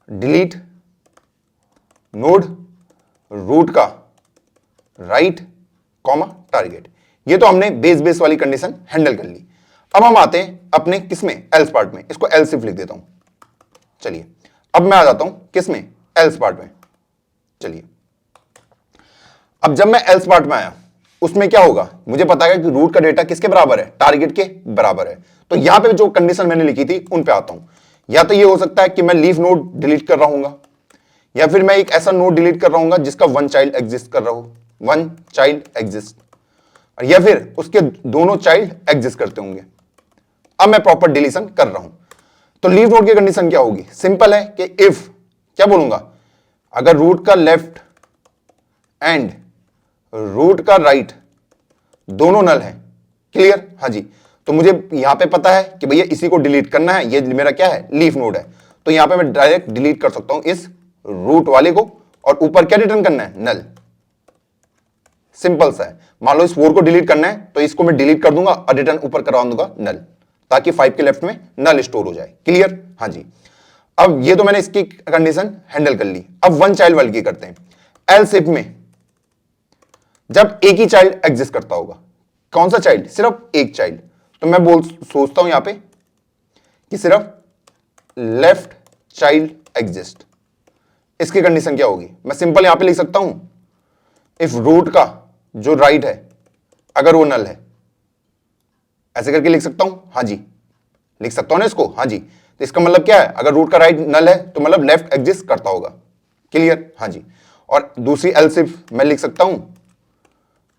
डिलीट नोड रूट का राइट कॉमा टारगेट। ये तो हमने बेस वाली कंडीशन हैंडल कर ली। अब हम आते हैं अपने किसमें, एल्स पार्ट में। इसको एल्स सिर्फ लिख देता हूं। चलिए अब मैं आ जाता हूं किसमें, एल्स पार्ट में। चलिए अब जब मैं एल्स पार्ट में आया, उसमें क्या होगा, मुझे पता है कि रूट का डेटा किसके बराबर है, टारगेट के बराबर है। तो यहां पे जो कंडीशन मैंने लिखी थी उन पे आता हूं। या तो ये हो सकता है कि मैं लीफ नोड डिलीट कर रहा हूंगा, या फिर मैं एक ऐसा नोड डिलीट कर रहा हूंगा जिसका वन चाइल्ड एग्जिस्ट कर रहा हो, वन चाइल्ड एग्जिस्ट, या फिर उसके दोनों चाइल्ड एग्जिस्ट करते होंगे। अब मैं प्रॉपर डिलीशन कर रहा हूं। तो लीफ नोड की कंडीशन क्या होगी, सिंपल है कि इफ, क्या बोलूंगा, अगर रूट का लेफ्ट एंड रूट का राइट दोनों नल है, क्लियर, हाँ जी, तो मुझे यहां पे पता है कि भैया इसी को डिलीट करना है, ये मेरा क्या है, लीफ नोड है। तो यहां पे मैं डायरेक्ट डिलीट कर सकता हूं इस रूट वाले को, और ऊपर क्या रिटर्न करना है, नल। सिंपल सा है। मान लो इस 4 को डिलीट करना है तो इसको मैं डिलीट कर दूंगा और रिटर्न ऊपर करवा दूंगा नल, ताकि 5 के लेफ्ट में नल स्टोर हो जाए, क्लियर, हाँ जी। अब ये तो मैंने इसकी कंडीशन हैंडल कर ली। अब वन चाइल्ड वाली की करते हैं। एल्स इफ में जब एक ही चाइल्ड एग्जिस्ट करता होगा, कौन सा चाइल्ड, सिर्फ एक चाइल्ड, तो मैं सोचता हूं यहां पे कि सिर्फ लेफ्ट चाइल्ड एग्जिस्ट। इसकी कंडीशन क्या होगी, मैं सिंपल यहां पे लिख सकता हूं, इफ रूट का जो राइट है अगर वो नल है, ऐसे करके लिख सकता हूं, हाँ जी, लिख सकता हूं ना इसको, हाँ जी। तो इसका मतलब क्या है, अगर रूट का राइट नल है तो मतलब लेफ्ट एग्जिस्ट करता होगा, क्लियर, हाँ जी। और दूसरी एल्स इफ मैं लिख सकता हूं,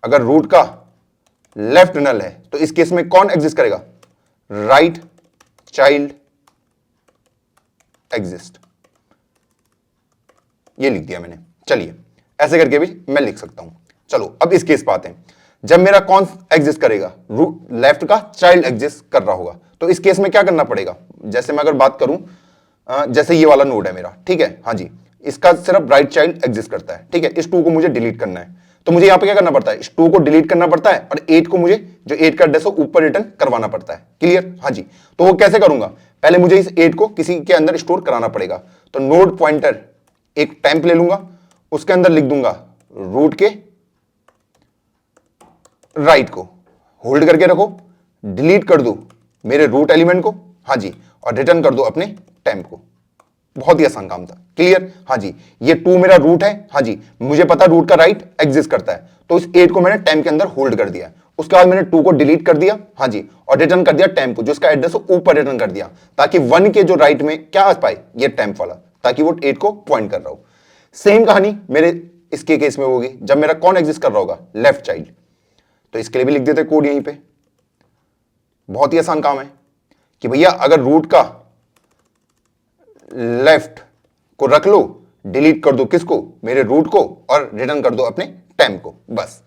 अगर रूट का लेफ्ट नल है तो इस केस में कौन एग्जिस्ट करेगा, राइट चाइल्ड एग्जिस्ट। ये लिख दिया मैंने। चलिए ऐसे करके भी मैं लिख सकता हूं। चलो अब इस केस पे आते हैं। जब मेरा कौन एग्जिस्ट करेगा, रूट लेफ्ट का चाइल्ड एग्जिस्ट कर रहा होगा, तो इस केस में क्या करना पड़ेगा। जैसे मैं अगर बात करूं, जैसे ये वाला नोड है मेरा, ठीक है, हाँ जी, इसका सिर्फ राइट चाइल्ड एग्जिस्ट करता है, ठीक है, इस 2 को मुझे डिलीट करना है। तो मुझे यहां पे क्या करना पड़ता है, इस 2 को डिलीट करना पड़ता है और 8 को मुझे जो 8 का एड्रेस हो ऊपर रिटर्न करवाना पड़ता है, क्लियर, हाँ जी। तो वो कैसे करूंगा, पहले मुझे इस 8 को किसी के अंदर स्टोर कराना पड़ेगा। तो नोड पॉइंटर एक टेम्प ले लूंगा, उसके अंदर लिख दूंगा रूट के राइट को होल्ड करके रखो, डिलीट कर दो मेरे रूट एलिमेंट को, हाँ जी, और रिटर्न कर दो अपने टेम्प को। बहुत ही आसान काम था, क्लियर, हाँ जी। ये 2 मेरा रूट है, हाँ जी, मुझे पता रूट का राइट एग्जिस्ट करता है, तो इस 8 को मैंने टेम्प के अंदर होल्ड कर दिया। उसके बाद मैंने 2 को डिलीट कर दिया, हाँ जी, और रिटर्न कर दिया टेम्प को, जिसका एड्रेस हो ऊपर रिटर्न कर दिया, ताकि 1 के जो राइट में क्या आ पाए, ये टेम्प वाला, ताकि वो 8 को पॉइंट कर रहा हो। सेम कहानी मेरे इसके केस में होगी जब मेरा कौन एग्जिस्ट कर रहा होगा, लेफ्ट चाइल्ड। तो इसके लिए भी लिख देते कोड यहीं पे। बहुत ही आसान काम है कि भैया अगर रूट का लेफ्ट को रख लो, डिलीट कर दो किसको, मेरे रूट को, और रिटर्न कर दो अपने टेम्प को, बस।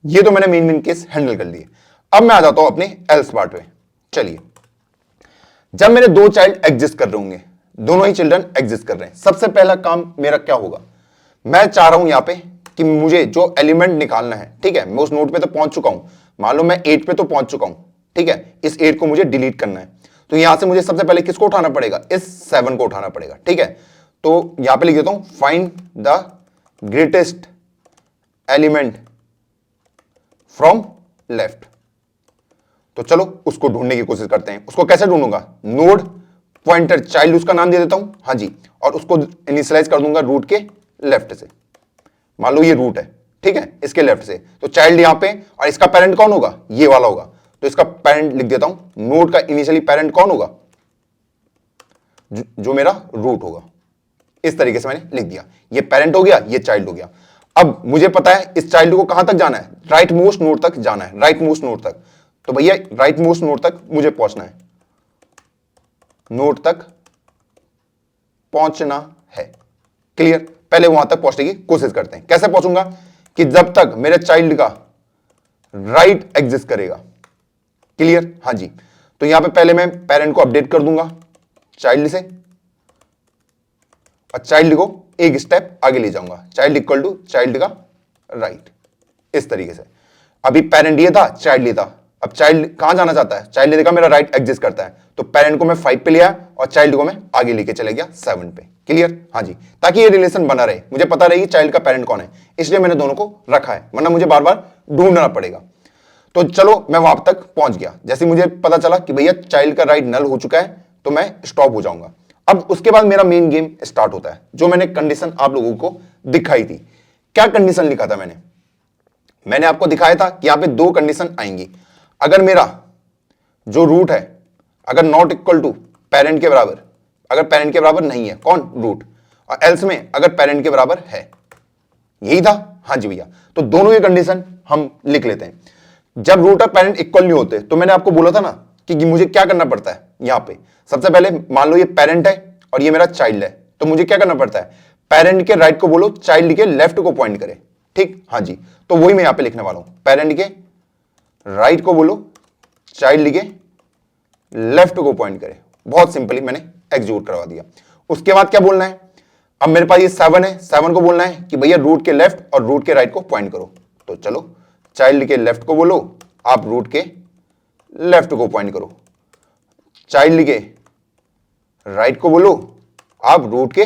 ये तो मैंने मेन केस हैंडल कर लिए। अब मैं आ जाता हूं अपने एल्स पार्ट में। चलिए जब मेरे 2 चाइल्ड एग्जिस्ट कर रहे होंगे, दोनों ही चिल्ड्रन एग्जिस्ट कर रहे हैं, सबसे पहला काम मेरा क्या होगा, मैं चाह रहा हूं यहां पे कि मुझे जो एलिमेंट निकालना है, ठीक है, मैं उस नोड पे तो पहुंच चुका हूं, मान लो मैं 8 पे तो पहुंच चुका हूं, ठीक है, इस 8 को मुझे डिलीट करना है। तो यहां से मुझे सबसे पहले किसको उठाना पड़ेगा, इस 7 को उठाना पड़ेगा, ठीक है। तो यहां पे लिख देता हूं, find the greatest element from left. तो चलो उसको ढूंढने की कोशिश करते हैं। उसको कैसे ढूंढूंगा, नोड पॉइंटर चाइल्ड उसका नाम दे देता हूं, हाँ जी, और उसको इनिशियलाइज कर दूंगा रूट के लेफ्ट से। मान लो ये रूट है, ठीक है, इसके लेफ्ट से, तो चाइल्ड यहां पे, और इसका पेरेंट कौन होगा, ये वाला होगा, तो इसका पेरेंट लिख देता हूं। नोड का इनिशियली पेरेंट कौन होगा, जो मेरा रूट होगा। इस तरीके से मैंने लिख दिया, ये पेरेंट हो गया, ये चाइल्ड हो गया। अब मुझे पता है इस चाइल्ड को कहां तक जाना है, राइट मोस्ट नोड तक जाना है, राइट मोस्ट नोड तक। तो भैया राइट मोस्ट नोड तक मुझे पहुंचना है, नोड तक पहुंचना है, क्लियर। पहले वहां तक पहुंचने की कोशिश करते हैं। कैसे पहुंचूंगा, कि जब तक मेरे चाइल्ड का राइट एग्जिस्ट करेगा, क्लियर, हाँ जी। तो यहां पे पहले मैं पेरेंट को अपडेट कर दूंगा चाइल्ड से, और चाइल्ड को एक स्टेप आगे ले जाऊंगा, चाइल्ड इक्वल टू चाइल्ड का राइट, इस तरीके से। अभी पेरेंट ये था, चाइल्ड ये था, अब चाइल्ड कहां जाना चाहता है, चाइल्ड ने देखा मेरा राइट एग्जिस्ट करता है, तो पेरेंट को मैं 5 पे लिया और चाइल्ड को मैं आगे लेके चले गया 7 पे। क्लियर? हाँ जी, ताकि ये रिलेशन बना रहे, मुझे पता रहे चाइल्ड का पेरेंट कौन है, इसलिए मैंने दोनों को रखा है, वरना मुझे बार बार ढूंढना पड़ेगा। तो चलो मैं वहां तक पहुंच गया, जैसे मुझे पता चला कि भैया चाइल्ड का राइट नल हो चुका है, तो मैं स्टॉप हो जाऊंगा। अब उसके बाद मेरा मेन गेम स्टार्ट होता है, जो मैंने कंडीशन आप लोगों को दिखाई थी। क्या कंडीशन लिखा था मैंने आपको दिखाया था कि यहां पे 2 कंडीशन आएंगी। अगर मेरा जो रूट है अगर नॉट इक्वल टू पेरेंट के बराबर, अगर पेरेंट के बराबर नहीं है, कौन? रूट, और एल्स में अगर पेरेंट के बराबर है, यही था। हाँ जी भैया, तो दोनों ये कंडीशन हम लिख लेते हैं। जब रूट और पेरेंट इक्वल नहीं होते, तो मैंने आपको बोला था ना कि मुझे क्या करना पड़ता है। यहां पे सबसे पहले मान लो ये पेरेंट है और ये मेरा चाइल्ड है, तो मुझे क्या करना पड़ता है, पेरेंट के राइट को बोलो, चाइल्ड के लेफ्ट को पॉइंट करे। ठीक, हाँ जी, तो वही मैं यहां पे लिखने वाला हूं, पेरेंट के राइट को बोलो, चाइल्ड के लेफ्ट को पॉइंट करे। बहुत सिंपली मैंने एग्जीक्यूट करवा दिया। उसके बाद क्या बोलना है, अब मेरे पास ये 7 है, 7 को बोलना है कि भैया रूट के लेफ्ट और रूट के राइट को पॉइंट करो। तो चलो, चाइल्ड के लेफ्ट को बोलो, आप रूट के लेफ्ट को पॉइंट करो, चाइल्ड के राइट को बोलो, आप रूट के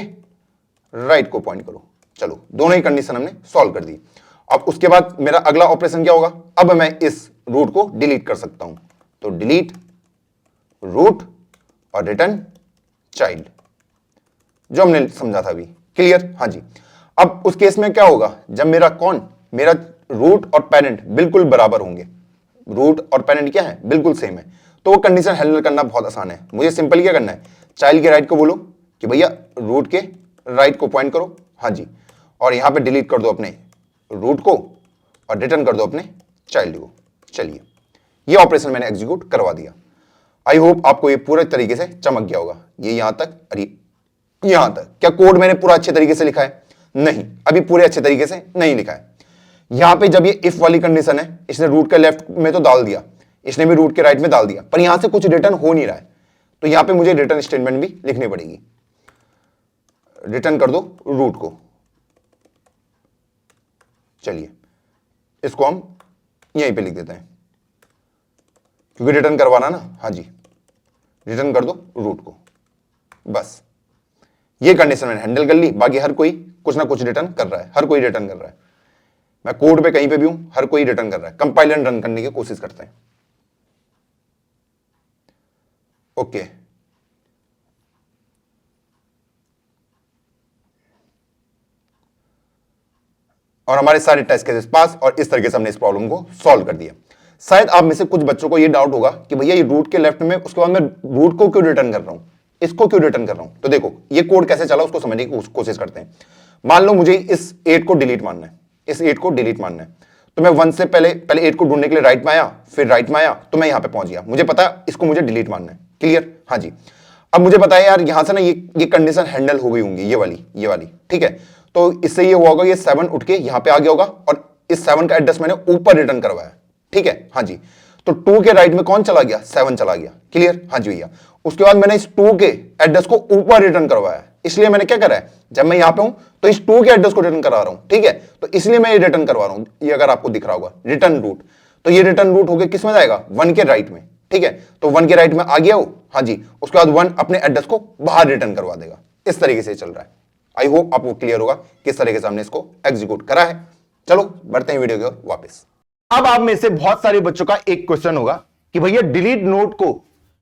राइट को पॉइंट करो। चलो, दोनों ही कंडीशन हमने सॉल्व कर दी। अब उसके बाद मेरा अगला ऑपरेशन क्या होगा, अब मैं इस रूट को डिलीट कर सकता हूं, तो डिलीट रूट और रिटर्न चाइल्ड, जो हमने समझा था अभी। क्लियर? हाँ जी। अब उस केस में क्या होगा, जब मेरा रूट और पेरेंट बिल्कुल बराबर होंगे, रूट और पेरेंट क्या है, बिल्कुल सेम है, तो वो कंडीशन हैंडल करना बहुत आसान है। मुझे सिंपल क्या करना है, चाइल्ड के राइट को बोलो कि भैया रूट के राइट को पॉइंट करो, हाँ जी, और यहां पे डिलीट कर दो अपने रूट को और रिटर्न कर दो अपने चाइल्ड को। चलिए, ये ऑपरेशन मैंने एग्जीक्यूट करवा दिया। आई होप आपको ये पूरे तरीके से चमक गया होगा। ये यहां तक, अरे यहां तक क्या कोड मैंने पूरा अच्छे तरीके से लिखा है? नहीं, अभी पूरे अच्छे तरीके से नहीं लिखा है। यहां पे जब ये इफ वाली कंडीशन है, इसने रूट के लेफ्ट में तो डाल दिया, इसने भी रूट के राइट में डाल दिया, पर यहां से कुछ रिटर्न हो नहीं रहा है, तो यहां पे मुझे रिटर्न स्टेटमेंट भी लिखनी पड़ेगी। रिटर्न कर दो रूट को। चलिए, इसको हम यहीं पे लिख देते हैं, क्योंकि रिटर्न करवाना ना। हाँ जी, रिटर्न कर दो रूट को। बस ये कंडीशन मैंने हैंडल कर ली। बाकी हर कोई कुछ ना कुछ रिटर्न कर रहा है, हर कोई रिटर्न कर रहा है। मैं कोड पे कहीं पे भी हूं, हर कोई रिटर्न कर रहा है। कंपाइल एंड रन करने की कोशिश करते हैं। ओके, और हमारे सारे टेस्ट केसेस पास, और इस तरीके से हमने इस प्रॉब्लम को सॉल्व कर दिया। शायद आप में से कुछ बच्चों को ये डाउट होगा कि भैया ये रूट के लेफ्ट में, उसके बाद मैं रूट को क्यों रिटर्न कर रहा हूं, इसको क्यों रिटर्न कर रहा हूं। तो देखो, ये कोड कैसे चला उसको समझने की कोशिश करते हैं। मान लो मुझे इस 8 को डिलीट मानना है, इस 8 को डिलीट मानना है, तो मैं 1 से पहले 8 को ढूंढने के लिए राइट में आया, फिर राइट में आया, तो मैं यहां पे पहुंच गया। मुझे पता है इसको मुझे डिलीट मानना है। क्लियर? हाँ जी। अब मुझे पता है यार, यहां से ना ये कंडीशन हैंडल हो गई होंगी, ये वाली। ठीक है, तो इससे ये हुआ होगा, ये 7 उठ के यहां पे आ गया होगा, और इस 7 का एड्रेस मैंने ऊपर रिटर्न करवाया। ठीक है, हाँ जी। तो 2 के राइट में कौन चला गया, 7 चला गया। क्लियर? हाँ जी भैया। उसके बाद मैंने इस 2 के एड्रेस को ऊपर रिटर्न करवाया, इसलिए मैंने क्या करा है, जब मैं यहां पे हूं तो इस 2 के एड्रेस को रिटर्न करा रहा हूं। ठीक है, तो इसलिए मैं ये रिटर्न करवा रहा हूं। ये अगर आपको दिख रहा होगा रिटर्न रूट, तो ये रिटर्न रूट होकर किस में जाएगा, 1 के राइट में। ठीक है, तो 1 के राइट में आ गया हो, हाँ जी। उसके बाद 1 अपने एड्रेस को बाहर रिटर्न करवा देगा। इस तरीके से चल रहा है। आई होप आपको क्लियर होगा किस तरीके से हमने इसको एग्जीक्यूट करा है। चलो बढ़ते हैं वीडियो की ओर वापस। अब आप में से बहुत सारे बच्चों का एक क्वेश्चन होगा कि भैया डिलीट नोट को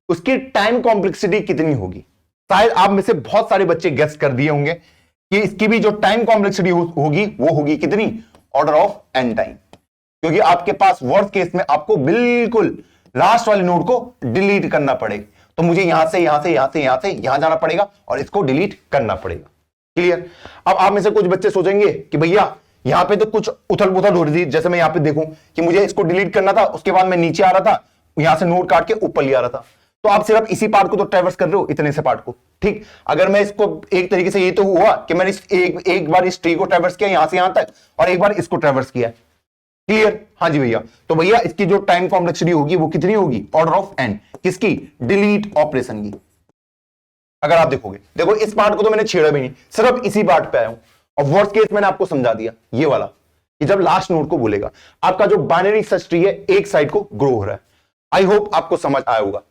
उसकी टाइम कॉम्प्लेक्सिटी कितनी होगी। शायद आप में से बहुत सारे बच्चे गेस कर दिए होंगे कि इसकी भी जो टाइम कॉम्प्लेक्सिटी होगी वो होगी कितनी, ऑर्डर ऑफ n टाइम, क्योंकि आपके पास वर्स्ट केस में आपको बिल्कुल लास्ट वाले नोड को डिलीट करना पड़ेगा। तो मुझे यहां से यहां जाना पड़ेगा और इसको डिलीट करना पड़ेगा। क्लियर? अब आप में से कुछ बच्चे सोचेंगे कि भैया यहां पे तो कुछ उथल पुथल हो रही थी, जैसे मैं यहां पे देखूं कि मुझे इसको डिलीट करना था, उसके बाद मैं नीचे आ रहा था, यहां से नोड काट के ऊपर ले आ रहा था। तो आप सिर्फ इसी पार्ट को तो ट्रैवर्स कर रहे हो, इतने से पार्ट को। ठीक, अगर मैं इसको एक तरीके से, ये तो हुआ कि मैंने एक बार इस ट्री को ट्रैवर्स किया यहां से यहां तक, और एक बार इसको ट्रैवर्स किया। क्लियर? हाँ जी भैया। तो भैया इसकी जो टाइम कॉम्प्लेक्सिटी होगी वो कितनी होगी, ऑर्डर ऑफ n। किसकी? डिलीट ऑपरेशन की। अगर आप देखोगे, देखो इस पार्ट को तो मैंने छेड़ा भी नहीं, सिर्फ इसी पार्ट पे आया हूं और वर्स्ट केस मैंने आपको समझा दिया ये वाला कि जब लास्ट नोड को बोलेगा आपका जो बाइनरी सर्च ट्री है एक साइड को ग्रो हो रहा है। आई होप आपको समझ आया होगा।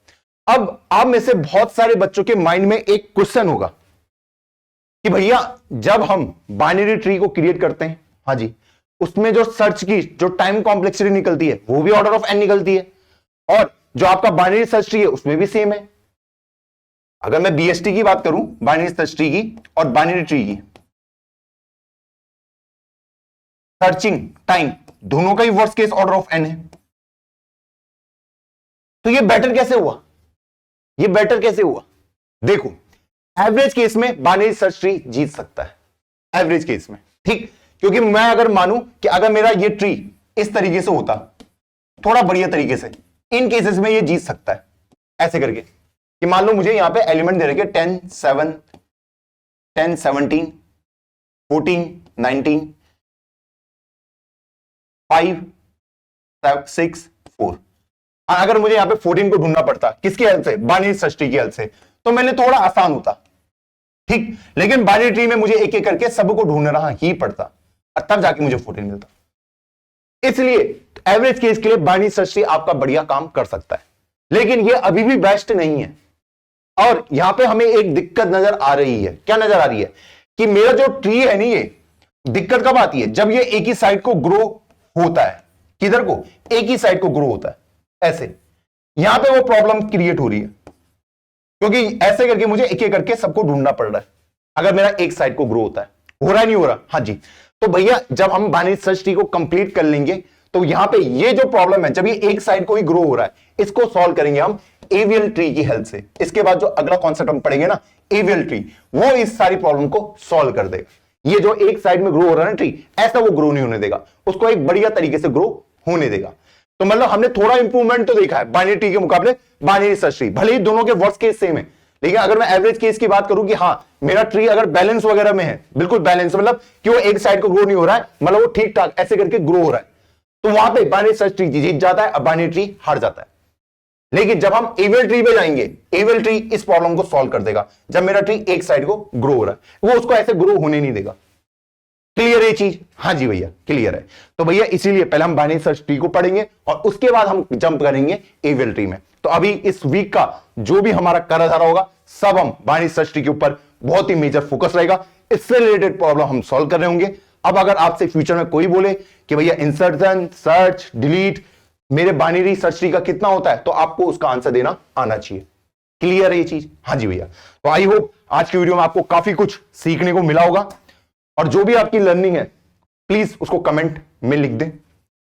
अब आप में से बहुत सारे बच्चों के माइंड में एक क्वेश्चन होगा कि भैया जब हम बाइनरी ट्री को क्रिएट करते हैं, हाँ जी, उसमें जो सर्च की जो टाइम कॉम्प्लेक्सिटी निकलती है वो भी ऑर्डर ऑफ एन निकलती है और जो आपका बाइनरी सर्च ट्री है उसमें भी सेम है। अगर मैं बीएसटी की बात करूं, बाइनरी सर्च ट्री की और बाइनरी ट्री की, सर्चिंग टाइम दोनों का ही worst case order of n है। तो ये बेटर कैसे हुआ? ये बेटर कैसे हुआ? देखो, एवरेज केस में बाइनरी सर्च ट्री जीत सकता है, एवरेज केस में, ठीक, क्योंकि मैं अगर मानूं कि अगर मेरा ये ट्री इस तरीके से होता, थोड़ा बढ़िया तरीके से, इन केसेस में ये जीत सकता है ऐसे करके कि मान लो मुझे यहां पे एलिमेंट दे रखे 10 7 10 17 14 19 5 6 4, अगर मुझे यहां पे 14 को ढूंढना पड़ता किसकी हेल्प से? बाइनरी सर्च ट्री की हेल्प से, तो मैंने थोड़ा आसान होता, ठीक, लेकिन बाइनरी ट्री में मुझे एक एक करके सबको ढूंढना ही पड़ता और तब जाके मुझे 14 मिलता। इसलिए एवरेज केस के लिए बाइनरी सर्च ट्री आपका बढ़िया काम कर सकता है, लेकिन ये अभी भी बेस्ट नहीं है। और यहां पे हमें एक दिक्कत नजर आ रही है। क्या नजर आ रही है? कि मेरा जो ट्री है नहीं, ये दिक्कत कब आती है? जब ये एक ही साइड को ग्रो होता है। किधर को? एक ही साइड को ग्रो होता है, ऐसे। यहां पे वो प्रॉब्लम क्रिएट हो रही है क्योंकि ऐसे करके मुझे एक एक करके सबको ढूंढना पड़ रहा है अगर मेरा एक साइड को ग्रो होता है। हो रहा है नहीं हो रहा? हाँ जी। तो भैया जब हम बाइनरी सर्च ट्री को कंप्लीट कर लेंगे तो यहां पे ये जो प्रॉब्लम है, जब ये एक साइड को ही ग्रो हो रहा है, इसको सॉल्व करेंगे हम एवीएल ट्री की हेल्प से। इसके बाद जो अगला कॉन्सेप्ट हम पढ़ेंगे ना, एवीएल ट्री, वो इस सारी प्रॉब्लम को सॉल्व कर देगा। ये जो एक साइड में ग्रो हो रहा है ना ट्री, ऐसा वो ग्रो नहीं होने देगा, उसको एक बढ़िया तरीके से ग्रो होने देगा। तो मतलब हमने थोड़ा इंप्रूवमेंट तो देखा है बाइनरी ट्री के मुकाबले बाइनरी सर्च ट्री। भले ही दोनों के वर्स्ट केस सेम है, लेकिन अगर मैं एवरेज केस की बात करूं कि हाँ मेरा ट्री अगर बैलेंस वगैरह में है, बिल्कुल बैलेंस, मतलब कि वो एक साइड को ग्रो नहीं हो रहा है, मतलब वो ठीक ठाक ऐसे करके ग्रो हो रहा है, तो वहां पे बाइनरी सर्च ट्री जीत जाता है और बाइनरी ट्री हार जाता है। लेकिन जब हम एवियल ट्री पे जाएंगे, एवियल ट्री इस प्रॉब्लम को सॉल्व कर देगा। जब मेरा ट्री एक साइड को ग्रो हो रहा है, वो उसको ऐसे ग्रो होने नहीं देगा। क्लियर है ये चीज? हाँ जी भैया, क्लियर है। तो भैया इसीलिए पहले हम बाइनरी सर्च ट्री को पढ़ेंगे और उसके बाद हम जंप करेंगे एवियल ट्री में। तो अभी इस वीक का जो भी हमारा करा धारा होगा, सब हम बाइनरी सर्च ट्री के ऊपर बहुत ही मेजर फोकस रहेगा। इससे रिलेटेड प्रॉब्लम हम सॉल्व कर रहे होंगे। अब अगर आपसे फ्यूचर में कोई बोले कि भैया इंसर्शन, सर्च, डिलीट मेरे बाइनरी सर्च ट्री का कितना होता है, तो आपको उसका आंसर देना आना चाहिए। क्लियर है ये चीज? हाँ जी भैया। तो आई होप आज की वीडियो में आपको काफी कुछ सीखने को मिला होगा और जो भी आपकी लर्निंग है प्लीज उसको कमेंट में लिख दें।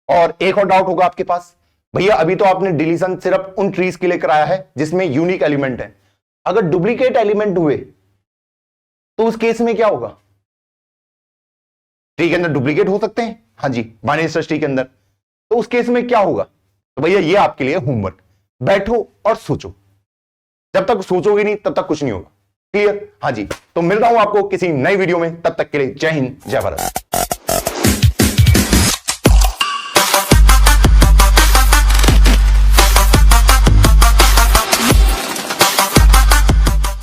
और एक और डाउट होगा आपके पास, भैया अभी तो आपने डिलीशन सिर्फ उन ट्रीज के लिए कराया है जिसमें यूनिक एलिमेंट है, अगर डुप्लीकेट एलिमेंट हुए तो उस केस में क्या होगा? ट्री के अंदर डुप्लीकेट हो सकते हैं, हाँ जी, बाइनरी सर्च ट्री के अंदर, तो उस केस में क्या होगा? तो भैया ये आपके लिए होमवर्क, बैठो और सोचो। जब तक सोचोगे नहीं तब तक कुछ नहीं होगा। क्लियर? हाँ जी। तो मिलता हूं आपको किसी नई वीडियो में, तब तक के लिए जय हिंद, जय भारत।